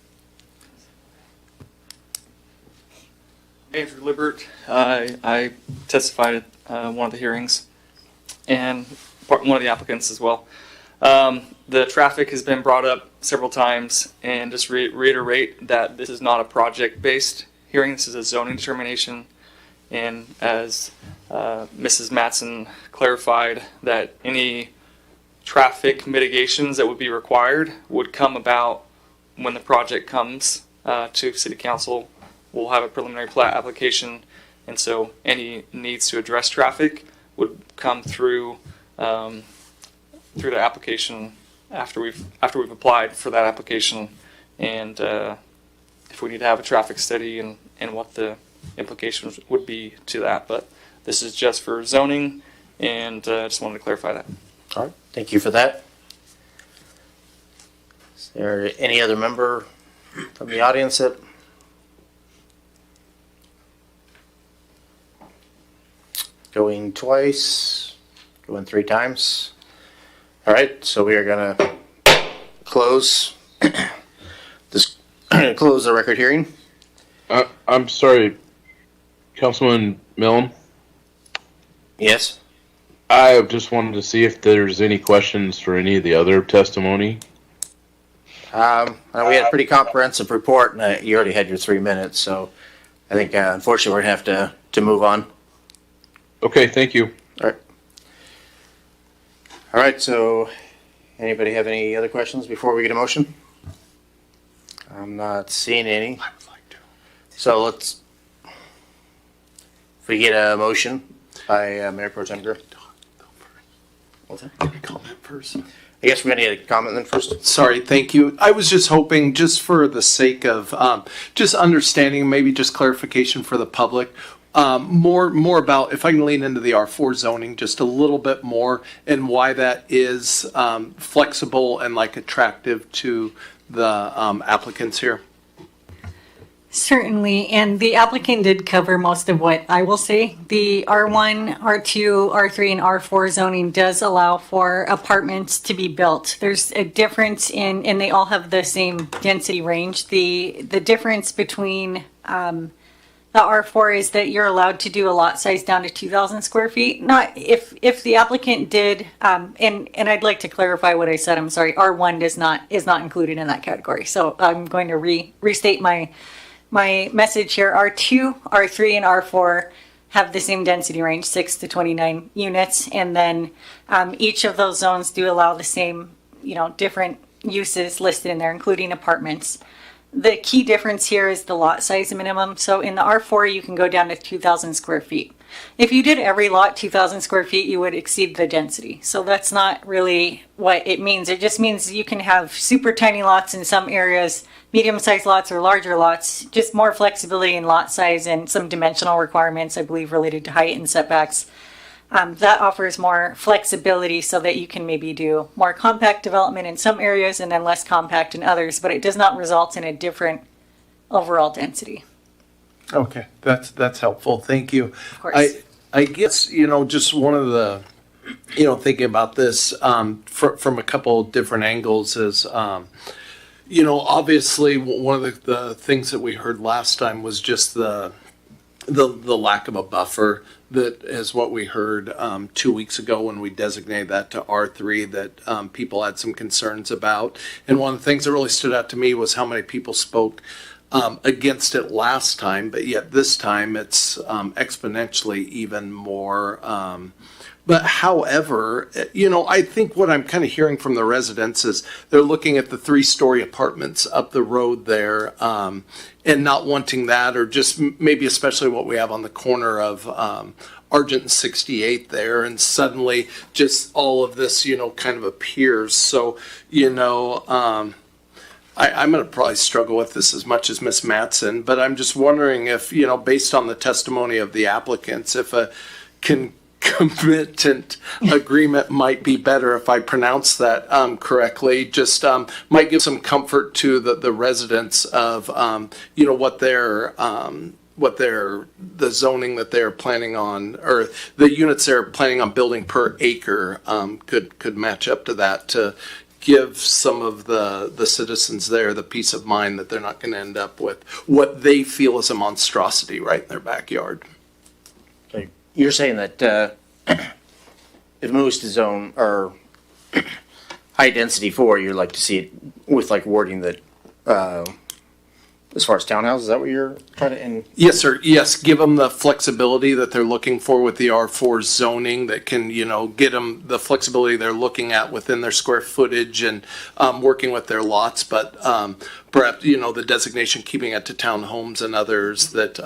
Andrew Libert. I testified at one of the hearings and one of the applicants as well. The traffic has been brought up several times, and just reiterate that this is not a project-based hearing. This is a zoning determination, and as Mrs. Mattson clarified, that any traffic mitigations that would be required would come about when the project comes to City Council. We'll have a preliminary plat application, and so any needs to address traffic would come through the application after we've applied for that application, and if we need to have a traffic study and what the implications would be to that. But this is just for zoning, and I just wanted to clarify that. All right, thank you for that. Is there any other member from the audience that? Going twice, going 3 times. All right, so we are gonna close close the record hearing. I'm sorry, Councilman Milne. Yes. I just wanted to see if there's any questions for any of the other testimony. We had a pretty comprehensive report, and you already had your 3 minutes, so I think unfortunately we're gonna have to move on. Okay, thank you. All right, so anybody have any other questions before we get a motion? I'm not seeing any. I would like to. So if we get a motion by Mayor Pro Tem Grimm. What's that? Comment first. I guess we need a comment then first. Sorry, thank you. I was just hoping, just for the sake of just understanding, maybe just clarification for the public, more about, if I can lean into the R4 zoning just a little bit more, and why that is flexible and like attractive to the applicants here. Certainly, and the applicant did cover most of what I will say. The R1, R2, R3, and R4 zoning does allow for apartments to be built. There's a difference in, and they all have the same density range. The difference between the R4 is that you're allowed to do a lot size down to 2,000 square feet. Not if the applicant did, and I'd like to clarify what I said. I'm sorry, R1 is not included in that category. So I'm going to restate my message here. R2, R3, and R4 have the same density range, 6 to 29 units, and then each of those zones do allow the same, different uses listed in there, including apartments. The key difference here is the lot size minimum. So in the R4, you can go down to 2,000 square feet. If you did every lot 2,000 square feet, you would exceed the density. So that's not really what it means. It just means you can have super tiny lots in some areas, medium-sized lots or larger lots, just more flexibility in lot size and some dimensional requirements, I believe, related to height and setbacks. That offers more flexibility so that you can maybe do more compact development in some areas and then less compact in others, but it does not result in a different overall density. Okay, that's helpful. Thank you. Of course. I guess, just one of the, thinking about this from a couple different angles is, obviously one of the things that we heard last time was just the lack of a buffer. That is what we heard 2 weeks ago when we designated that to R3 that people had some concerns about. And one of the things that really stood out to me was how many people spoke against it last time, but yet this time it's exponentially even more. But however, I think what I'm kind of hearing from the residents is they're looking at the 3-story apartments up the road there and not wanting that, or just maybe especially what we have on the corner of Argent and 68 there, and suddenly just all of this, kind of appears. So, I'm going to probably struggle with this as much as Ms. Mattson, but I'm just wondering if, based on the testimony of the applicants, if a concomitant agreement might be better, if I pronounce that correctly, just might give some comfort to the residents of, the zoning that they're planning on, or the units they're planning on building per acre could match up to that, to give some of the citizens there the peace of mind that they're not going to end up with what they feel is a monstrosity right in their backyard. Okay. You're saying that if it moves to zone or high density 4, you'd like to see it with like wording that as far as townhouses, is that what you're trying to? Yes, sir. Yes, give them the flexibility that they're looking for with the R4 zoning that can, get them the flexibility they're looking at within their square footage and working with their lots. But perhaps, the designation keeping it to townhomes and others that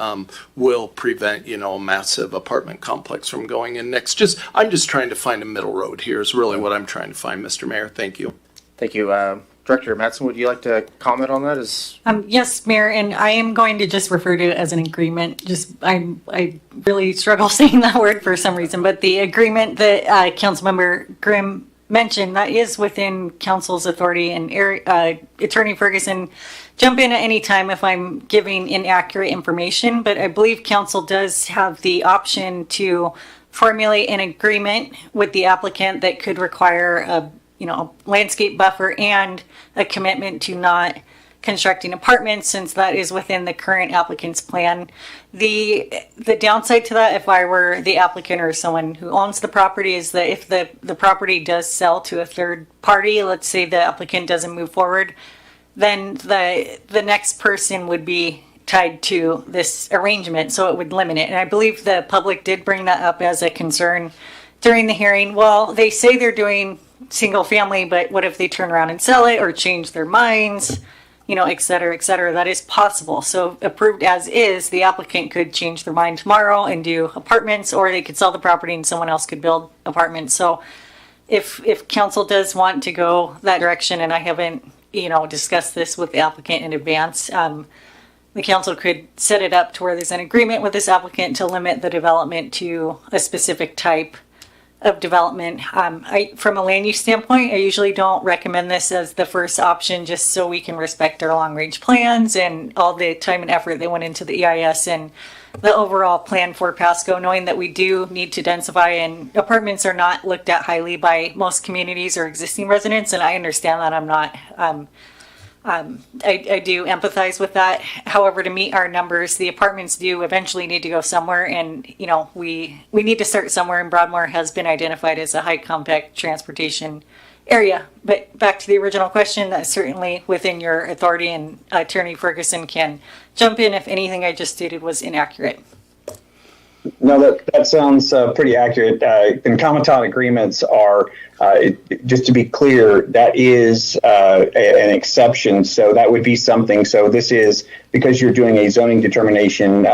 will prevent, a massive apartment complex from going in next. I'm just trying to find a middle road here is really what I'm trying to find, Mr. Mayor. Thank you. Thank you. Director Mattson, would you like to comment on that? Yes, Mayor, and I am going to just refer to it as an agreement. I really struggle saying that word for some reason, but the agreement that Councilmember Grimm mentioned, that is within council's authority, and Attorney Ferguson, jump in at any time if I'm giving inaccurate information, but I believe council does have the option to formulate an agreement with the applicant that could require a landscape buffer and a commitment to not constructing apartments, since that is within the current applicant's plan. The downside to that, if I were the applicant or someone who owns the property, is that if the property does sell to a third party, let's say the applicant doesn't move forward, then the next person would be tied to this arrangement, so it would limit it. And I believe the public did bring that up as a concern during the hearing. Well, they say they're doing single family, but what if they turn around and sell it or change their minds, et cetera, et cetera. That is possible. So approved as is, the applicant could change their mind tomorrow and do apartments, or they could sell the property and someone else could build apartments. So if council does want to go that direction, and I haven't, discussed this with the applicant in advance, the council could set it up to where there's an agreement with this applicant to limit the development to a specific type of development. From a land use standpoint, I usually don't recommend this as the first option, just so we can respect our long range plans and all the time and effort that went into the EIS and the overall plan for Pasco, knowing that we do need to densify, and apartments are not looked at highly by most communities or existing residents. And I understand that. I'm not, I do empathize with that. However, to meet our numbers, the apartments do eventually need to go somewhere, and we need to start somewhere. And Broadmoor has been identified as a high compact transportation area. But back to the original question, that's certainly within your authority, and Attorney Ferguson can jump in if anything I just stated was inaccurate. No, that sounds pretty accurate. Concomitant agreements are, just to be clear, that is an exception. So that would be something. So this is because you're doing a zoning determination.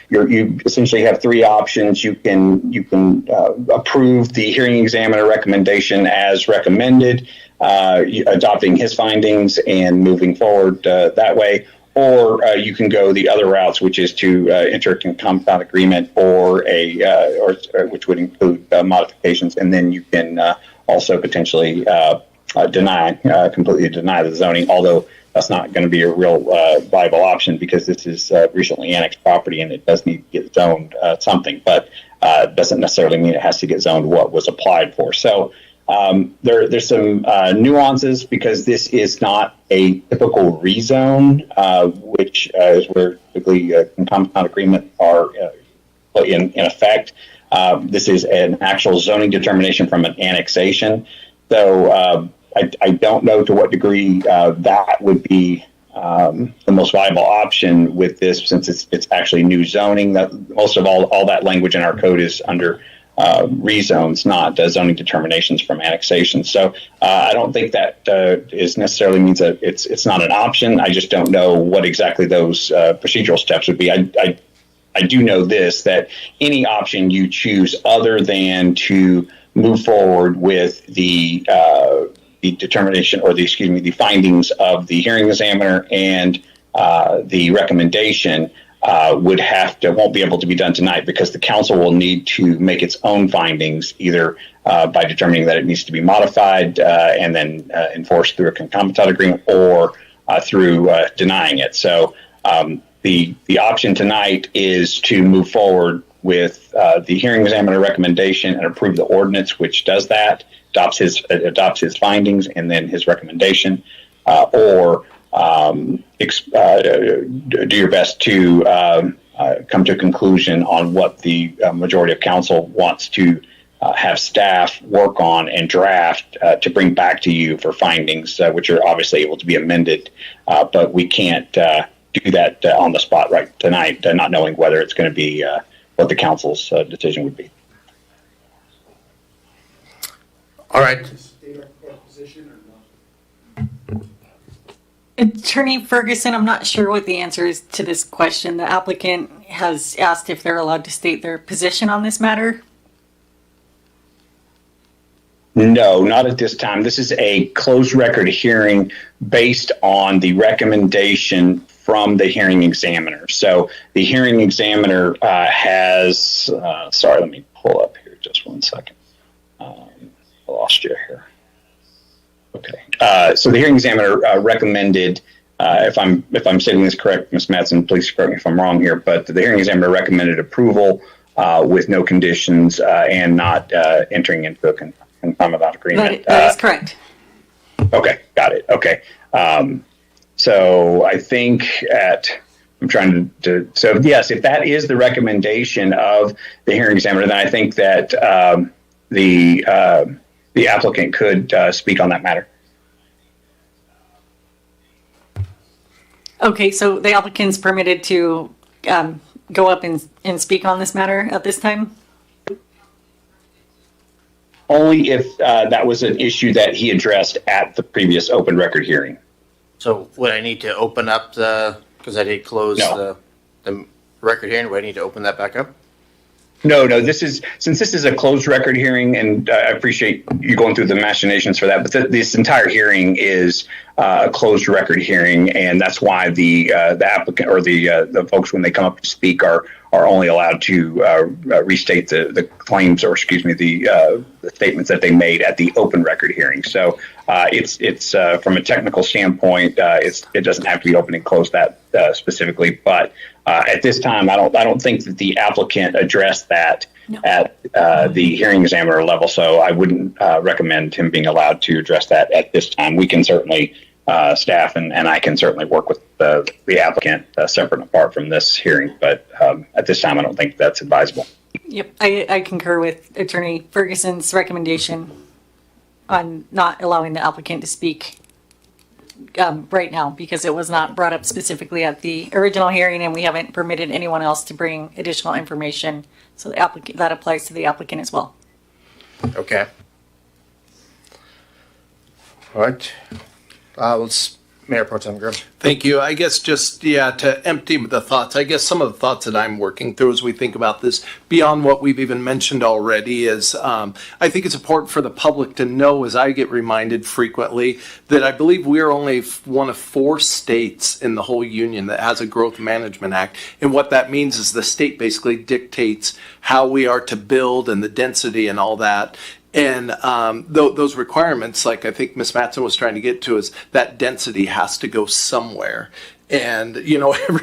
You essentially have three options. You can approve the hearing examiner recommendation as recommended, adopting his findings and moving forward that way. Or you can go the other routes, which is to enter a concomitant agreement or which would include modifications, and then you can also potentially completely deny the zoning. Although that's not going to be a real viable option because this is recently annexed property and it does need to get zoned something, but doesn't necessarily mean it has to get zoned what was applied for. So. There's some nuances because this is not a typical rezone, which is where typically concomitant agreement are in effect. This is an actual zoning determination from an annexation. So I don't know to what degree that would be the most viable option with this, since it's actually new zoning. That most of all that language in our code is under rezones, not zoning determinations from annexation. So I don't think that is necessarily means that it's not an option. I just don't know what exactly those procedural steps would be. I do know this, that any option you choose other than to move forward with the determination or the findings of the hearing examiner and the recommendation won't be able to be done tonight, because the council will need to make its own findings, either by determining that it needs to be modified and then enforced through a concomitant agreement, or through denying it. So the option tonight is to move forward with the hearing examiner recommendation and approve the ordinance, which does that, adopts his findings and then his recommendation, or do your best to come to a conclusion on what the majority of council wants to have staff work on and draft to bring back to you for findings, which are obviously able to be amended. But we can't do that on the spot right tonight, not knowing whether it's going to be what the council's decision would be. All right. Attorney Ferguson, I'm not sure what the answer is to this question. The applicant has asked if they're allowed to state their position on this matter. No, not at this time. This is a closed record hearing based on the recommendation from the hearing examiner. So the hearing examiner has, sorry, let me pull up here just 1 second. I lost you here. Okay. So the hearing examiner recommended, if I'm stating this correct, Ms. Madsen, please correct me if I'm wrong here, but the hearing examiner recommended approval with no conditions and not entering into a concomitant agreement. That is correct. Okay, got it. Okay. So I think so yes, if that is the recommendation of the hearing examiner, then I think that the applicant could speak on that matter. Okay, so the applicant's permitted to go up and speak on this matter at this time? Only if that was an issue that he addressed at the previous open record hearing. So would I need to open up because I did close the record hearing, would I need to open that back up? No, since this is a closed record hearing, and I appreciate you going through the machinations for that, but this entire hearing is a closed record hearing, and that's why the applicant or the folks, when they come up to speak, are only allowed to restate the claims, or excuse me, the statements that they made at the open record hearing. So it's from a technical standpoint, it doesn't have to be open and closed that specifically, but at this time, I don't think that the applicant addressed that at the hearing examiner level. So I wouldn't recommend him being allowed to address that at this time. We can certainly, staff and I can certainly work with the applicant separate and apart from this hearing. But at this time, I don't think that's advisable. Yep, I concur with Attorney Ferguson's recommendation on not allowing the applicant to speak right now, because it was not brought up specifically at the original hearing, and we haven't permitted anyone else to bring additional information. So the applicant, that applies to the applicant as well. Okay. All right. Let's Mayor Pro Tem Grimm. Thank you. I guess just, to empty the thoughts, I guess some of the thoughts that I'm working through as we think about this, beyond what we've even mentioned already, is I think it's important for the public to know, as I get reminded frequently, that I believe we are only one of 4 states in the whole union that has a Growth Management Act. And what that means is the state basically dictates how we are to build and the density and all that. And those requirements, like I think Ms. Mattson was trying to get to, is that density has to go somewhere. And,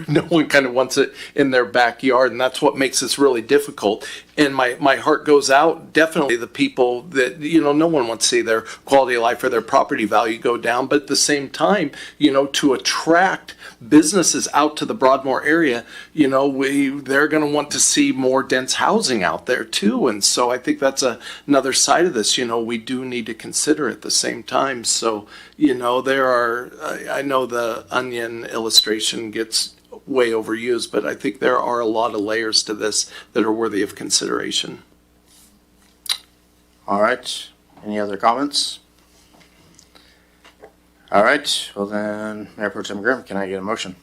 no one kind of wants it in their backyard, and that's what makes this really difficult. And my heart goes out, definitely the people that, no one wants to see their quality of life or their property value go down. But at the same time, to attract businesses out to the Broadmoor area, they're going to want to see more dense housing out there too. And so I think that's another side of this, we do need to consider at the same time. So, I know the onion illustration gets way overused, but I think there are a lot of layers to this that are worthy of consideration. All right. Any other comments? All right. Well then, Mayor Pro Tem Grimm, can I get a motion?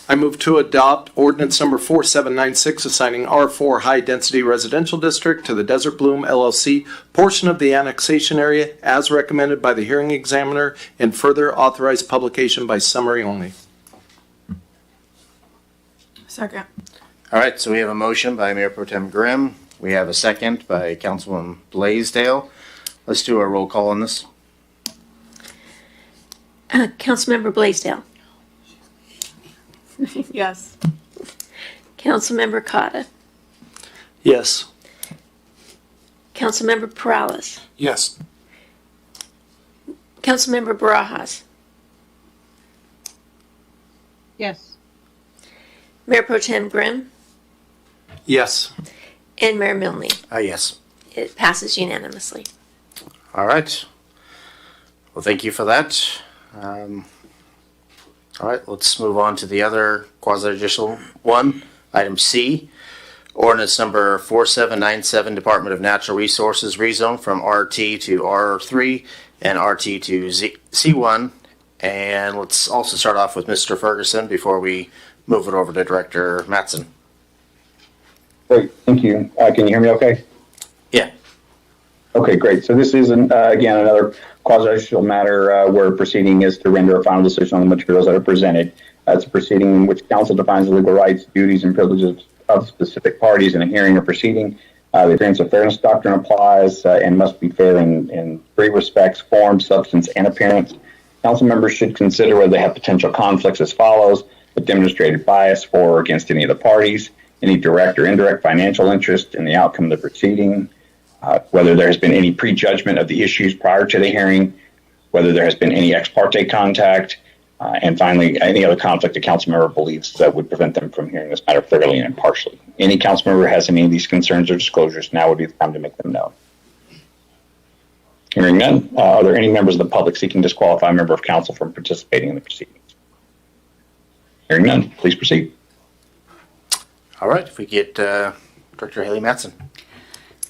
I move to adopt ordinance number 4796, assigning R4 High Density Residential District to the Desert Bloom LLC portion of the annexation area as recommended by the hearing examiner, and further authorize publication by summary only. Second. All right. So we have a motion by Mayor Pro Tem Grimm. We have a second by Councilwoman Blaisdell. Let's do a roll call on this. Councilmember Blaisdell. Yes. Councilmember Cotta. Yes. Councilmember Perales. Yes. Councilmember Barajas. Yes. Mayor Pro Tem Grimm. Yes. And Mayor Milne. Yes. It passes unanimously. All right. Well, thank you for that. All right, let's move on to the other quasi-judicial one, item C. Ordinance number 4797, Department of Natural Resources rezone from RT to R3 and RT to C1. And let's also start off with Mr. Ferguson before we move it over to Director Mattson. Great, thank you. Can you hear me okay? Yeah. Okay, great. So this is, again, another quasi-judicial matter where proceeding is to render a final decision on the materials that are presented. It's a proceeding in which council defines the legal rights, duties, and privileges of specific parties in a hearing or proceeding. The appearance of fairness doctrine applies and must be fair in 3 respects: form, substance, and appearance. Council members should consider whether they have potential conflicts as follows: a demonstrated bias for or against any of the parties, any direct or indirect financial interest in the outcome of the proceeding, whether there has been any prejudgment of the issues prior to the hearing, whether there has been any ex parte contact, and finally, any other conflict a council member believes that would prevent them from hearing this matter fairly and impartially. Any council member has any of these concerns or disclosures, now would be the time to make them known. Hearing none, are there any members of the public seeking to disqualify a member of council from participating in the proceedings? Hearing none, please proceed. All right, if we get Director Haley Mattson.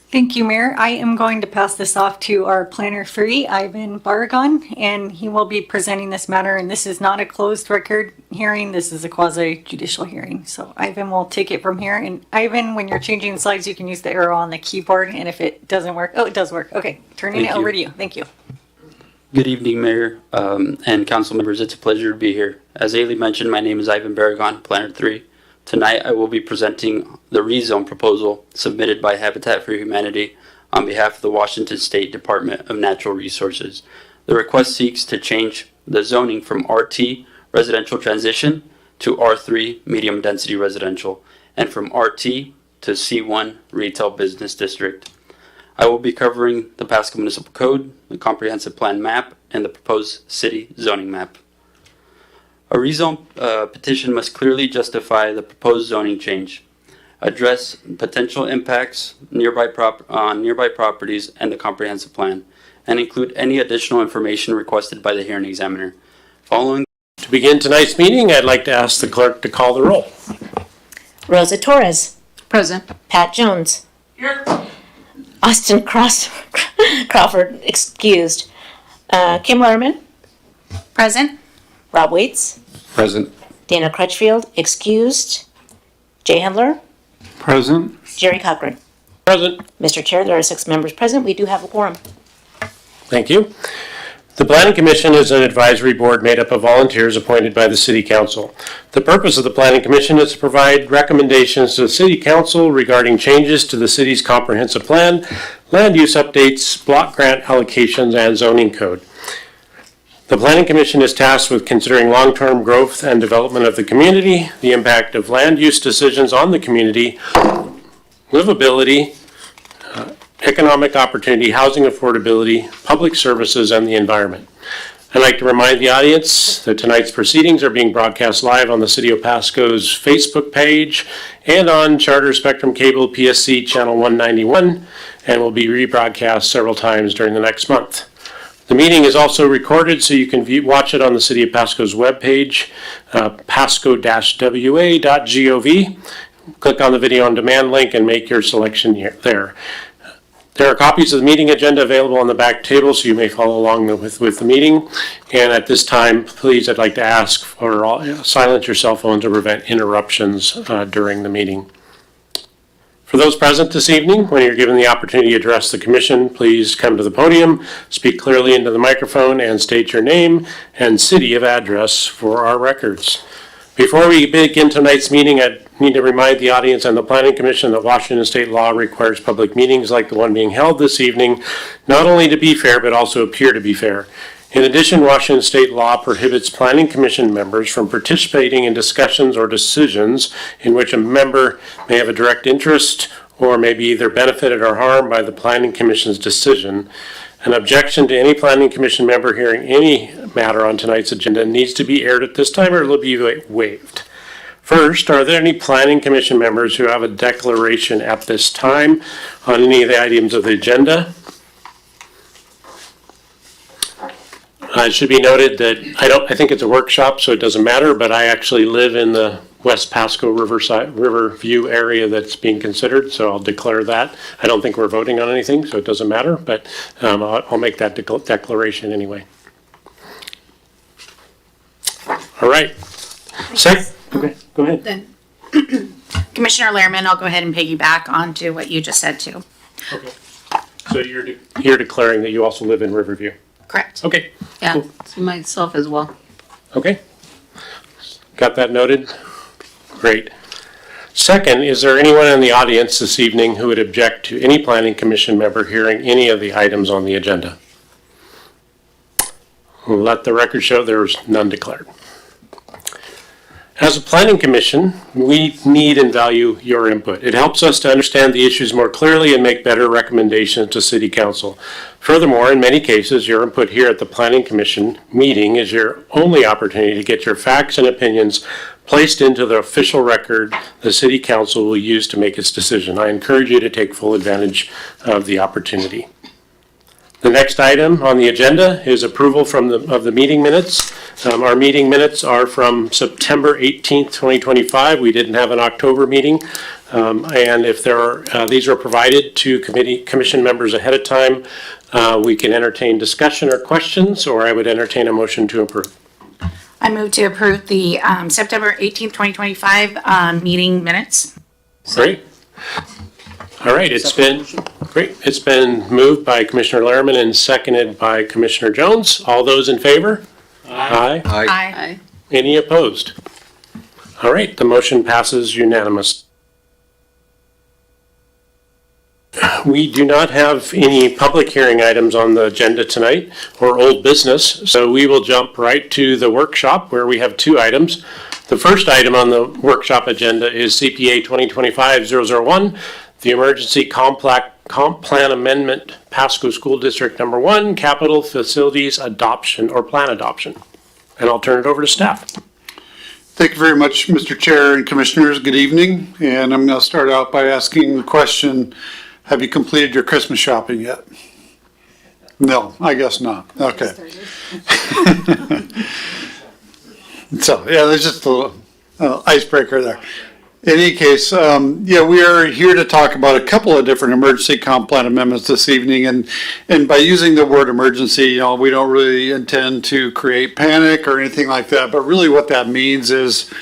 Thank you, Mayor. I am going to pass this off to our planner 3, Ivan Barragon, and he will be presenting this matter. And this is not a closed record hearing. This is a quasi-judicial hearing. So Ivan will take it from here. And Ivan, when you're changing slides, you can use the arrow on the keyboard. And if it doesn't work, it does work. Okay, turning it over to you. Thank you. Good evening, Mayor and council members. It's a pleasure to be here. As Ailey mentioned, my name is Ivan Barragon, Planner 3. Tonight, I will be presenting the rezone proposal submitted by Habitat for Humanity on behalf of the Washington State Department of Natural Resources. The request seeks to change the zoning from RT, residential transition, to R3, medium density residential, and from RT to C1, retail business district. I will be covering the Pasco Municipal Code, the Comprehensive Plan map, and the proposed city zoning map. A rezone petition must clearly justify the proposed zoning change, address potential impacts on nearby properties and the comprehensive plan, and include any additional information requested by the hearing examiner. To begin tonight's meeting, I'd like to ask the clerk to call the roll. Rosa Torres. Present. Pat Jones. Here. Austin Crawford, excused. Kim Lerman. Present. Rob Waits. Present. Dana Crutchfield, excused. Jay Handler. Present. Jerry Cochran. Present. Mr. Chair, there are 6 members present. We do have a quorum. Thank you. The Planning Commission is an advisory board made up of volunteers appointed by the City Council. The purpose of the Planning Commission is to provide recommendations to the City Council regarding changes to the city's comprehensive plan, land use updates, block grant allocations, and zoning code. The Planning Commission is tasked with considering long-term growth and development of the community, the impact of land use decisions on the community, livability, economic opportunity, housing affordability, public services, and the environment. I'd like to remind the audience that tonight's proceedings are being broadcast live on the City of Pasco's Facebook page and on Charter Spectrum Cable PSC Channel 191, and will be rebroadcast several times during the next month. The meeting is also recorded, so you can watch it on the City of Pasco's webpage, pasco-wa.gov. Click on the video on demand link and make your selection there. There are copies of the meeting agenda available on the back table, so you may follow along with the meeting. And at this time, please, I'd like to ask for silence your cell phone to prevent interruptions during the meeting. For those present this evening, when you're given the opportunity to address the commission, please come to the podium, speak clearly into the microphone, and state your name and city of address for our records. Before we begin tonight's meeting, I need to remind the audience and the Planning Commission that Washington state law requires public meetings like the one being held this evening, not only to be fair, but also appear to be fair. In addition, Washington state law prohibits Planning Commission members from participating in discussions or decisions in which a member may have a direct interest or may be either benefited or harmed by the Planning Commission's decision. An objection to any Planning Commission member hearing any matter on tonight's agenda needs to be aired at this time, or it will be waived. First, are there any Planning Commission members who have a declaration at this time on any of the items of the agenda? It should be noted that I think it's a workshop, so it doesn't matter, but I actually live in the West Pasco Riverview area that's being considered, so I'll declare that. I don't think we're voting on anything, so it doesn't matter, but I'll make that declaration anyway. All right. Okay, go ahead. Then, Commissioner Lehrman, I'll go ahead and piggyback onto what you just said too. Okay. So you're declaring that you also live in Riverview? Correct. Okay. Yeah, cool. myself as well. Okay. Got that noted? Great. Second, is there anyone in the audience this evening who would object to any Planning Commission member hearing any of the items on the agenda? We'll let the record show there was none declared. As a Planning Commission, we need and value your input. It helps us to understand the issues more clearly and make better recommendations to City Council. Furthermore, in many cases, your input here at the Planning Commission meeting is your only opportunity to get your facts and opinions placed into the official record the City Council will use to make its decision. I encourage you to take full advantage of the opportunity. The next item on the agenda is approval of the meeting minutes Our meeting minutes are from September 18th, 2025. We didn't have an October meeting. And if there are, these are provided to commission members ahead of time, we can entertain discussion or questions, or I would entertain a motion to approve. I move to approve the September 18th, 2025 meeting minutes. Great. All right, it's been great. It's been moved by Commissioner Lehrman and seconded by Commissioner Jones. All those in favor? Aye. Aye. Any opposed? All right, the motion passes unanimous. We do not have any public hearing items on the agenda tonight or old business, so we will jump right to the workshop where we have two items. The first item on the workshop agenda is CPA 2025-001, the Emergency Comp Plan Amendment, Pasco School District Number 1, Capital Facilities Adoption or Plan Adoption. And I'll turn it over to staff. Thank you very much, Mr. Chair and Commissioners. Good evening. And I'm going to start out by asking the question, have you completed your Christmas shopping yet? No, I guess not. Okay. So, yeah, there's just a little icebreaker there. In any case, we are here to talk about a couple of different emergency comp plan amendments this evening. And by using the word emergency, we don't really intend to create panic or anything like that. But really what that means is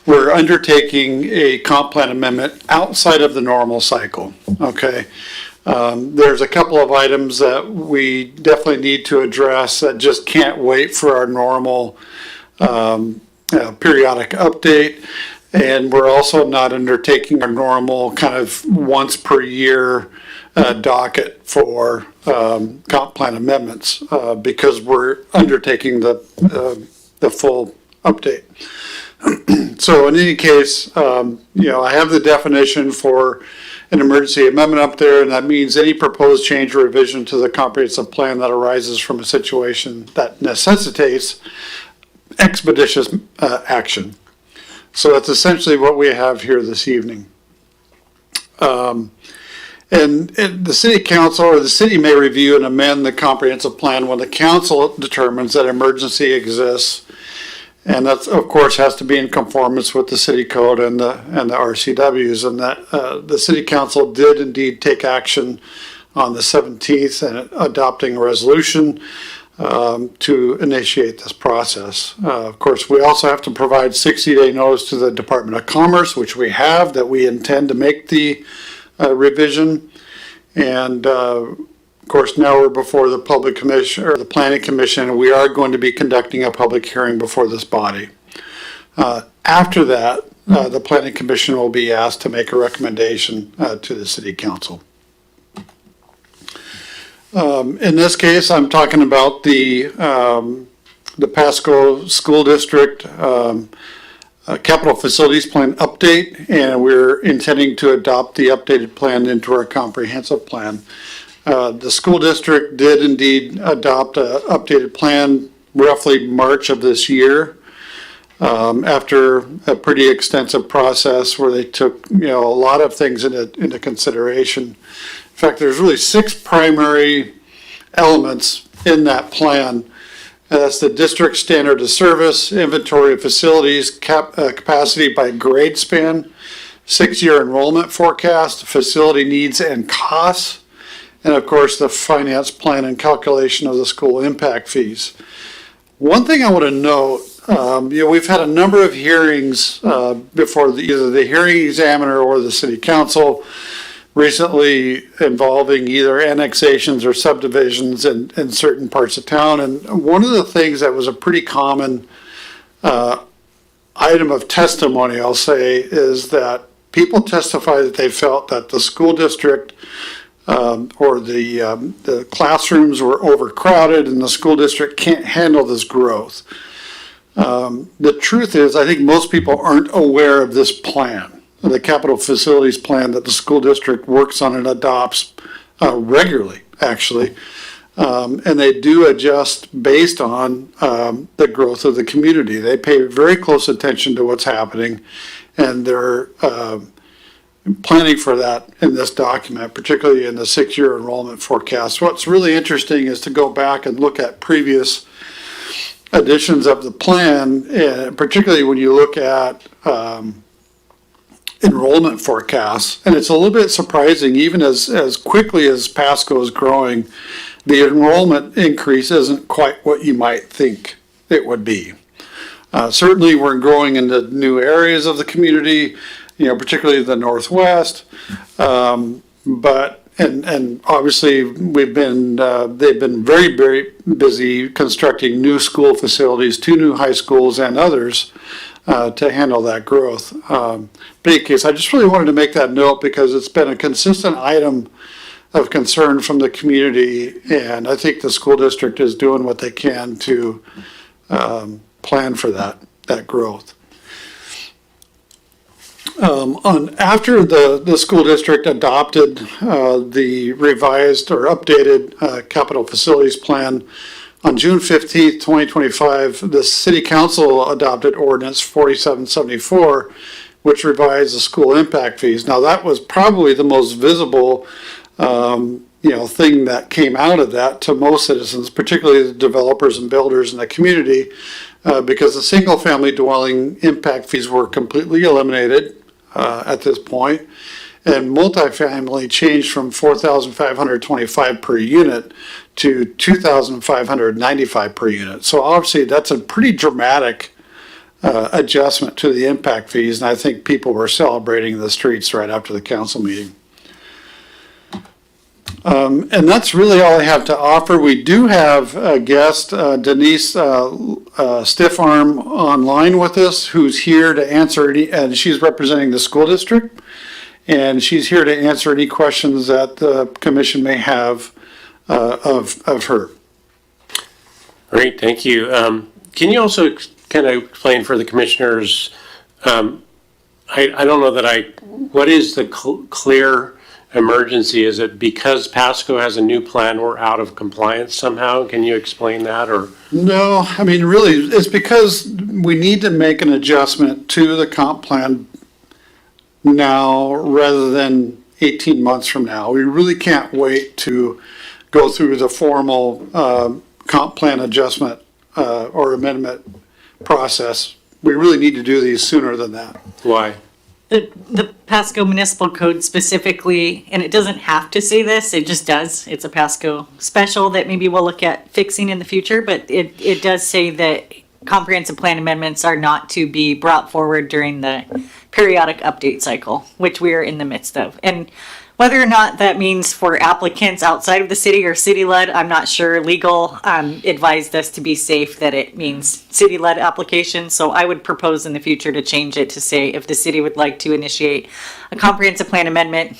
we're undertaking a comp plan amendment outside of the normal cycle, okay? There's a couple of items that we definitely need to address that just can't wait for our normal periodic update. And we're also not undertaking our normal kind of once per year docket for comp plan amendments because we're undertaking the full update. So in any case, I have the definition for an emergency amendment up there, and that means any proposed change or revision to the comprehensive plan that arises from a situation that necessitates expeditious action. So that's essentially what we have here this evening. And the city council or the city may review and amend the comprehensive plan when the council determines that emergency exists. And that, of course, has to be in conformance with the city code and the RCWs. And that the city council did indeed take action on the 17th and adopting a resolution to initiate this process. Of course, we also have to provide 60-day notice to the Department of Commerce, which we have, that we intend to make the revision. And of course, now we're before the Public Commission or the Planning Commission, and we are going to be conducting a public hearing before this body. After that, the Planning Commission will be asked to make a recommendation to the City Council. In this case, I'm talking about the Pasco School District Capital Facilities Plan update, and we're intending to adopt the updated plan into our comprehensive plan. The school district did indeed adopt an updated plan roughly March of this year after a pretty extensive process where they took a lot of things into consideration. In fact, there's really 6 primary elements in that plan. That's the district standard of service, inventory of facilities, capacity by grade span, 6-year enrollment forecast, facility needs and costs, and of course the finance plan and calculation of the school impact fees. One thing I want to note, we've had a number of hearings before either the hearing examiner or the city council recently involving either annexations or subdivisions in certain parts of town. And one of the things that was a pretty common item of testimony, I'll say, is that people testify that they felt that the school district or the classrooms were overcrowded and the school district can't handle this growth. The truth is, I think most people aren't aware of this plan, the capital facilities plan that the school district works on and adopts regularly, actually. And they do adjust based on the growth of the community. They pay very close attention to what's happening, and they're planning for that in this document, particularly in the 6-year enrollment forecast. What's really interesting is to go back and look at previous editions of the plan, particularly when you look at enrollment forecasts. And it's a little bit surprising, even as quickly as Pasco is growing, the enrollment increase isn't quite what you might think it would be. Certainly we're growing into new areas of the community, particularly the Northwest. But obviously they've been very, very busy constructing new school facilities, 2 new high schools and others to handle that growth. But in any case, I just really wanted to make that note because it's been a consistent item of concern from the community, and I think the school district is doing what they can to plan for that growth. After the school district adopted the revised or updated capital facilities plan on June 15th, 2025, the City Council adopted Ordinance 4774, which revised the school impact fees. Now, that was probably the most visible thing that came out of that to most citizens, particularly the developers and builders in the community, because the single-family dwelling impact fees were completely eliminated at this point, and multifamily changed from $4,525 per unit to $2,595 per unit. So obviously that's a pretty dramatic adjustment to the impact fees, and I think people were celebrating in the streets right after the council meeting. And that's really all I have to offer. We do have a guest, Denise Stiffarm, online with us, who's here to answer any, and she's representing the school district, and she's here to answer any questions that the commission may have of her. Great, thank you. Can you also kind of explain for the commissioners, I don't know that what is the clear emergency? Is it because Pasco has a new plan, we're out of compliance somehow? Can you explain that? Or no, I mean, really, it's because we need to make an adjustment to the comp plan now rather than 18 months from now. We really can't wait to go through the formal comp plan adjustment or amendment process. We really need to do these sooner than that. Why? The Pasco Municipal Code specifically, and it doesn't have to say this, it just does. It's a Pasco special that maybe we'll look at fixing in the future, but it does say that comprehensive plan amendments are not to be brought forward during the periodic update cycle, which we are in the midst of. And whether or not that means for applicants outside of the city or city-led, I'm not sure. Legal advised us to be safe that it means city-led applications. So I would propose in the future to change it to say if the city would like to initiate a comprehensive plan amendment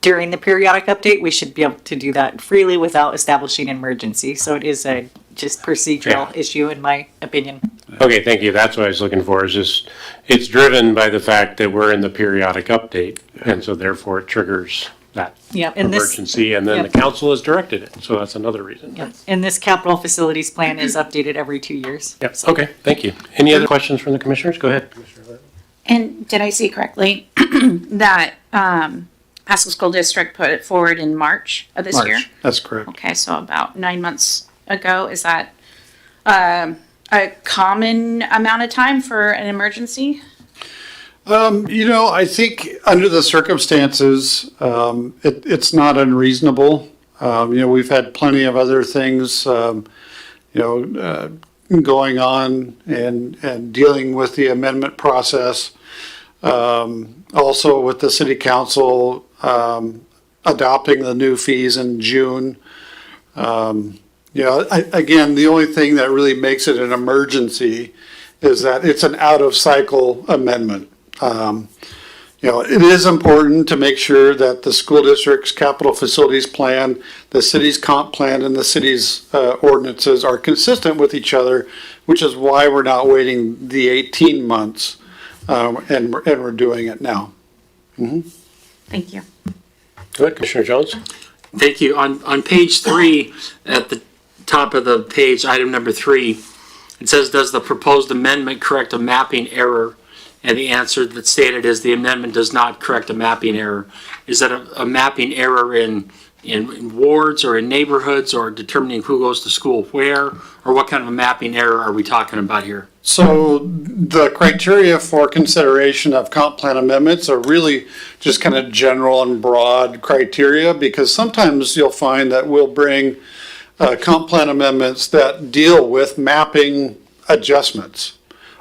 during the periodic update, we should be able to do that freely without establishing an emergency. So it is a just procedural issue in my opinion. Okay, thank you. That's what I was looking for, is just, it's driven by the fact that we're in the periodic update, and so therefore it triggers that emergency, and then the council has directed it, so that's another reason. Yep. And this capital facilities plan is updated every 2 years. Yep, okay, thank you. Any other questions from the commissioners? Go ahead. And did I see correctly that Pasco School District put it forward in March of this year? That's correct. Okay, so about 9 months ago. Is that a common amount of time for an emergency? I think under the circumstances, it's not unreasonable. We've had plenty of other things, going on and dealing with the amendment process. Also with the city council adopting the new fees in June. Again, the only thing that really makes it an emergency is that it's an out-of-cycle amendment. It is important to make sure that the school district's capital facilities plan, the city's comp plan, and the city's ordinances are consistent with each other, which is why we're not waiting the 18 months, and we're doing it now. Mm-hmm. Thank you. Go ahead, Commissioner Jones. Thank you. On page 3, at the top of the page, item number 3, it says, does the proposed amendment correct a mapping error? And the answer that's stated is the amendment does not correct a mapping error. Is that a mapping error in in wards or in neighborhoods, or determining who goes to school where, or what kind of a mapping error are we talking about here? So the criteria for consideration of comp plan amendments are really just kind of general and broad criteria, because sometimes you'll find that we'll bring comp plan amendments that deal with mapping adjustments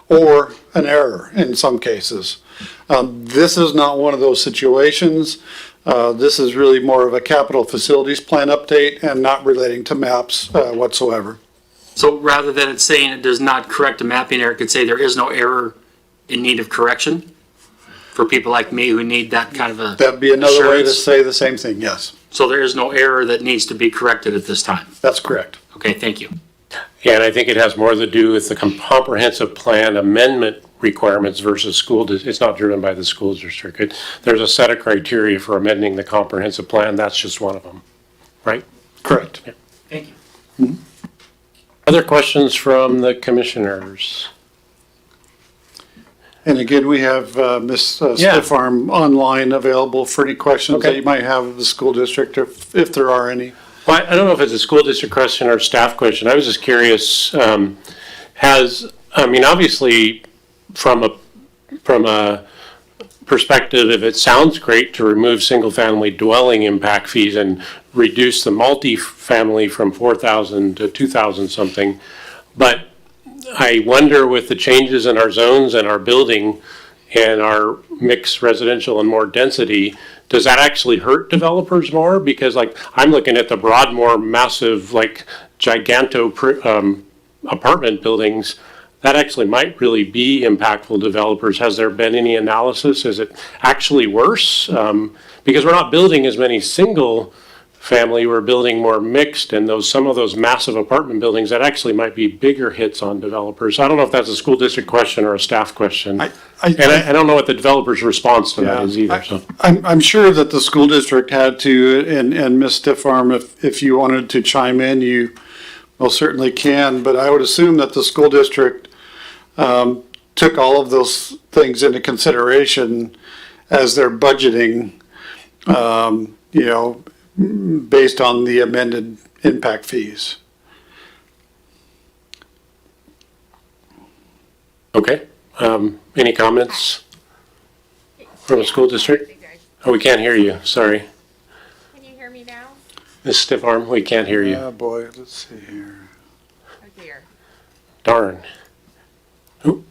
or an error in some cases. This is not one of those situations. This is really more of a capital facilities plan update and not relating to maps whatsoever. So rather than it saying it does not correct a mapping error, it could say there is no error in need of correction for people like me who need that kind of a That'd be another way to assurance. say the same thing, yes. So there is no error that needs to be corrected at this time. That's correct. Okay, thank you. Yeah, and I think it has more to do with the comprehensive plan amendment requirements versus it's not driven by the school district. There's a set of criteria for amending the comprehensive plan. That's just one of them, right? Correct. Yeah. Thank you. Mm-hmm. Other questions from the commissioners? And again, we have Ms. Yeah. Stiffarm online available for any questions Okay. that you might have of the school district, if there are any. Well, I don't know if it's a school district question or a staff question. I was just curious, obviously from a perspective, if it sounds great to remove single-family dwelling impact fees and reduce the multifamily from 4,000 to 2,000 something, but I wonder with the changes in our zones and our building and our mixed residential and more density, does that actually hurt developers more? Because like I'm looking at the Broadmoor massive like giganto apartment buildings, that actually might really be impactful to developers. Has there been any analysis? Is it actually worse? Because we're not building as many single family, we're building more mixed, and some of those massive apartment buildings, that actually might be bigger hits on developers. I don't know if that's a school district question or a staff question. I don't know what the developer's response to that is either. So I'm sure that the school district had to, and Ms. Stiffarm, if you wanted to chime in, you most certainly can, but I would assume that the school district took all of those things into consideration as they're budgeting, based on the amended impact fees. Okay. Any comments from the school district? Oh, we can't hear you. Sorry. Can you hear me now? Ms. Stiffarm, we can't hear you. Oh boy, let's see here. Oh dear. Darn. Ooh.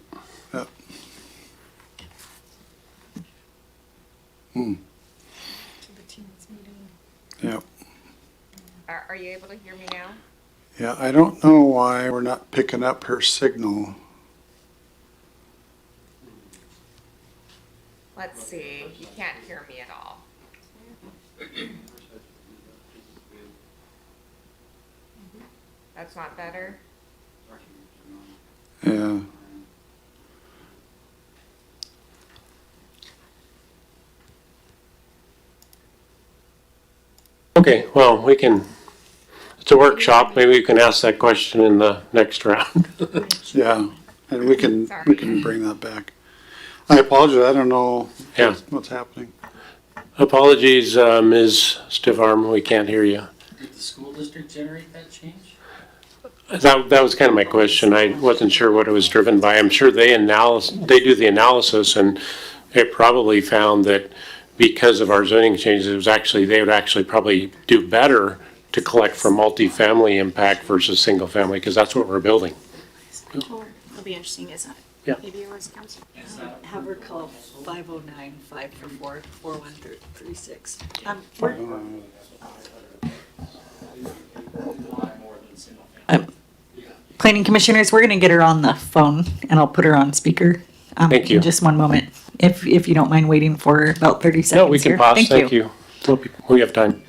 Yep. Are you able to hear me now? Yeah, I don't know why we're not picking up her signal. Let's see. You can't hear me at all. That's not better. Yeah. Okay, well, it's a workshop. Maybe we can ask that question in the next round. Yeah, and we can bring that back. I apologize, I don't know Yeah. what's happening. Apologies, Ms. Stiffarm, we can't hear you. Did the school district generate that change? That was kind of my question. I wasn't sure what it was driven by. I'm sure they do the analysis, and it probably found that because of our zoning changes, they would actually probably do better to collect for multifamily impact versus single family, because that's what we're building. It'll be interesting, isn't it? Yeah. Maybe yours, Council. Have her call 509-544-4136. Planning commissioners, we're going to get her on the phone and I'll put her on speaker. Thank you. In just one moment, if you don't mind waiting for about 30 seconds. No, we can here. pause. Thank you. We have time.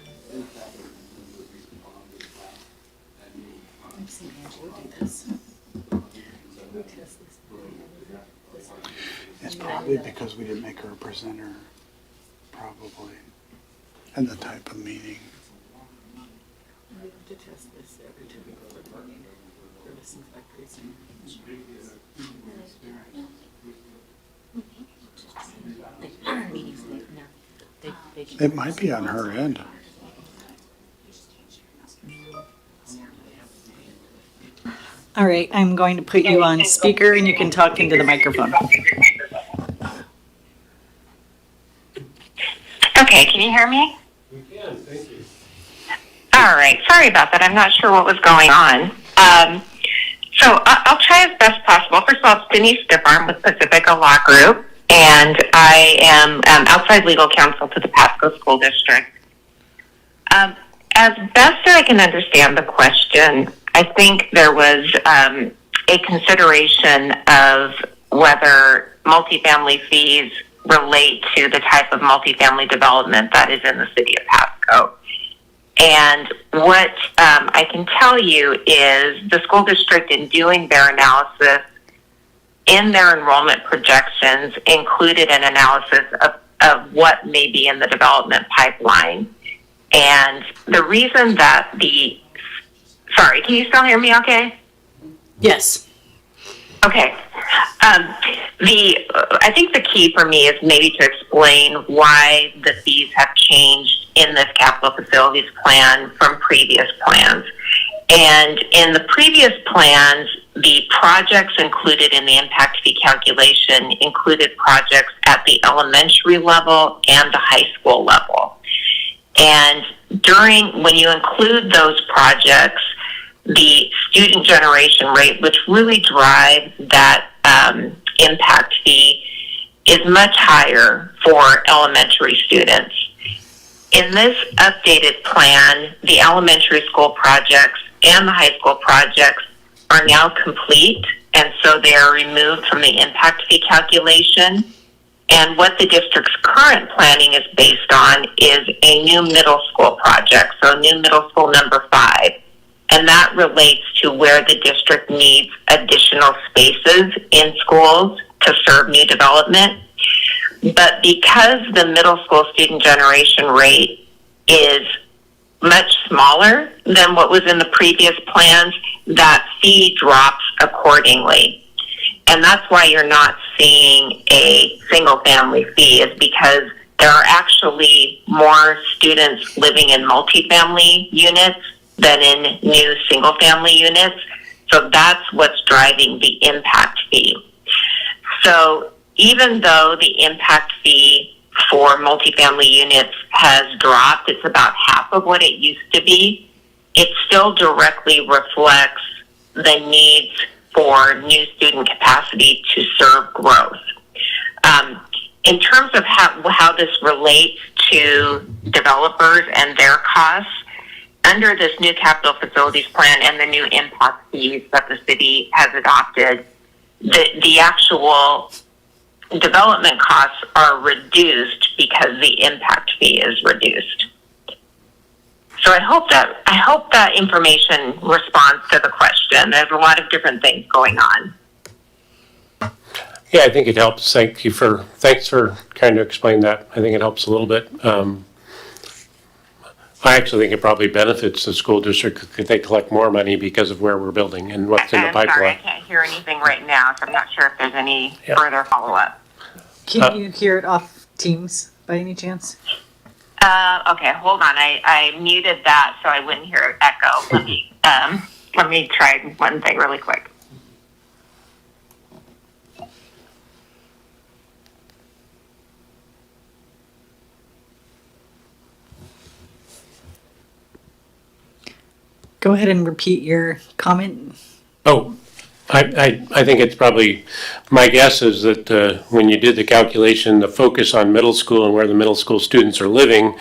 It's probably because we didn't make her a presenter, probably, and the type of meeting. It might be on her end. All right, I'm going to put you on speaker and you can talk into the microphone. Okay, can you hear me? We can, thank you. All right, sorry about that. I'm not sure what was going on. So I'll try as best possible. First of all, it's Denise Stiffarm with Pacifica Law Group, and I am outside legal counsel to the Pasco School District. As best as I can understand the question, I think there was a consideration of whether multifamily fees relate to the type of multifamily development that is in the city of Pasco. And what I can tell you is the school district, in doing their analysis, in their enrollment projections, included an analysis of what may be in the development pipeline. And the reason that sorry, can you still hear me okay? Yes. Okay. I think the key for me is maybe to explain why the fees have changed in this capital facilities plan from previous plans. And in the previous plans, the projects included in the impact fee calculation included projects at the elementary level and the high school level. And when you include those projects, the student generation rate, which really drives that impact fee, is much higher for elementary students. In this updated plan, the elementary school projects and the high school projects are now complete, and so they are removed from the impact fee calculation. And what the district's current planning is based on is a new middle school project, so new middle school number 5. And that relates to where the district needs additional spaces in schools to serve new development. But because the middle school student generation rate is much smaller than what was in the previous plans, that fee drops accordingly. And that's why you're not seeing a single family fee, is because there are actually more students living in multifamily units than in new single family units. So that's what's driving the impact fee. So even though the impact fee for multifamily units has dropped, it's about half of what it used to be, it still directly reflects the needs for new student capacity to serve growth. In terms of how this relates to developers and their costs, under this new capital facilities plan and the new impact fees that the city has adopted, the actual development costs are reduced because the impact fee is reduced. So I hope that information responds to the question. There's a lot of different things going on. Yeah, I think it helps. Thanks for kind of explaining that. I think it helps a little bit. I actually think it probably benefits the school district if they collect more money because of where we're building and what's in the pipeline. I'm sorry, I can't hear anything right now, so I'm not sure if there's any further follow-up. Can you hear it off Teams by any chance? Okay, hold on. I muted that so I wouldn't hear echo. Let me try one thing really quick. Go ahead and repeat your comment. Oh, I think it's probably, my guess is that when you did the calculation, the focus on middle school and where the middle school students are living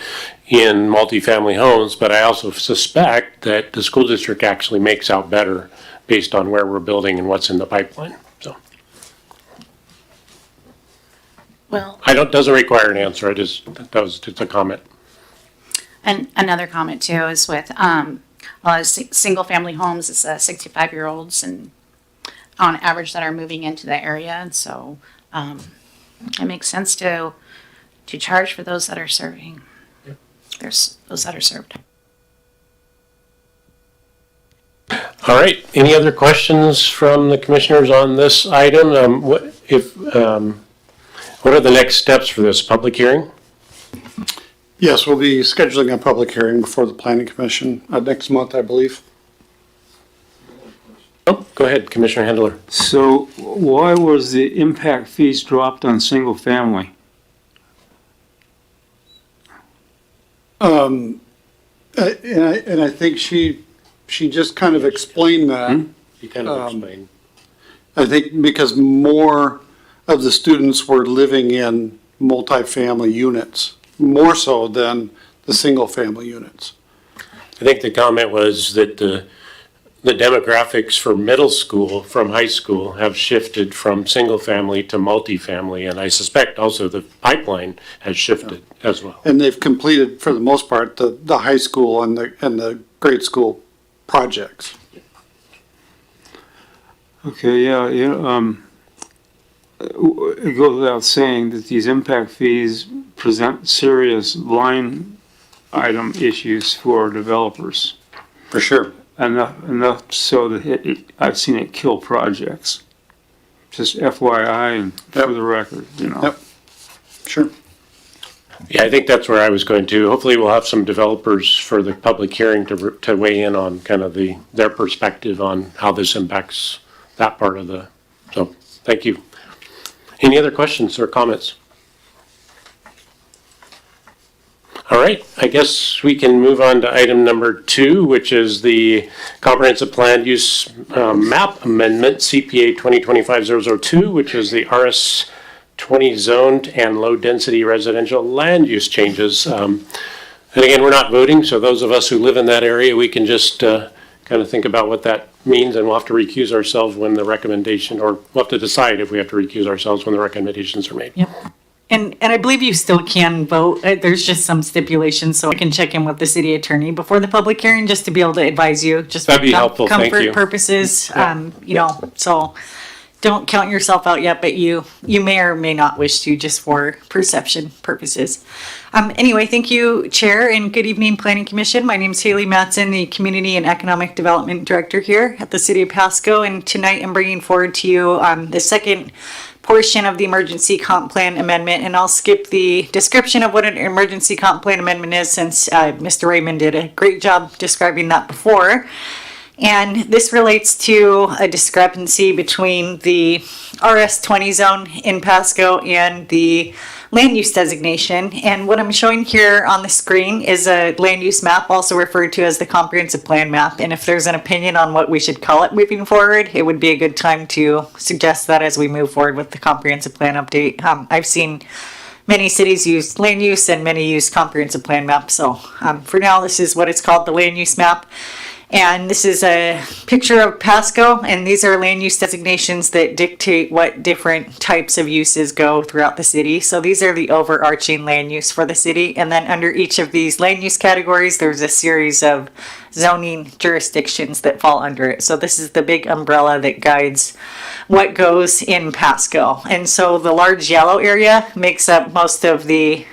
in multifamily homes, but I also suspect that the school district actually makes out better based on where we're building and what's in the pipeline. So Well, doesn't require an answer. That was just a comment. and another comment too is with single family homes, it's 65-year-olds and on average that are moving into the area, and so it makes sense to charge for those that are serving. There's those that are served. All right. Any other questions from the commissioners on this item? What are the next steps for this public hearing? Yes, we'll be scheduling a public hearing before the planning commission next month, I believe. Oh, go ahead, Commissioner Handler. So why was the impact fees dropped on single family? And I think she just kind of explained that. You kind of explained. I think because more of the students were living in multifamily units, more so than the single-family units. I think the comment was that the demographics for middle school from high school have shifted from single family to multifamily, and I suspect also the pipeline has shifted as well. And they've completed, for the most part, the high school and the grade school projects. Okay, yeah, it goes without saying that these impact fees present serious line item issues for developers. For sure. Enough so that I've seen it kill projects. Just FYI and for the record, Yep. Sure. Yeah, I think that's where I was going to. Hopefully we'll have some developers for the public hearing to weigh in on kind of their perspective on how this impacts that part of so thank you. Any other questions or comments? All right, I guess we can move on to item number 2, which is the comprehensive plan use map amendment, CPA 2025-002, which is the RS 20 zoned and low density residential land use changes. And again, we're not voting, so those of us who live in that area, we can just kind of think about what that means, and we'll have to recuse ourselves when the recommendation, or we'll have to decide if we have to recuse ourselves when the recommendations are made. Yep. And I believe you still can vote. There's just some stipulations, so I can check in with the city attorney before the public hearing just to be able to advise you. Just That'd be for helpful, thank you. comfort purposes, so don't count yourself out yet, but you may or may not wish to, just for perception purposes. Anyway, thank you, Chair, and good evening, Planning Commission. My name is Haley Mattson, the Community and Economic Development Director here at the City of Pasco, and tonight I'm bringing forward to you the second portion of the emergency comp plan amendment, and I'll skip the description of what an emergency comp plan amendment is, since Mr. Raymond did a great job describing that before. And this relates to a discrepancy between the RS 20 zone in Pasco and the land use designation. And what I'm showing here on the screen is a land use map, also referred to as the comprehensive plan map. And if there's an opinion on what we should call it moving forward, it would be a good time to suggest that as we move forward with the comprehensive plan update. I've seen many cities use land use and many use comprehensive plan map. So for now, this is what it's called, the land use map. And this is a picture of Pasco, and these are land use designations that dictate what different types of uses go throughout the city. So these are the overarching land use for the city. And then under each of these land use categories, there's a series of zoning jurisdictions that fall under it. So this is the big umbrella that guides what goes in Pasco. And so the large yellow area makes up most of the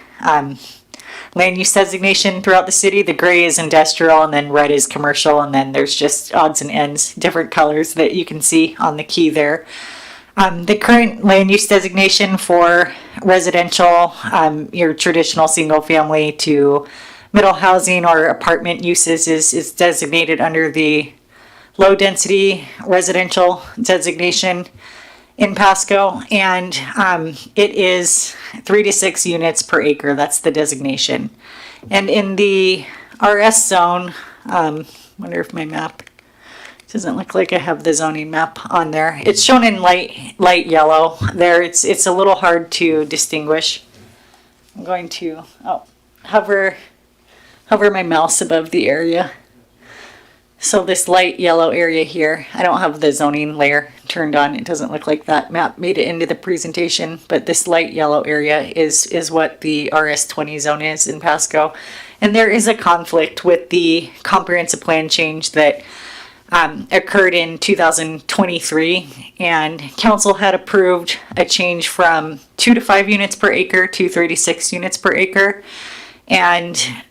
land use designation throughout the city. The gray is industrial, and then red is commercial, and then there's just odds and ends, different colors that you can see on the key there. The current land use designation for residential, your traditional single family to middle housing or apartment uses is designated under the low density residential designation in Pasco, and it is 3 to 6 units per acre. That's the designation. And in the RS zone, wonder if my map doesn't look like I have the zoning map on there. It's shown in light yellow there. It's a little hard to distinguish. I'm going to hover my mouse above the area. So this light yellow area here, I don't have the zoning layer turned on. It doesn't look like that map made it into the presentation, but this light yellow area is what the RS 20 zone is in Pasco. And there is a conflict with the comprehensive plan change that occurred in 2023, and council had approved a change from 2 to 5 units per acre to 3 to 6 units per acre. And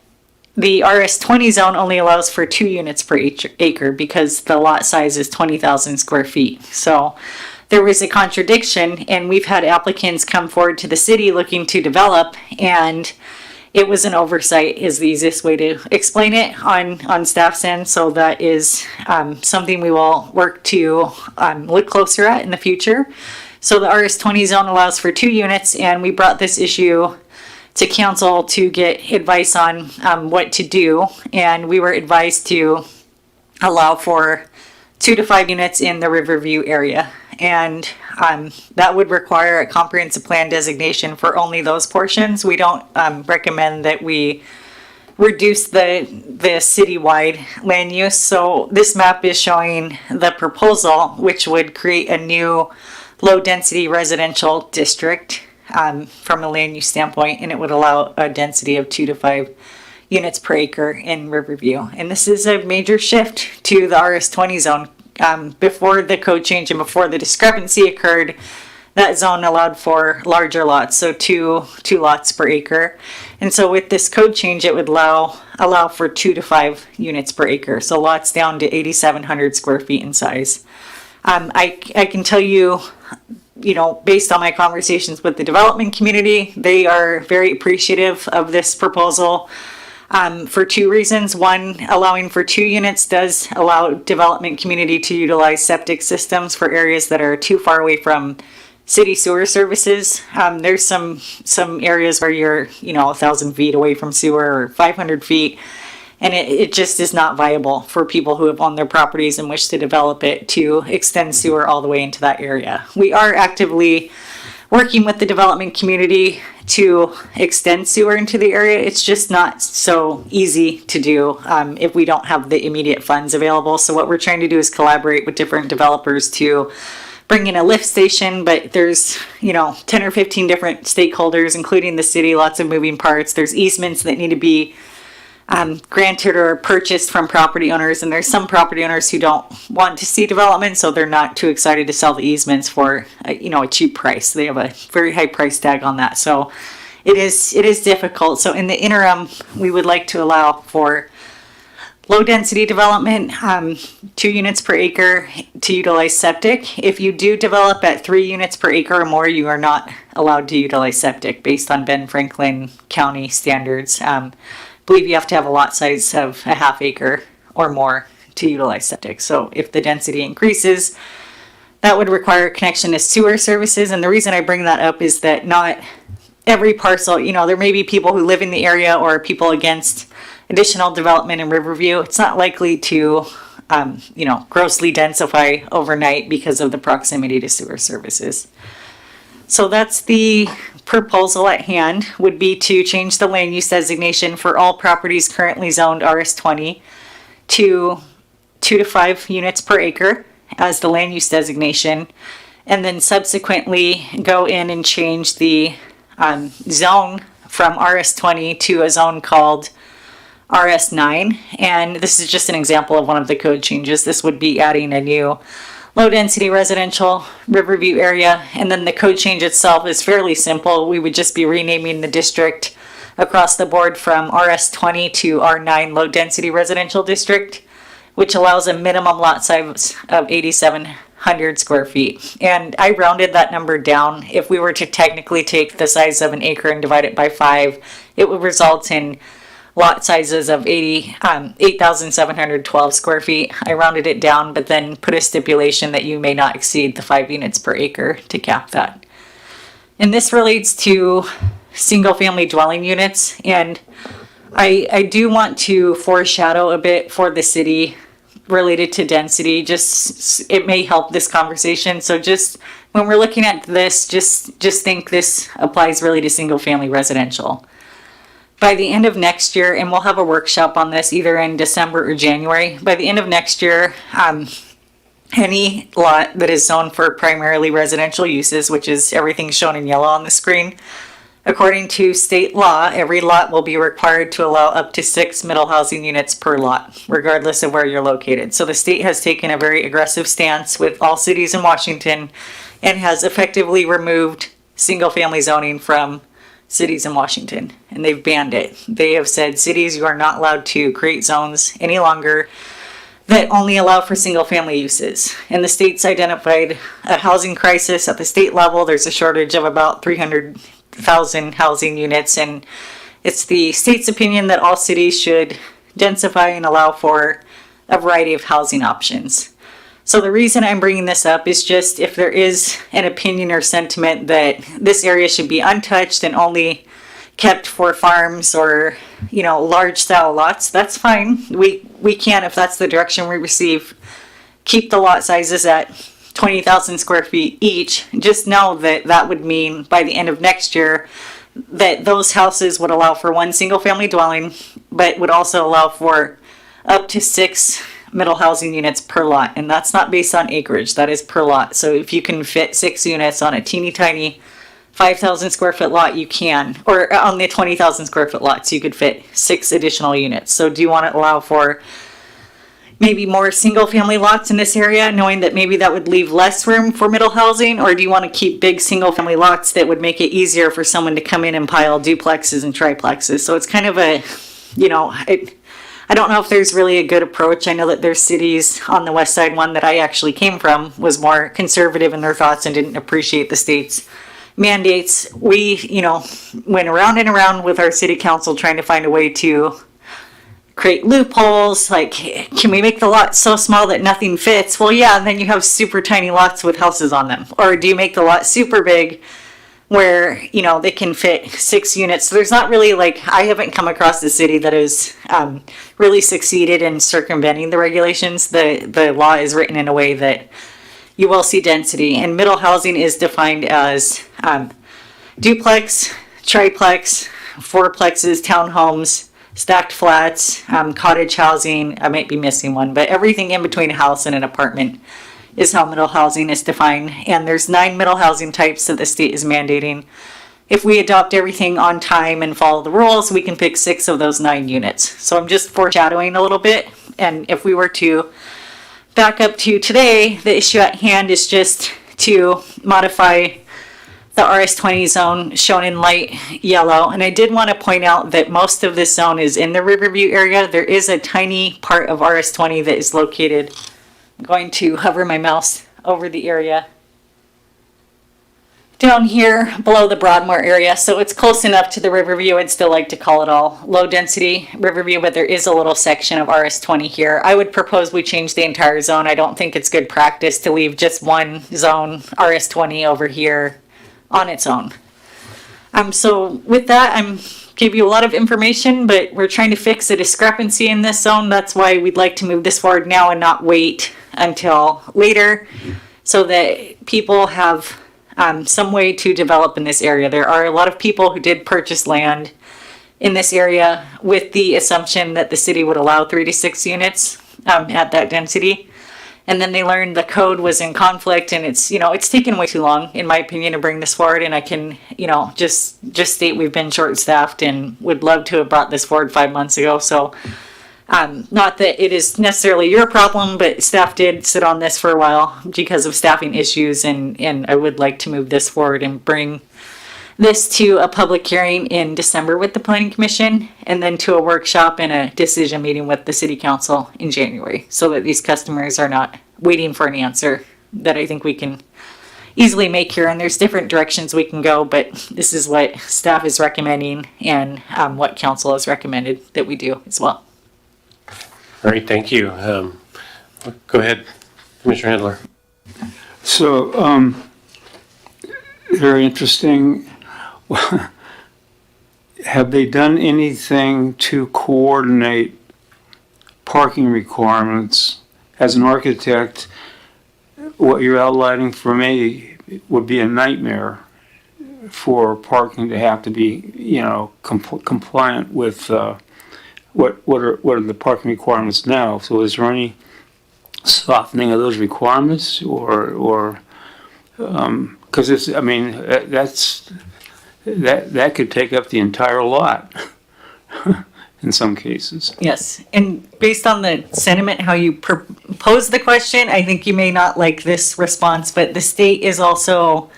the RS 20 zone only allows for 2 units per acre because the lot size is 20,000 square feet. So there was a contradiction, and we've had applicants come forward to the city looking to develop, and it was an oversight is the easiest way to explain it on staff's end. So that is something we will work to look closer at in the future. So the RS20 zone allows for 2 units, and we brought this issue to council to get advice on what to do. And we were advised to allow for 2 to 5 units in the Riverview area. And that would require a comprehensive plan designation for only those portions. We don't recommend that we reduce the citywide land use. So this map is showing the proposal, which would create a new low density residential district from a land use standpoint, and it would allow a density of 2 to 5 units per acre in Riverview. And this is a major shift to the RS20 zone. Before the code change and before the discrepancy occurred, that zone allowed for larger lots, so two lots per acre. And so with this code change, it would allow for 2 to 5 units per acre, so lots down to 8,700 square feet in size. I can tell you, based on my conversations with the development community, they are very appreciative of this proposal. For 2 reasons. One, allowing for 2 units does allow development community to utilize septic systems for areas that are too far away from city sewer services. There's some areas where you're, 1,000 feet away from sewer or 500 feet, and it just is not viable for people who have owned their properties and wish to develop it to extend sewer all the way into that area. We are actively working with the development community to extend sewer into the area. It's just not so easy to do if we don't have the immediate funds available. So what we're trying to do is collaborate with different developers to bring in a lift station, but there's 10 or 15 different stakeholders, including the city, lots of moving parts. There's easements that need to be granted or purchased from property owners, and there's some property owners who don't want to see development, so they're not too excited to sell the easements for a cheap price. They have a very high price tag on that, so it is difficult. So in the interim, we would like to allow for low density development, 2 units per acre to utilize septic. If you do develop at 3 units per acre or more, you are not allowed to utilize septic based on Ben Franklin County standards. Believe you have to have a lot size of a half acre or more to utilize septic. So if the density increases, that would require a connection to sewer services. And the reason I bring that up is that not every parcel, there may be people who live in the area or people against additional development in Riverview. It's not likely to, grossly densify overnight because of the proximity to sewer services. So that's the proposal at hand, would be to change the land use designation for all properties currently zoned RS20 to 2 to 5 units per acre as the land use designation, and then subsequently go in and change the zone from RS20 to a zone called RS9. And this is just an example of one of the code changes. This would be adding a new low density residential Riverview area, and then the code change itself is fairly simple. We would just be renaming the district across the board from RS20 to R9 low density residential district, which allows a minimum lot size of 8,700 square feet. And I rounded that number down. If we were to technically take the size of an acre and divide it by 5, it would result in lot sizes of 8,712 square feet. I rounded it down, but then put a stipulation that you may not exceed the 5 units per acre to cap that. And this relates to single family dwelling units. And I do want to foreshadow a bit for the city related to density. Just, it may help this conversation. So just when we're looking at this, just think this applies really to single family residential. By the end of next year, and we'll have a workshop on this either in December or January, by the end of next year, any lot that is zoned for primarily residential uses, which is everything shown in yellow on the screen, according to state law, every lot will be required to allow up to 6 middle housing units per lot, regardless of where you're located. So the state has taken a very aggressive stance with all cities in Washington and has effectively removed single family zoning from cities in Washington, and they've banned it. They have said, cities, you are not allowed to create zones any longer that only allow for single family uses. And the state's identified a housing crisis at the state level. There's a shortage of about 300,000 housing units, and It's the state's opinion that all cities should densify and allow for a variety of housing options. So the reason I'm bringing this up is just if there is an opinion or sentiment that this area should be untouched and only kept for farms or, you know, large style lots, that's fine. We can, if that's the direction we receive, keep the lot sizes at 20,000 square feet each. Just know that that would mean by the end of next year that those houses would allow for one single family dwelling, but would also allow for up to 6 middle housing units per lot. And that's not based on acreage, that is per lot. So if you can fit 6 units on a teeny tiny 5,000 square foot lot, you can, or on the 20,000 square foot lots, you could fit 6 additional units. So do you want to allow for maybe more single family lots in this area, knowing that maybe that would leave less room for middle housing? Or do you want to keep big single family lots that would make it easier for someone to come in and pile duplexes and triplexes? So it's kind of a, you know, I don't know if there's really a good approach. I know that there's cities on the west side. One that I actually came from was more conservative in their thoughts and didn't appreciate the state's mandates. We, you know, went around and around with our city council trying to find a way to create loopholes. Like, can we make the lot so small that nothing fits? Well, yeah, and then you have super tiny lots with houses on them. Or do you make the lot super big where, you know, they can fit 6 units? So there's not really, like, I haven't come across a city that has really succeeded in circumventing the regulations. The law is written in a way that you will see density. And middle housing is defined as duplex, triplex, fourplexes, townhomes, stacked flats, cottage housing. I might be missing one, but everything in between a house and an apartment is how middle housing is defined. And there's 9 middle housing types that the state is mandating. If we adopt everything on time and follow the rules, we can pick 6 of those 9 units. So I'm just foreshadowing a little bit. And if we were to back up to today, the issue at hand is just to modify the RS20 zone shown in light yellow. And I did want to point out that most of this zone is in the Riverview area. There is a tiny part of RS20 that is located, I'm going to hover my mouse over the area, down here below the Broadmoor area. So it's close enough to the Riverview. I'd still like to call it all low density Riverview, but there is a little section of RS20 here. I would propose we change the entire zone. I don't think it's good practice to leave just one zone, RS20, over here on its own. So with that, I'm gave you a lot of information, but we're trying to fix a discrepancy in this zone. That's why we'd like to move this forward now and not wait until later, so that people have some way to develop in this area. There are a lot of people who did purchase land in this area with the assumption that the city would allow 3 to 6 units at that density. And then they learned the code was in conflict, and it's, you know, it's taken way too long, in my opinion, to bring this forward. And I can, you know, just state we've been short-staffed and would love to have brought this forward 5 months ago. So not that it is necessarily your problem, but staff did sit on this for a while because of staffing issues, and I would like to move this forward and bring this to a public hearing in December with the Planning Commission, and then to a workshop and a decision meeting with the City Council in January, so that these customers are not waiting for an answer that I think we can easily make here. And there's different directions we can go, but this is what staff is recommending, and what council has recommended that we do as well. All right, thank you. Go ahead, Commissioner Handler. So, very interesting. Have they done anything to coordinate parking requirements? As an architect, what you're outlining for me would be a nightmare for parking to have to be, you know, compliant with what are the parking requirements now. So is there any softening of those requirements, or because it's, I mean, that could take up the entire lot in some cases. Yes, and based on the sentiment, how you pose the question, I think you may not like this response, but the state is also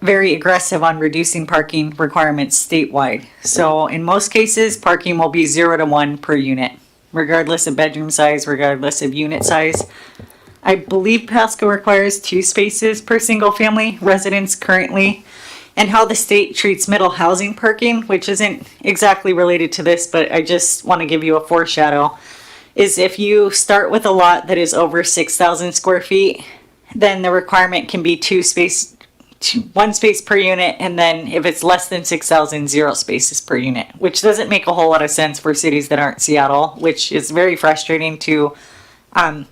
very aggressive on reducing parking requirements statewide. So in most cases, parking will be 0 to 1 per unit, regardless of bedroom size, regardless of unit size. I believe Pasco requires 2 spaces per single family residence currently. and how the state treats middle housing parking, which isn't exactly related to this, but I just want to give you a foreshadow, is if you start with a lot that is over 6,000 square feet, then the requirement can be one space per unit, and then if it's less than 6,000, 0 spaces per unit, which doesn't make a whole lot of sense for cities that aren't Seattle, which is very frustrating to a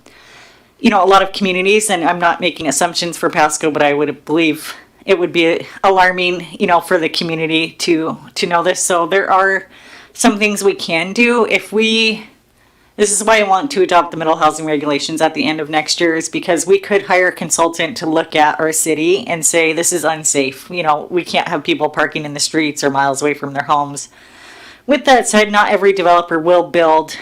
lot of communities. And I'm not making assumptions for Pasco, but I would believe it would be alarming, for the community to know this. So there are some things we can do this is why I want to adopt the middle housing regulations at the end of next year, is because we could hire a consultant to look at our city and say, this is unsafe. We can't have people parking in the streets or miles away from their homes. With that said, not every developer will build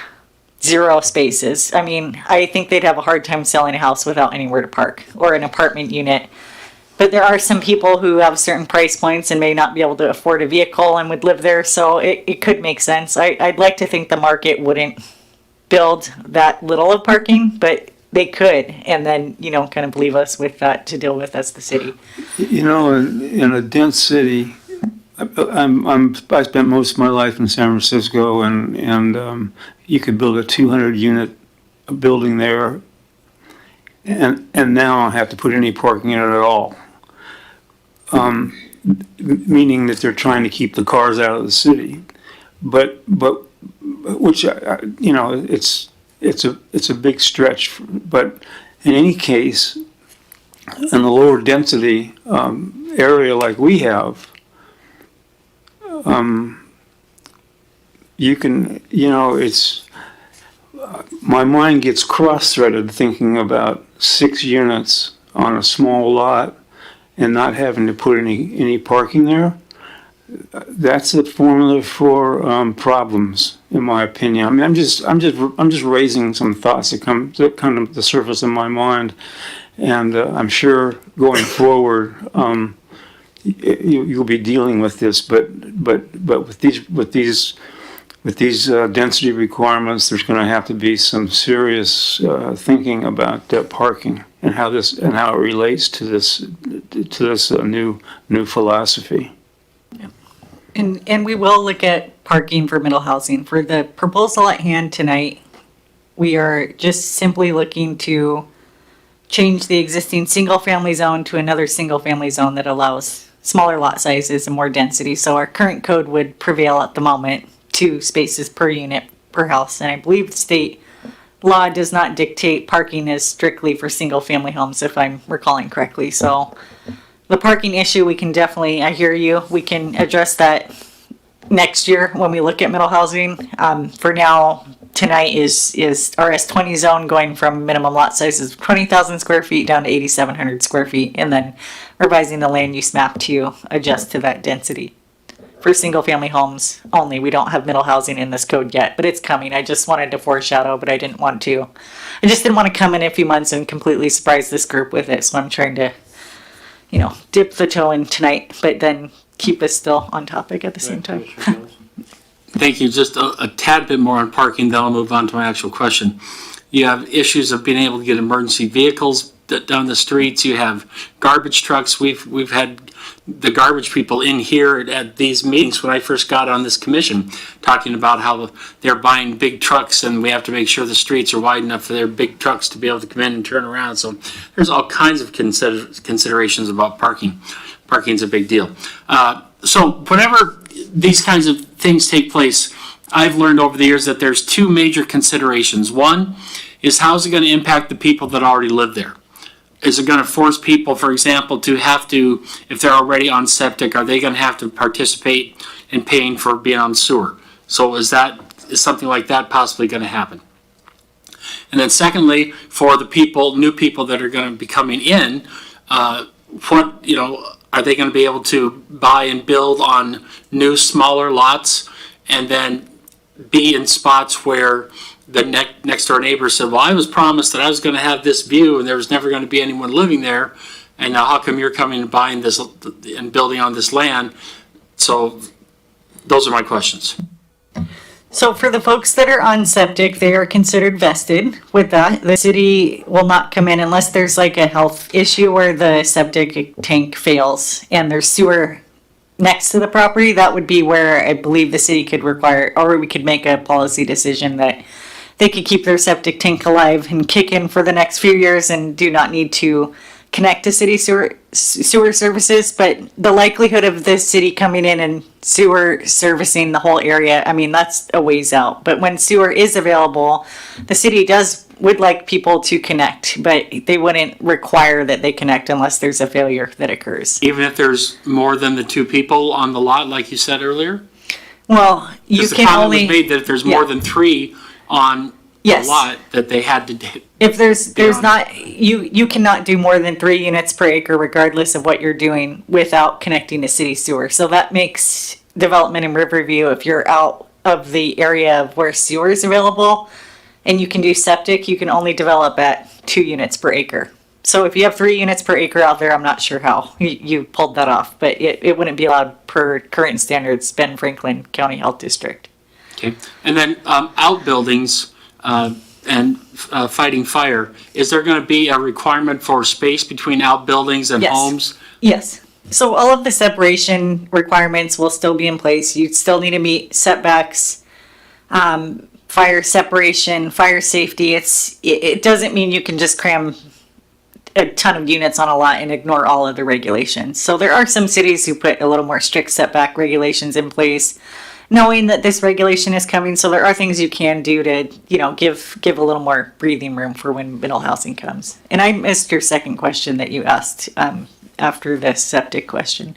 0 spaces. I mean, I think they'd have a hard time selling a house without anywhere to park, or an apartment unit. But there are some people who have certain price points and may not be able to afford a vehicle and would live there, so it could make sense. I'd like to think the market wouldn't build that little of parking, but they could, and then kind of leave us with that to deal with as the city. In a dense city, I spent most of my life in San Francisco, and you could build a 200-unit building there, and now I don't have to put any parking in it at all. Meaning that they're trying to keep the cars out of the city, but which it's a big stretch. But in any case, in the lower density area like we have, you can it's my mind gets cross-threaded thinking about 6 units on a small lot and not having to put any parking there. That's the formula for problems, in my opinion. I mean, I'm just raising some thoughts that come to the surface in my mind, and I'm sure going forward, you'll be dealing with this. But with these density requirements, there's going to have to be some serious thinking about parking and how it relates to this new philosophy. And we will look at parking for middle housing. For the proposal at hand tonight, we are just simply looking to change the existing single-family zone to another single-family zone that allows smaller lot sizes and more density. So our current code would prevail at the moment, 2 spaces per unit per house. And I believe the state law does not dictate parking as strictly for single-family homes, if I'm recalling correctly. So the parking issue, we can definitely, I hear you, we can address that next year when we look at middle housing. For now, tonight is our S20 zone going from minimum lot sizes of 20,000 square feet down to 8,700 square feet, and then revising the land use map to adjust to that density. For single family homes only, we don't have middle housing in this code yet, but it's coming. I just wanted to foreshadow, but I just didn't want to come in a few months and completely surprise this group with it, so I'm trying to dip the toe in tonight, but then keep us still on topic at the same time. Thank you. Just a tad bit more on parking, then I'll move on to my actual question. You have issues of being able to get emergency vehicles down the streets. You have garbage trucks. We've had the garbage people in here at these meetings when I first got on this commission talking about how they're buying big trucks and we have to make sure the streets are wide enough for their big trucks to be able to come in and turn around. So there's all kinds of considerations about parking. Parking's a big deal. So whenever these kinds of things take place, I've learned over the years that there's 2 major considerations. One is, how's it going to impact the people that already live there? Is it going to force people, for example, to have to, if they're already on septic, are they going to have to participate in paying for being on sewer? So is something like that possibly going to happen? And then secondly, for the new people that are going to be coming in, are they going to be able to buy and build on new, smaller lots and then be in spots where the next door neighbor said, well, I was promised that I was going to have this view and there was never going to be anyone living there, and now how come you're coming and buying this and building on this land? So those are my questions. So for the folks that are on septic, they are considered vested. With that, the city will not come in unless there's like a health issue where the septic tank fails and there's sewer next to the property, that would be where I believe the city could require, or we could make a policy decision that they could keep their septic tank alive and kick in for the next few years and do not need to connect to city sewer services. But the likelihood of the city coming in and sewer servicing the whole area, I mean, that's a ways out. But when sewer is available, the city would like people to connect, but they wouldn't require that they connect unless there's a failure that occurs. Even if there's more than the 2 people on the lot, like you said earlier? Well, you The can comment only, was made that if there's more than 3 on Yes. the lot, that they had to do. if there's Beyond. not, you cannot do more than 3 units per acre regardless of what you're doing without connecting to city sewer. So that makes development in Riverview, if you're out of the area of where sewer is available and you can do septic, you can only develop at 2 units per acre. So if you have 3 units per acre out there, I'm not sure how you pulled that off, but it wouldn't be allowed per current standards, Ben Franklin County Health District. Okay. And then outbuildings and fighting fire, is there going to be a requirement for space between outbuildings and Yes. homes? Yes. So all of the separation requirements will still be in place. You still need to meet setbacks, fire separation, fire safety. It doesn't mean you can just cram a ton of units on a lot and ignore all of the regulations. So there are some cities who put a little more strict setback regulations in place, knowing that this regulation is coming. So there are things you can do to, give a little more breathing room for when middle housing comes. And I missed your second question that you asked after the septic question.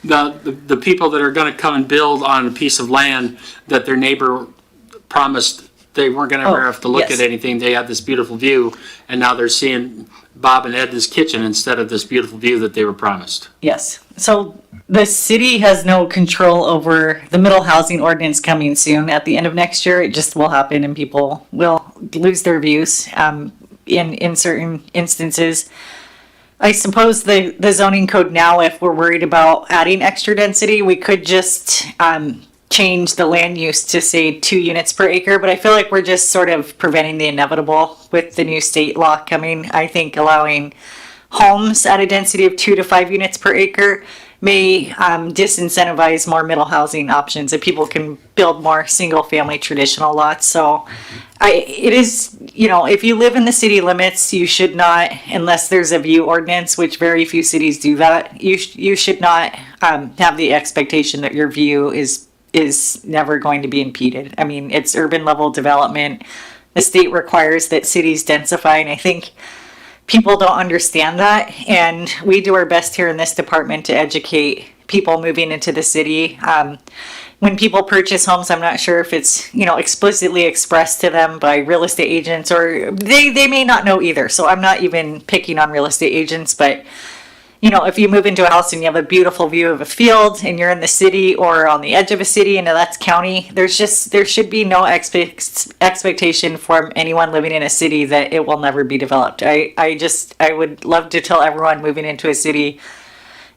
The people that are going to come and build on a piece of land that their neighbor promised they weren't going to ever have to look yes. at anything. They had this beautiful view, and now they're seeing Bob and Ed's kitchen instead of this beautiful view that they were promised. Yes. So the city has no control over the middle housing ordinance coming soon. At the end of next year, it just will happen and people will lose their views in certain instances. I suppose the zoning code now, if we're worried about adding extra density, we could just change the land use to say 2 units per acre, but I feel like we're just sort of preventing the inevitable with the new state law coming. I think allowing homes at a density of 2 to 5 units per acre may disincentivize more middle housing options, that people can build more single family traditional lots. So it is, if you live in the city limits, you should not, unless there's a view ordinance, which very few cities do that, you should not have the expectation that your view is never going to be impeded. I mean, it's urban level development. The state requires that cities densify, and I think people don't understand that. And we do our best here in this department to educate people moving into the city. When people purchase homes, I'm not sure if it's, explicitly expressed to them by real estate agents, or they may not know either. So I'm not even picking on real estate agents, but if you move into a house and you have a beautiful view of a field and you're in the city or on the edge of a city and that's county, there should be no expectation from anyone living in a city that it will never be developed. I would love to tell everyone moving into a city,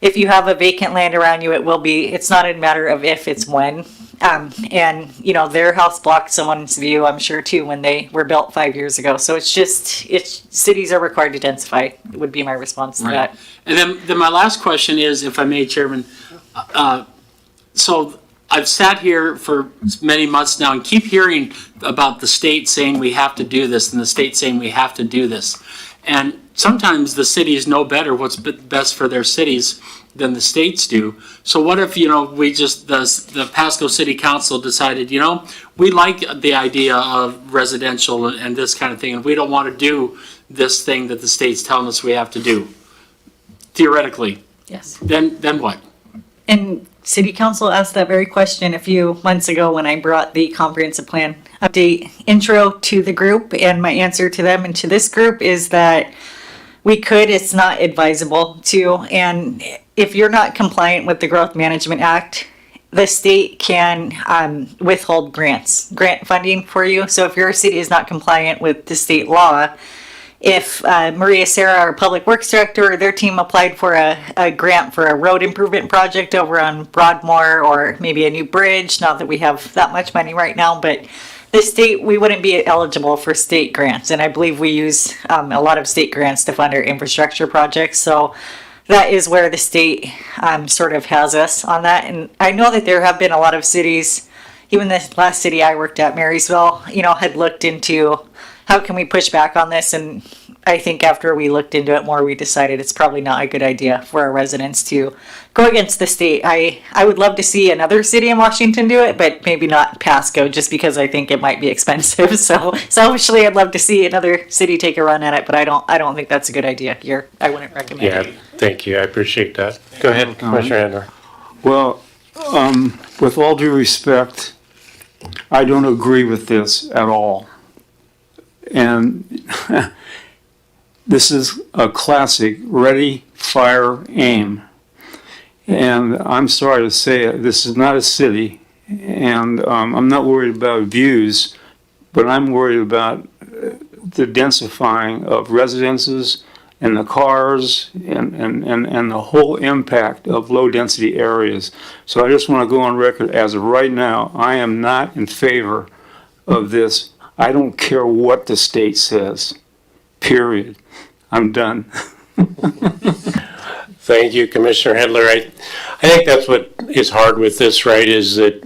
if you have a vacant land around you, it will be. It's not a matter of if, it's when. And their house blocked someone's view, I'm sure too, when they were built 5 years ago. So cities are required to densify, would be my response to that. And then my last question is, if I may, Chairman, so I've sat here for many months now and keep hearing about the state saying we have to do this and the state saying we have to do this. And sometimes the cities know better what's best for their cities than the states do. So what if, the Pasco City Council decided, we like the idea of residential and this kind of thing, and we don't want to do this thing that the state's telling us we have to do, theoretically. Yes. Then what? And City Council asked that very question a few months ago when I brought the comprehensive plan update intro to the group, and my answer to them and to this group is that it's not advisable to, and if you're not compliant with the Growth Management Act, the state can withhold grant funding for you. So if your city is not compliant with the state law, if Maria Serra, our Public Works Director, or their team applied for a grant for a road improvement project over on Broadmoor, or maybe a new bridge, not that we have that much money right now, but the state, we wouldn't be eligible for state grants. And I believe we use a lot of state grants to fund our infrastructure projects. So that is where the state sort of has us on that. And I know that there have been a lot of cities, even the last city I worked at, Marysville, had looked into how can we push back on this. And I think after we looked into it more, we decided it's probably not a good idea for our residents to go against the state. I would love to see another city in Washington do it, but maybe not Pasco, just because I think it might be expensive. So selfishly, I'd love to see another city take a run at it, but I don't think that's a good idea here. I wouldn't recommend it. Yeah, thank you. I appreciate that. Go ahead, Commissioner Handler. Well, with all due respect, I don't agree with this at all. And this is a classic ready, fire, aim. And I'm sorry to say it, this is not a city. And I'm not worried about views, but I'm worried about the densifying of residences and the cars and the whole impact of low density areas. So I just want to go on record, as of right now, I am not in favor of this. I don't care what the state says, period. I'm done. Thank you, Commissioner Handler. I think that's what is hard with this, right, is that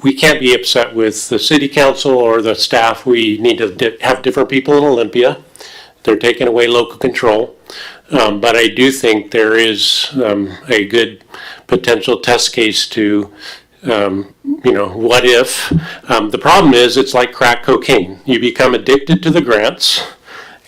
we can't be upset with the city council or the staff. We need to have different people in Olympia. They're taking away local control. But I do think there is a good potential test case to what if? The problem is it's like crack cocaine. You become addicted to the grants,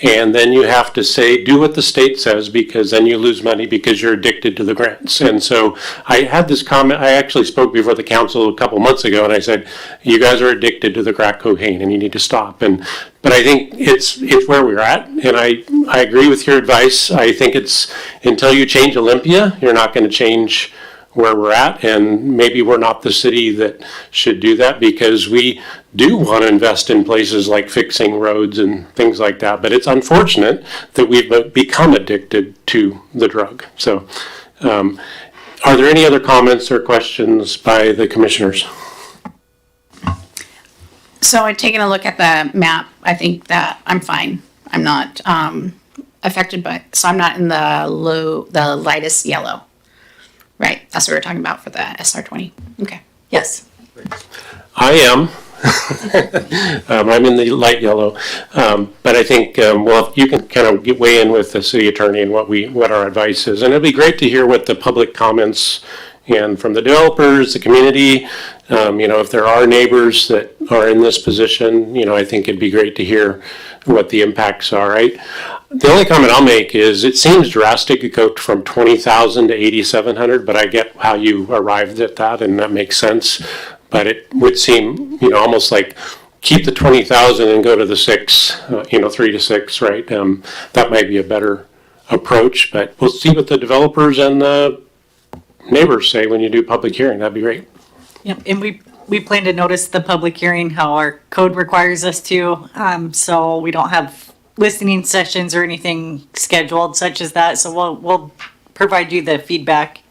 and then you have to do what the state says, because then you lose money because you're addicted to the grants. And so I had this comment, I actually spoke before the council a couple months ago, and I said, you guys are addicted to the crack cocaine and you need to stop. But I think it's where we're at, and I agree with your advice. I think it's until you change Olympia, you're not going to change where we're at, and maybe we're not the city that should do that, because we do want to invest in places like fixing roads and things like that. But it's unfortunate that we've become addicted to the drug. So are there any other comments or questions by the commissioners? So I've taken a look at the map. I think that I'm fine. I'm not affected by, so I'm not in the lightest yellow. Right, that's what we're talking about for the SR20. Okay. Yes. I am. I'm in the light yellow. But I think, if you can kind of weigh in with the city attorney and what our advice is. And it'd be great to hear what the public comments and from the developers, the community, if there are neighbors that are in this position, I think it'd be great to hear what the impacts are, right? The only comment I'll make is it seems drastic to go from 20,000 to 8,700, but I get how you arrived at that, and that makes sense. But it would seem, almost like keep the 20,000 and go to the 3 to 6, right? That might be a better approach, but we'll see what the developers and the neighbors say when you do public hearing. That'd be great. Yep, and we plan to notice the public hearing how our code requires us to, so we don't have listening sessions or anything scheduled such as that. So we'll provide you the feedback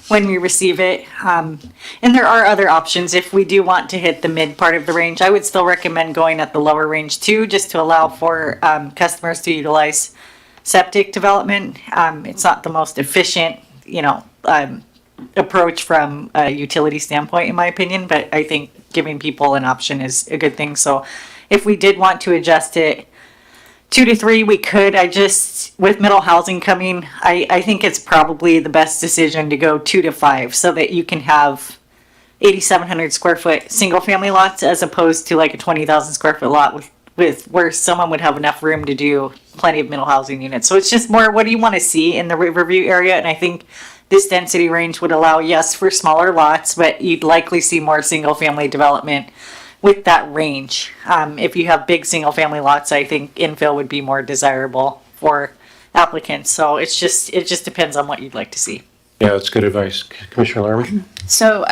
when we receive it. And there are other options. If we do want to hit the mid part of the range, I would still recommend going at the lower range too, just to allow for customers to utilize septic development. It's not the most efficient, approach from a utility standpoint, in my opinion, but I think giving people an option is a good thing. So if we did want to adjust it 2 to 3, we could. With middle housing coming, I think it's probably the best decision to go 2 to 5 so that you can have 8,700 square foot single family lots as opposed to like a 20,000 square foot lot with where someone would have enough room to do plenty of middle housing units. So it's just more, what do you want to see in the Riverview area? And I think this density range would allow, yes, for smaller lots, but you'd likely see more single family development with that range. If you have big single family lots, I think infill would be more desirable for applicants. So it just depends on what you'd like to see. Yeah, that's good advice. Commissioner Lerman? So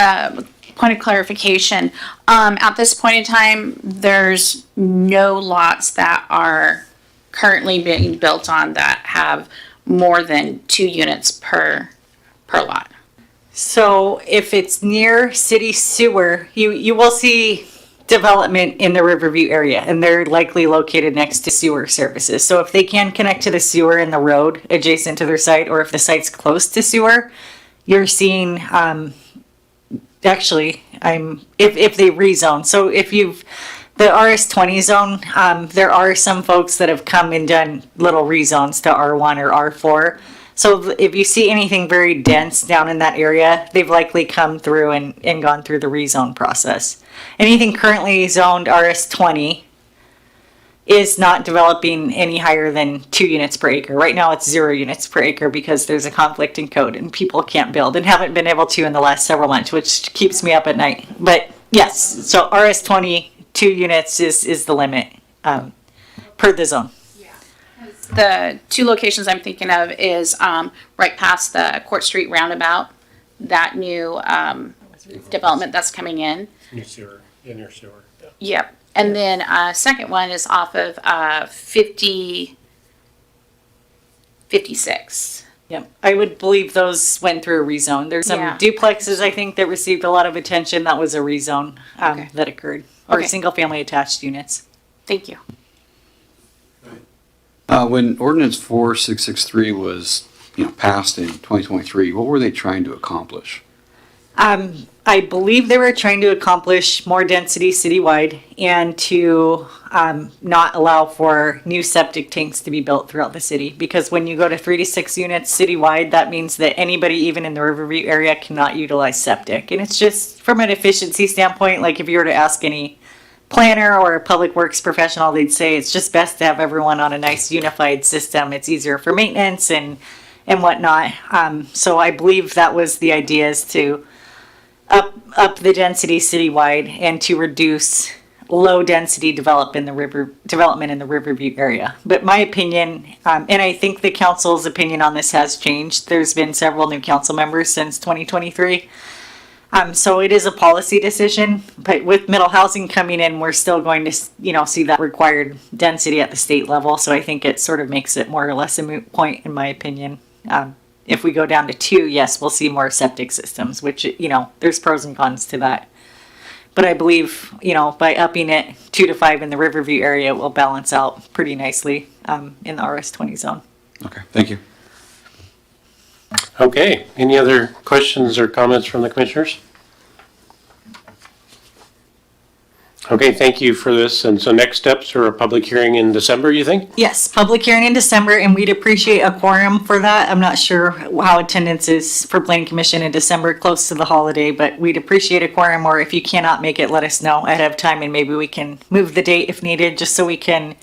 point of clarification, at this point in time, there's no lots that are currently being built on that have more than 2 units per lot. So if it's near city sewer, you will see development in the Riverview area, and they're likely located next to sewer services. So if they can connect to the sewer and the road adjacent to their site, or if the site's close to sewer, you're seeing, if they rezone. So if the RS20 zone, there are some folks that have come and done little rezones to R1 or R4. So if you see anything very dense down in that area, they've likely come through and gone through the rezone process. Anything currently zoned RS20 is not developing any higher than 2 units per acre. Right now it's 0 units per acre because there's a conflict in code and people can't build and haven't been able to in the last several months, which keeps me up at night. But yes, so RS20, 2 units is the limit per the zone. The 2 locations I'm thinking of is right past the Court Street roundabout, that new development that's coming in. New sewer, inner sewer. Yep. And then second one is off of 56. Yep. I would believe those went through a rezone. There's some duplexes, I think, that received a lot of attention. That was a rezone that occurred. Or single family attached units. Thank you. When ordinance 4663 was, passed in 2023, what were they trying to accomplish? I believe they were trying to accomplish more density citywide and to not allow for new septic tanks to be built throughout the city. Because when you go to 3 to 6 units citywide, that means that anybody, even in the Riverview area, cannot utilize septic. And it's just from an efficiency standpoint, like if you were to ask any planner or a public works professional, they'd say it's just best to have everyone on a nice unified system. It's easier for maintenance and whatnot. So I believe that was the idea, is to up the density citywide and to reduce low density development in the Riverview area. But my opinion, and I think the council's opinion on this has changed. There's been several new council members since 2023. So it is a policy decision, but with middle housing coming in, we're still going to, see that required density at the state level. So I think it sort of makes it more or less a moot point, in my opinion. If we go down to 2, yes, we'll see more septic systems, which, there's pros and cons to that. But I believe, by upping it 2 to 5 in the Riverview area, it will balance out pretty nicely in the RS20 zone. Okay, thank you. Okay, any other questions or comments from the commissioners? Okay, thank you for this. And so next steps are a public hearing in December, you think? Yes, public hearing in December, and we'd appreciate a quorum for that. I'm not sure how attendance is for Planning Commission in December, close to the holiday, but we'd appreciate a quorum, or if you cannot make it, let us know ahead of time, and maybe we can move the date if needed, just so we can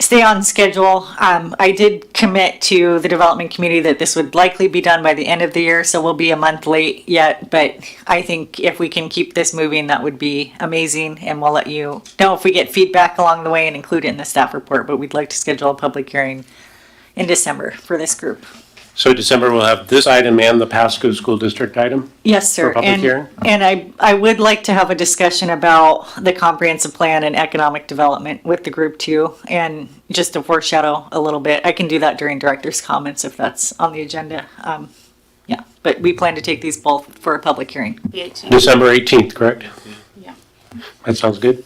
stay on schedule. I did commit to the development committee that this would likely be done by the end of the year, so we'll be a month late yet, but I think if we can keep this moving, that would be amazing, and we'll let you know if we get feedback along the way and include it in the staff report, but we'd like to schedule a public hearing in December for this group. So December we'll have this item and the Pasco School District item? Yes, sir. For public hearing? And I would like to have a discussion about the comprehensive plan and economic development with the group too. And just to foreshadow a little bit, I can do that during director's comments if that's on the agenda. Yeah, but we plan to take these both for a public hearing. The 18th. December 18th, correct? Yeah. That sounds good.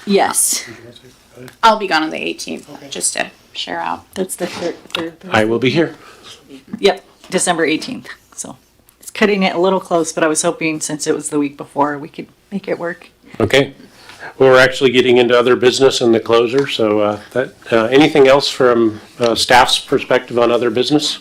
Yes. I'll be gone on the 18th, just to share out. That's the third. I will be here. Yep, December 18th. So it's cutting it a little close, but I was hoping since it was the week before, we could make it work. Okay. Well, we're actually getting into other business in the closer, so anything else from staff's perspective on other business?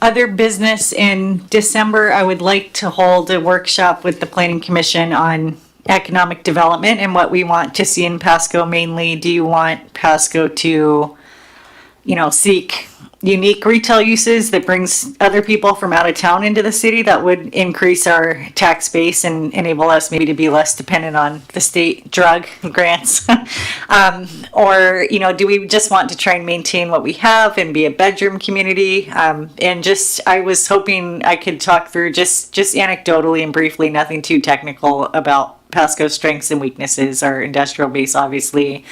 Other business in December, I would like to hold a workshop with the Planning Commission on economic development and what we want to see in Pasco. Mainly, do you want Pasco to, seek unique retail uses that brings other people from out of town into the city that would increase our tax base and enable us maybe to be less dependent on the state drug grants? Or, do we just want to try and maintain what we have and be a bedroom community? I was hoping I could talk through just anecdotally and briefly, nothing too technical, about Pasco's strengths and weaknesses, our industrial base, obviously,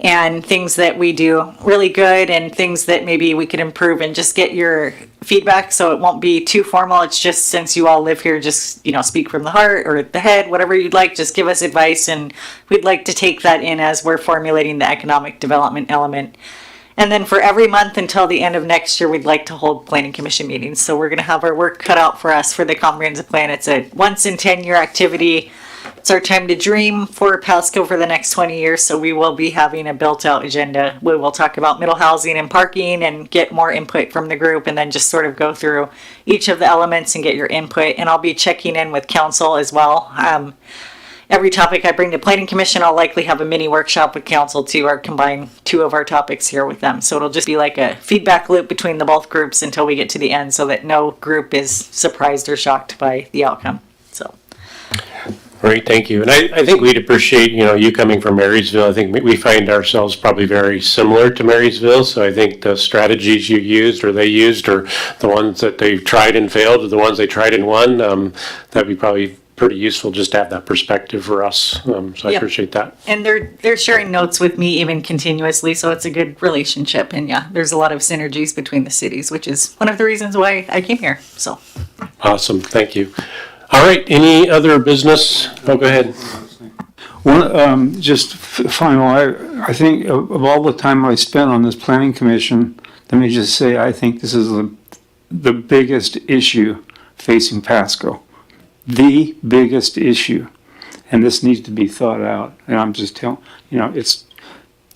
and things that we do really good and things that maybe we could improve, and just get your feedback so it won't be too formal. It's just, since you all live here, just, speak from the heart or the head, whatever you'd like, just give us advice, and we'd like to take that in as we're formulating the economic development element. And then for every month until the end of next year, we'd like to hold planning commission meetings. So we're going to have our work cut out for us for the comprehensive plan. It's a once in 10-year activity. It's our time to dream for Pasco for the next 20 years. So we will be having a built out agenda. We will talk about middle housing and parking and get more input from the group, and then just sort of go through each of the elements and get your input. And I'll be checking in with council as well. Every topic I bring to planning commission, I'll likely have a mini workshop with council too, or combine two of our topics here with them. So it'll just be like a feedback loop between the both groups until we get to the end, so that no group is surprised or shocked by the outcome. So. Great, thank you. And I think we'd appreciate, you coming from Marysville. I think we find ourselves probably very similar to Marysville. So I think the strategies you used or they used, or the ones that they tried and failed, or the ones they tried and won, that'd be probably pretty useful just to have that perspective for us. So I appreciate that. And they're sharing notes with me even continuously, so it's a good relationship. And yeah, there's a lot of synergies between the cities, which is one of the reasons why I came here. So awesome, thank you. All right, any other business? Oh, go ahead. One, just final, I think of all the time I spent on this planning commission, let me just say, I think this is the biggest issue facing Pasco. The biggest issue, and this needs to be thought out. And I'm just telling, it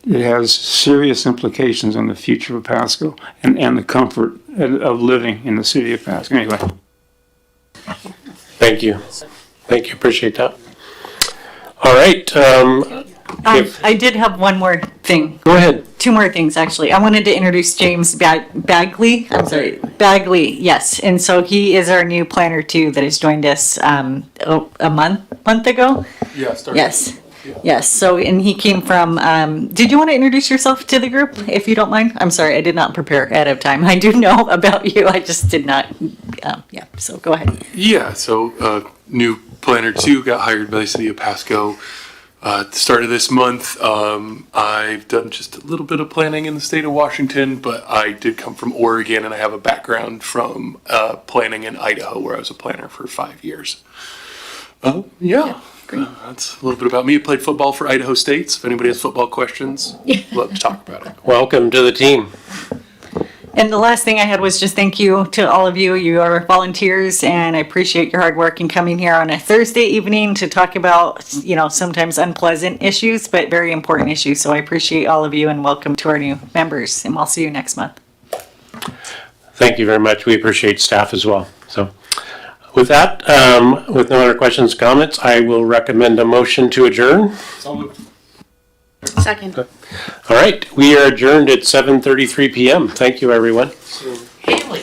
has serious implications on the future of Pasco and the comfort of living in the city of Pasco. Anyway. Thank you. Thank you. Appreciate that. All right. I did have one more thing. Go ahead. Two more things, actually. I wanted to introduce James Bagley. I'm sorry, Bagley. Yes, and so he is our new planner too, that has joined us a month ago. Yeah. Yes. Yes. So, and he came from. Did you want to introduce yourself to the group, if you don't mind? I'm sorry, I did not prepare ahead of time. I do know about you. I just did not. Yeah. So go ahead. Yeah. So new planner 2 got hired by the city of Pasco. At the start of this month, I've done just a little bit of planning in the state of Washington, but I did come from Oregon, and I have a background from planning in Idaho, where I was a planner for 5 years. Yeah. Great. That's a little bit about me. I played football for Idaho State. So if anybody has football questions, love to talk about it. Welcome to the team. And the last thing I had was just thank you to all of you. You are volunteers, and I appreciate your hard work in coming here on a Thursday evening to talk about, sometimes unpleasant issues, but very important issues. So I appreciate all of you, and welcome to our new members, and I'll see you next month. Thank you very much. We appreciate staff as well. So with that, with no other questions, comments, I will recommend a motion to adjourn. Second. All right, we are adjourned at 7:33 p.m. Thank you, everyone. Haley.